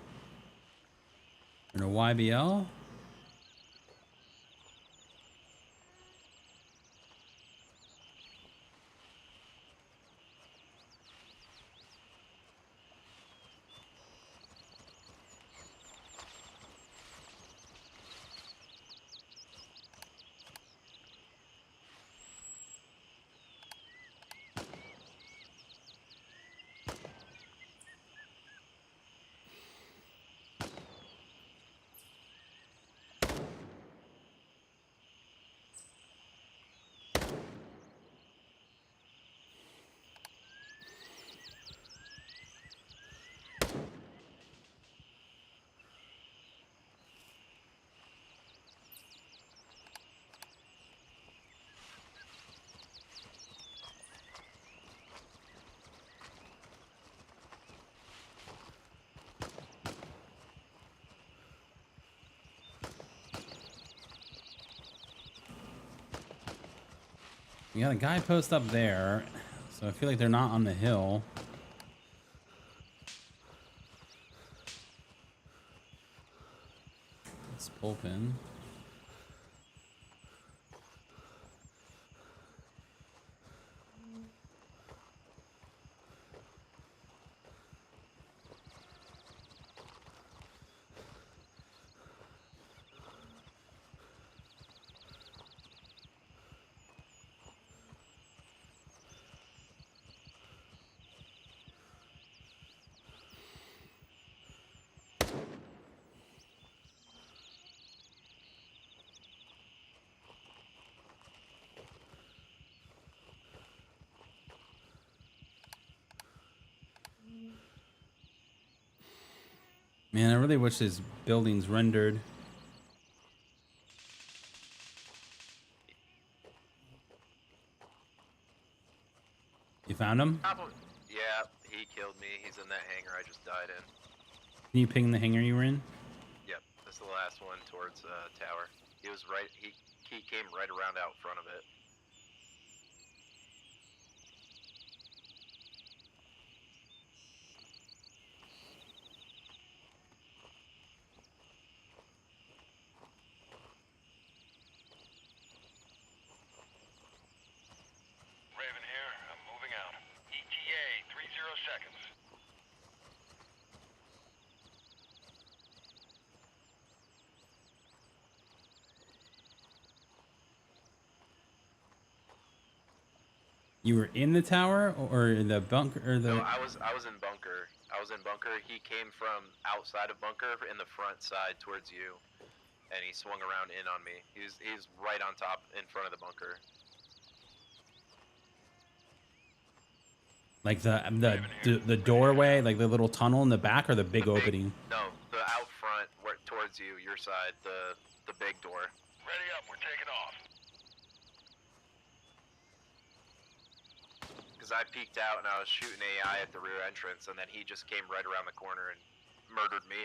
or to YBL. We got a guy post up there, so I feel like they're not on the hill. Let's pulp in. Man, I really wish this building's rendered. You found him? Yeah, he killed me. He's in that hangar I just died in. Can you ping the hangar you were in? Yep, this is the last one towards tower. He was right. He came right around out front of it. Raven here. I'm moving out. ETA 30 seconds. You were in the tower or in the bunker or the? No, I was in bunker. I was in bunker. He came from outside of bunker in the front side towards you, and he swung around in on me. He's right on top in front of the bunker. Like the doorway, like the little tunnel in the back, or the big opening? No, the out front, where towards you, your side, the big door. Ready up, we're taking off. Because I peeked out and I was shooting AI at the rear entrance, and then he just came right around the corner and murdered me.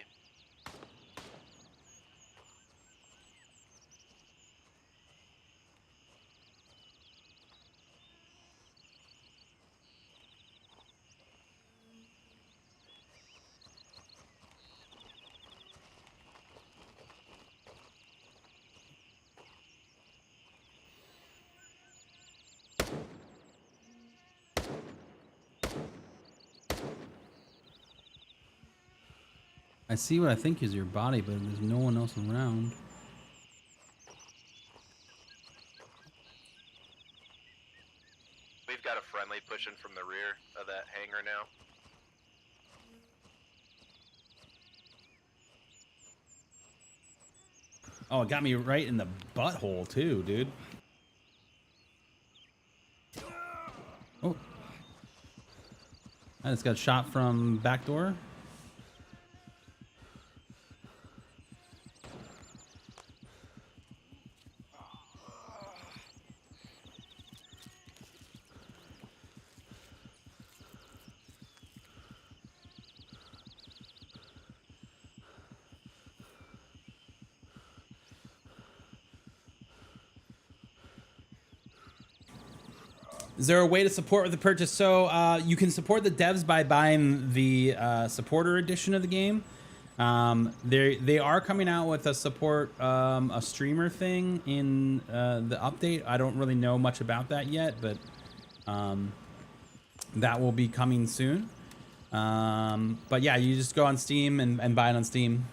I see what I think is your body, but there's no one else around. We've got a friendly pushing from the rear of that hangar now. Oh, it got me right in the butthole too, dude. Oh. I just got shot from back door. Is there a way to support with the purchase? So you can support the devs by buying the supporter edition of the game. They are coming out with a support a streamer thing in the update. I don't really know much about that yet, but that will be coming soon. But yeah, you just go on Steam and buy it on Steam.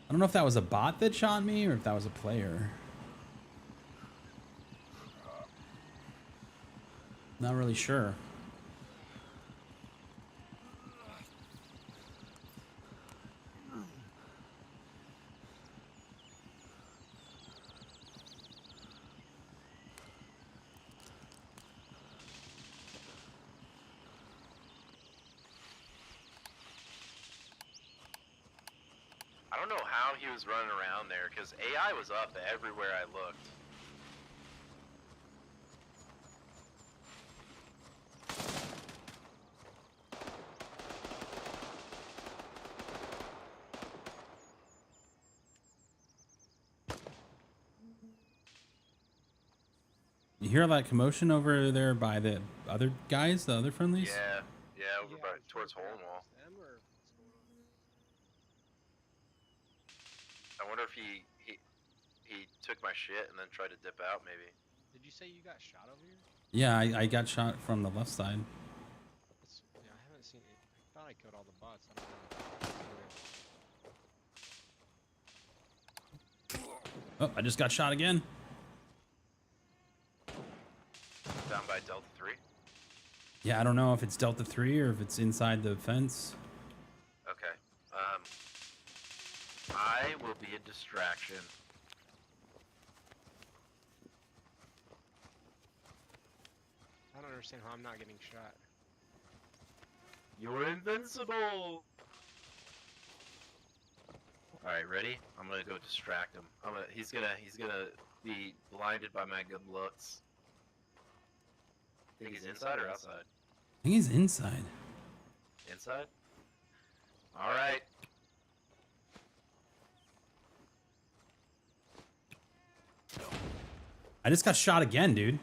I don't know if that was a bot that shot me or if that was a player. Not really sure. I don't know how he was running around there, because AI was up everywhere I looked. You hear all that commotion over there by the other guys, the other friendlies? Yeah, over by, towards Hole and Wall. I wonder if he took my shit and then tried to dip out, maybe. Did you say you got shot over here? Yeah, I got shot from the left side. Yeah, I haven't seen it. I thought I killed all the bots. I don't know. Oh, I just got shot again. Down by Delta 3? Yeah, I don't know if it's Delta 3 or if it's inside the fence. Okay. I will be a distraction. I don't understand how I'm not getting shot. You're invincible! Alright, ready? I'm gonna go distract him. He's gonna be blinded by my good looks. Think he's inside or outside? I think he's inside. Inside? Alright. I just got shot again, dude.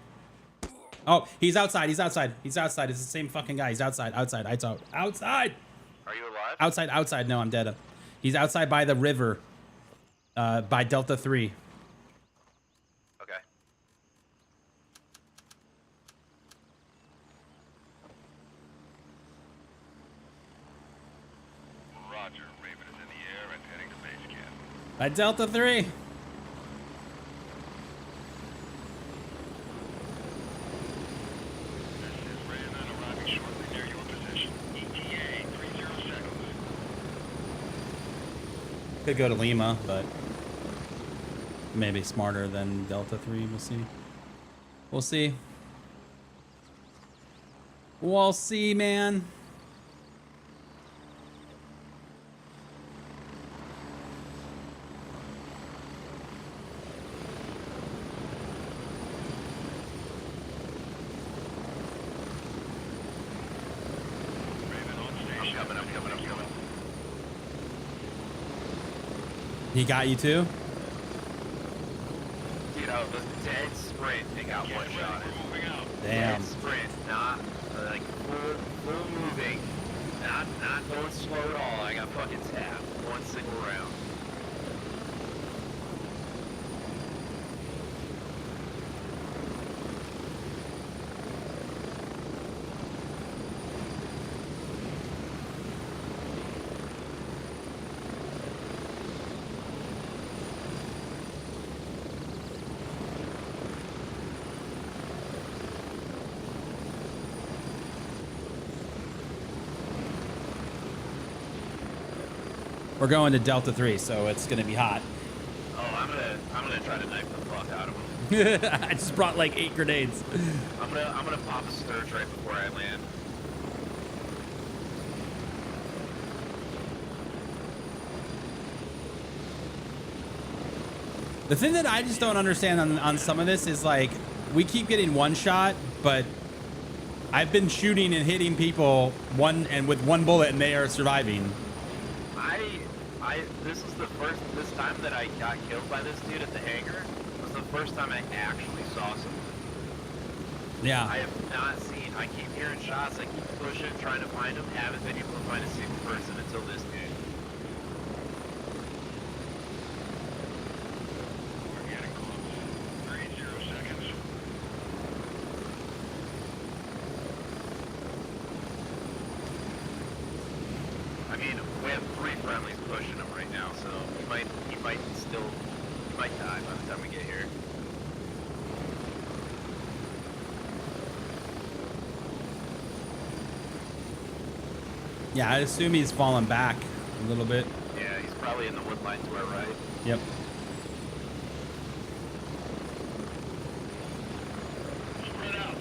Oh, he's outside. He's outside. He's outside. It's the same fucking guy. He's outside. Outside. Outside. Are you alive? Outside. Outside. No, I'm dead. He's outside by the river. By Delta 3. Okay. Roger. Raven is in the air At Delta 3. This is Raven arriving shortly near your position. ETA 30 seconds. Could go to Lima, but maybe smarter than Delta 3. We'll see. We'll see. We'll see, man. He got you too? Dude, I was dead sprint and got one shot. Damn. Dead sprint, not like full moving, not going slow at all. I got fucking tapped one single round. We're going to Delta 3, so it's gonna be hot. Oh, I'm gonna try to knife the fuck out of him. I just brought like 8 grenades. I'm gonna pop a sturge right before I land. The thing that I just don't understand on some of this is like, we keep getting one shot, but I've been shooting and hitting people with one bullet and they are surviving. This time that I got killed by this dude at the hangar was the first time I actually saw someone. Yeah. I have not seen, I keep hearing shots, I keep pushing, trying to find him, haven't been able to find a single person until this dude. We're getting close. 30 seconds. I mean, we have 3 friendlies pushing him right now, so he might die by the time we get here. Yeah, I assume he's fallen back a little bit. Yeah, he's probably in the wood line to our right. Yep. Spread out.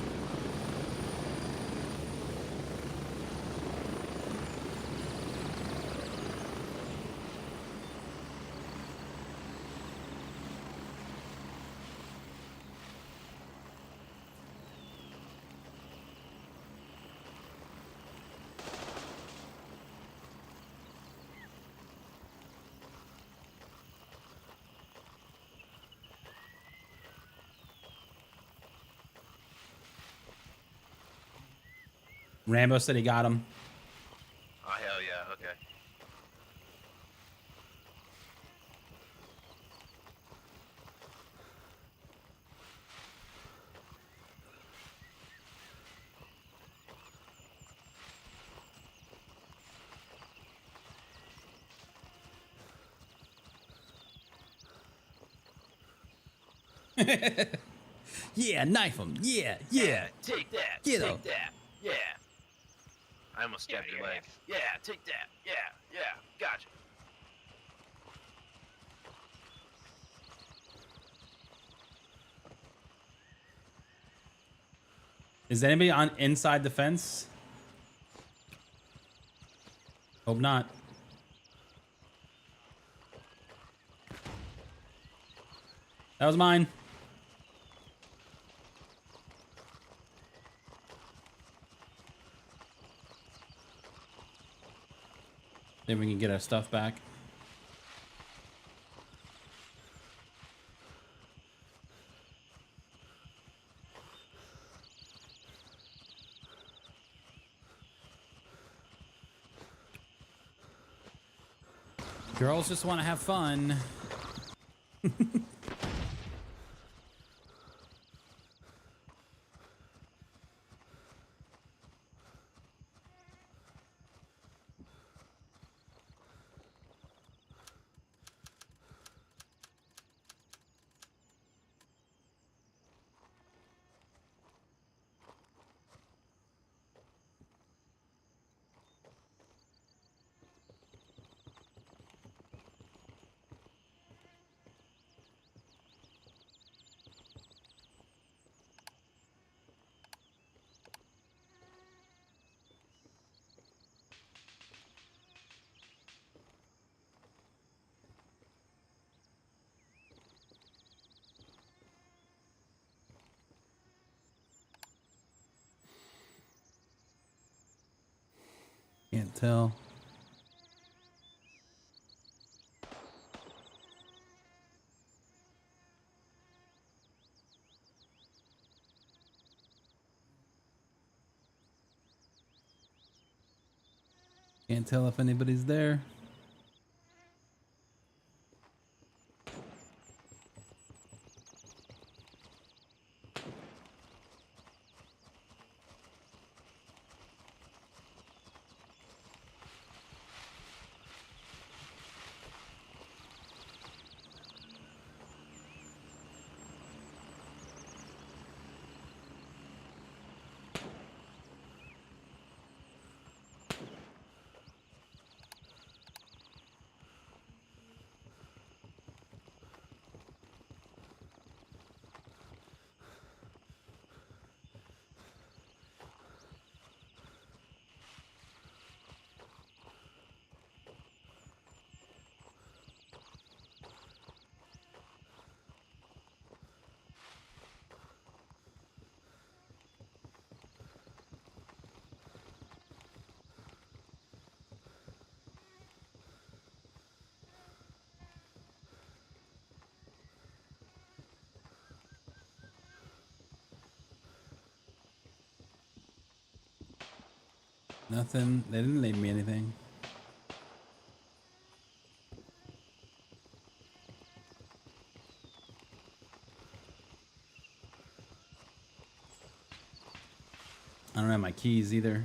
Rambo said he got him. Oh, hell yeah, okay. Yeah, knife him. Yeah, yeah. Take that. Get take him. that. Yeah. I almost stabbed your leg. Yeah, take that. Yeah, gotcha. Is anybody on inside the fence? Hope not. That was mine. Then we can get our stuff back. Girls just want to have fun. Can't tell. Can't tell if anybody's there. Nothing. They didn't leave me anything. I don't have my keys either.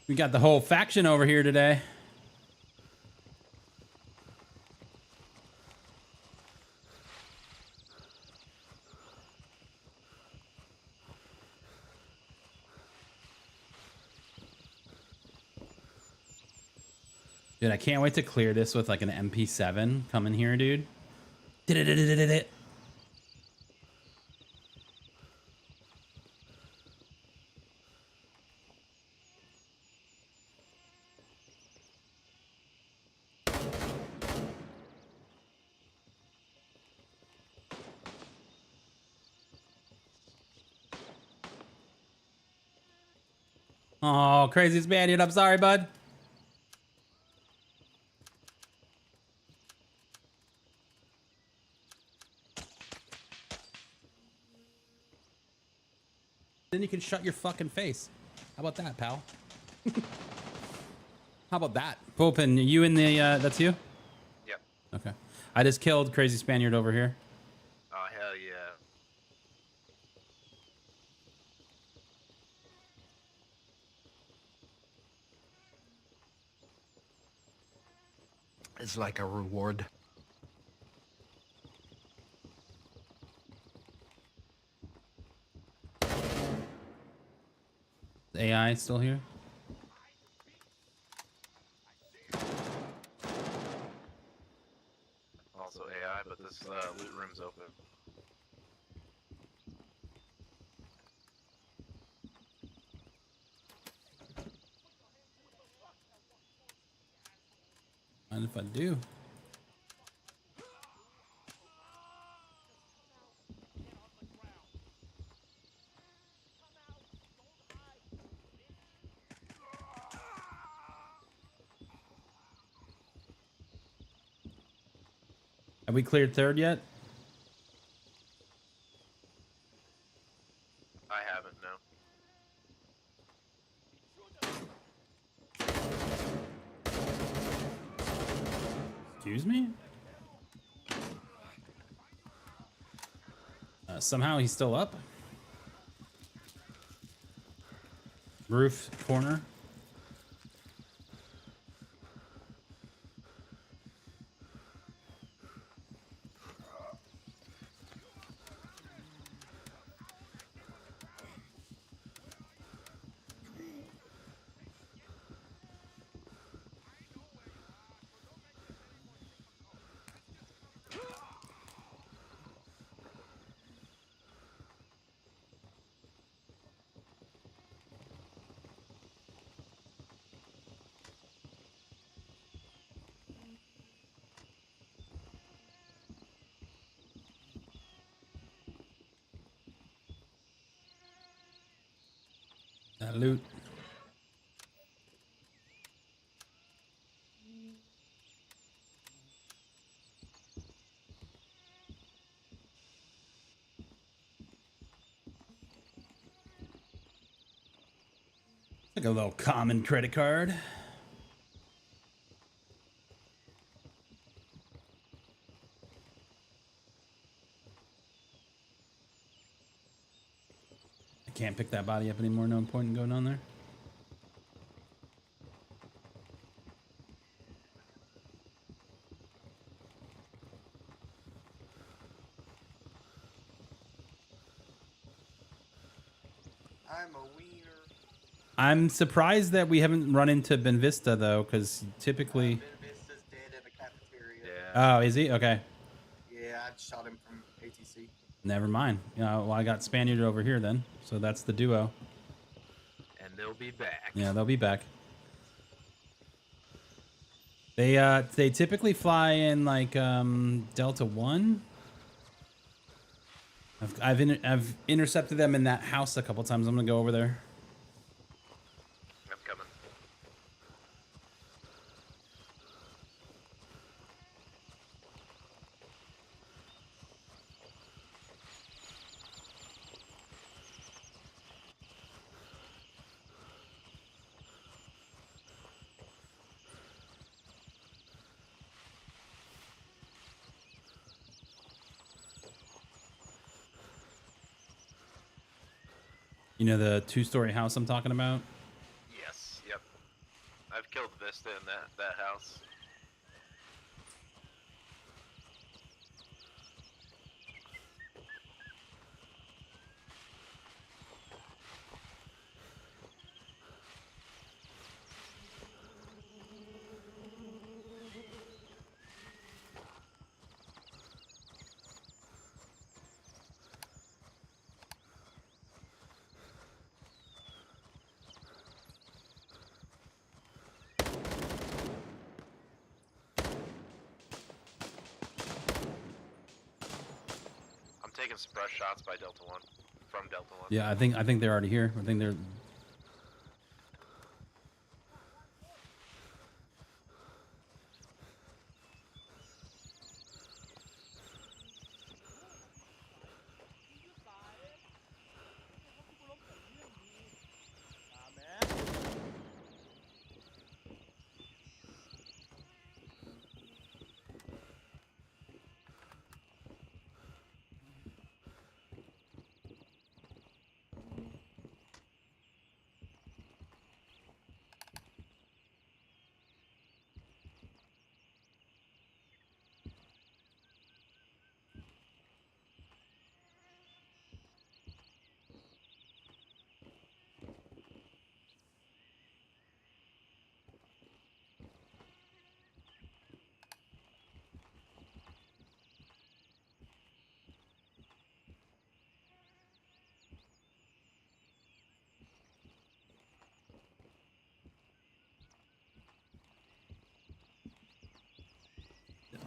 We got the whole faction over here today. Dude, I can't wait to clear this with like an MP7 coming here, dude. Oh, crazy Spaniard. I'm sorry, bud. Then you can shut your fucking face. How about that, pal? How about that? Popin, you in the, that's you? Yep. Okay. I just killed Crazy Spaniard over here. Oh, hell yeah. It's like a reward. Is AI still here? Also AI, but this loot room's open. Mind if I do? Have we cleared third yet? I haven't, no. Excuse me? Somehow he's still up. Roof corner. That loot. Like a little common credit card. I can't pick that body up anymore. No point in going on there. I'm a wiener. I'm surprised that we haven't run into Ben Vista though, because typically. Ben Vista's dead in the cafeteria. Yeah. Oh, is he? Okay. Yeah, I shot him from ATC. Never mind. Well, I got Spaniard over here then, so that's the duo. And they'll be back. Yeah, they'll be back. They typically fly in like Delta 1. I've intercepted them in that house a couple times. I'm gonna go over there. I'm coming. You know the 2-story house I'm talking about? Yes. Yep. I've killed Vista in that house. Taking suppress shots by Delta 1 from Delta 1. Yeah, I think they're already here. I think they're.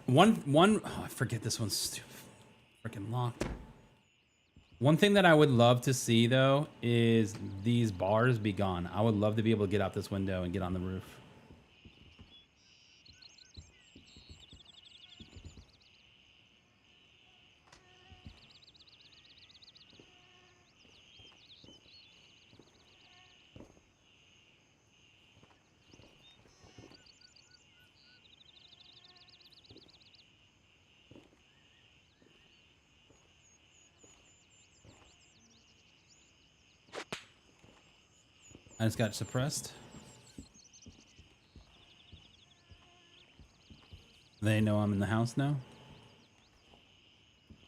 One. Oh, I forget this one's stupid. Freaking locked. One thing that I would love to see though is these bars be gone. I would love to be able to get out this window and get on the roof. I just got suppressed. They know I'm in the house now.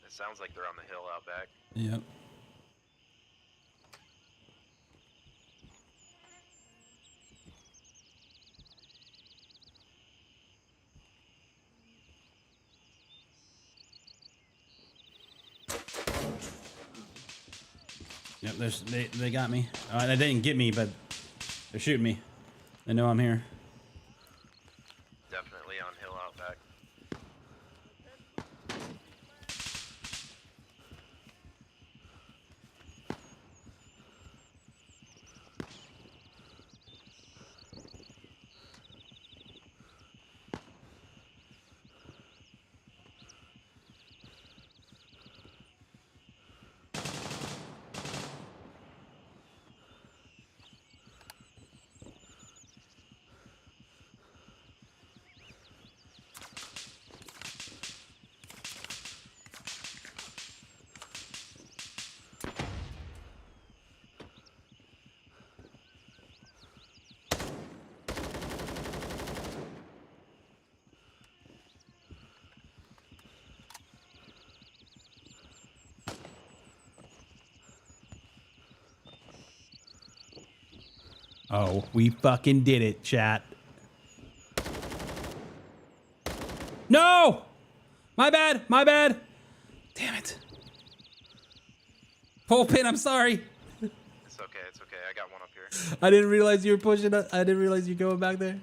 It sounds like they're on the hill out back. Yep. Yep, they got me. They didn't get me, but they're shooting me. They know I'm here. Definitely on hill out back. Oh, we fucking did it, chat. No! My bad, my bad. Damn it. Pulpin, I'm sorry. It's okay, it's okay. I got one up here. I didn't realize you were pushing it. I didn't realize you were going back there.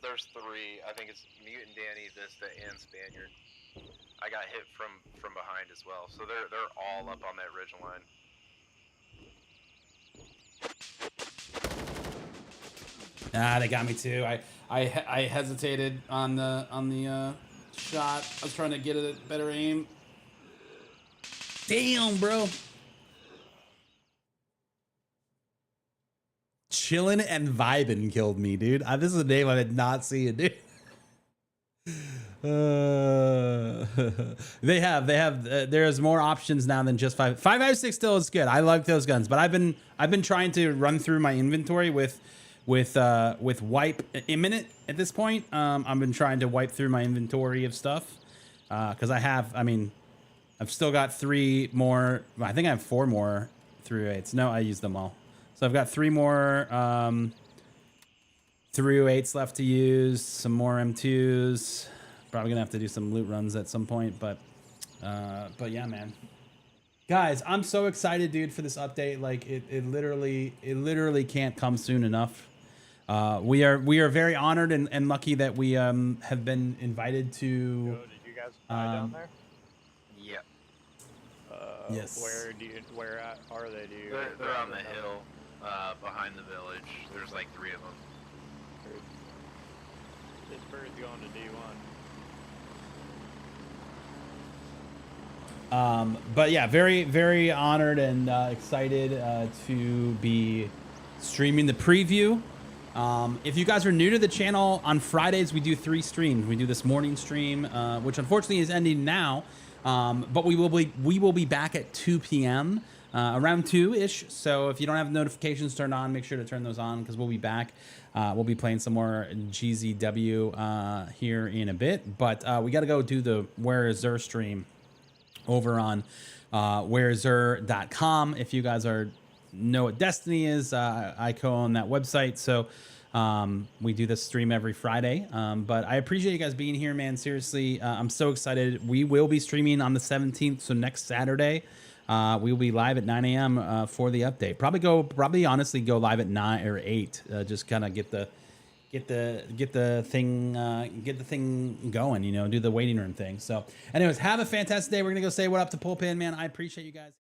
There's three. I think it's Mutant Danny, Vista, and Spaniard. I got hit from behind as well, so they're all up on that ridge line. Ah, they got me too. I hesitated on the shot. I was trying to get a better aim. Damn, bro. Chillin' and Vibin' killed me, dude. This is a name I did not see it, dude. There's more options now than just 5.56 still is good. I like those guns, but I've been trying to run through my inventory with wipe imminent at this point. I've been trying to wipe through my inventory of stuff because I've still got 3 more. I think I have 4 more 308s. No, I used them all. So I've got 3 more 308s left to use, some more M2s. Probably gonna have to do some loot runs at some point, but yeah, man. Guys, I'm so excited, dude, for this update. Like it literally can't come soon enough. We are very honored and lucky that we have been invited to. Did you guys die down there? Yeah. Yes. Where are they? They're on the hill behind the village. There's like 3 of them. This bird's going to D1. But yeah, very, very honored and excited to be streaming the preview. If you guys are new to the channel, on Fridays we do 3 streams. We do this morning stream, which unfortunately is ending now, but we will be back at 2 p.m. Around 2-ish. So if you don't have notifications turned on, make sure to turn those on because we'll be back. We'll be playing some more GZW here in a bit, but we got to go do the Where Is Zer stream over on wherezer.com. If you guys know what Destiny is, I co-own that website, so we do this stream every Friday. But I appreciate you guys being here, man. Seriously, I'm so excited. We will be streaming on the 17th, so next Saturday we will be live at 9 a.m. For the update. Probably honestly go live at 9 or 8. Just kind of get the thing going, you know, do the waiting room thing. So anyways, have a fantastic day. We're gonna go say what up to Pulpin, man. I appreciate you guys.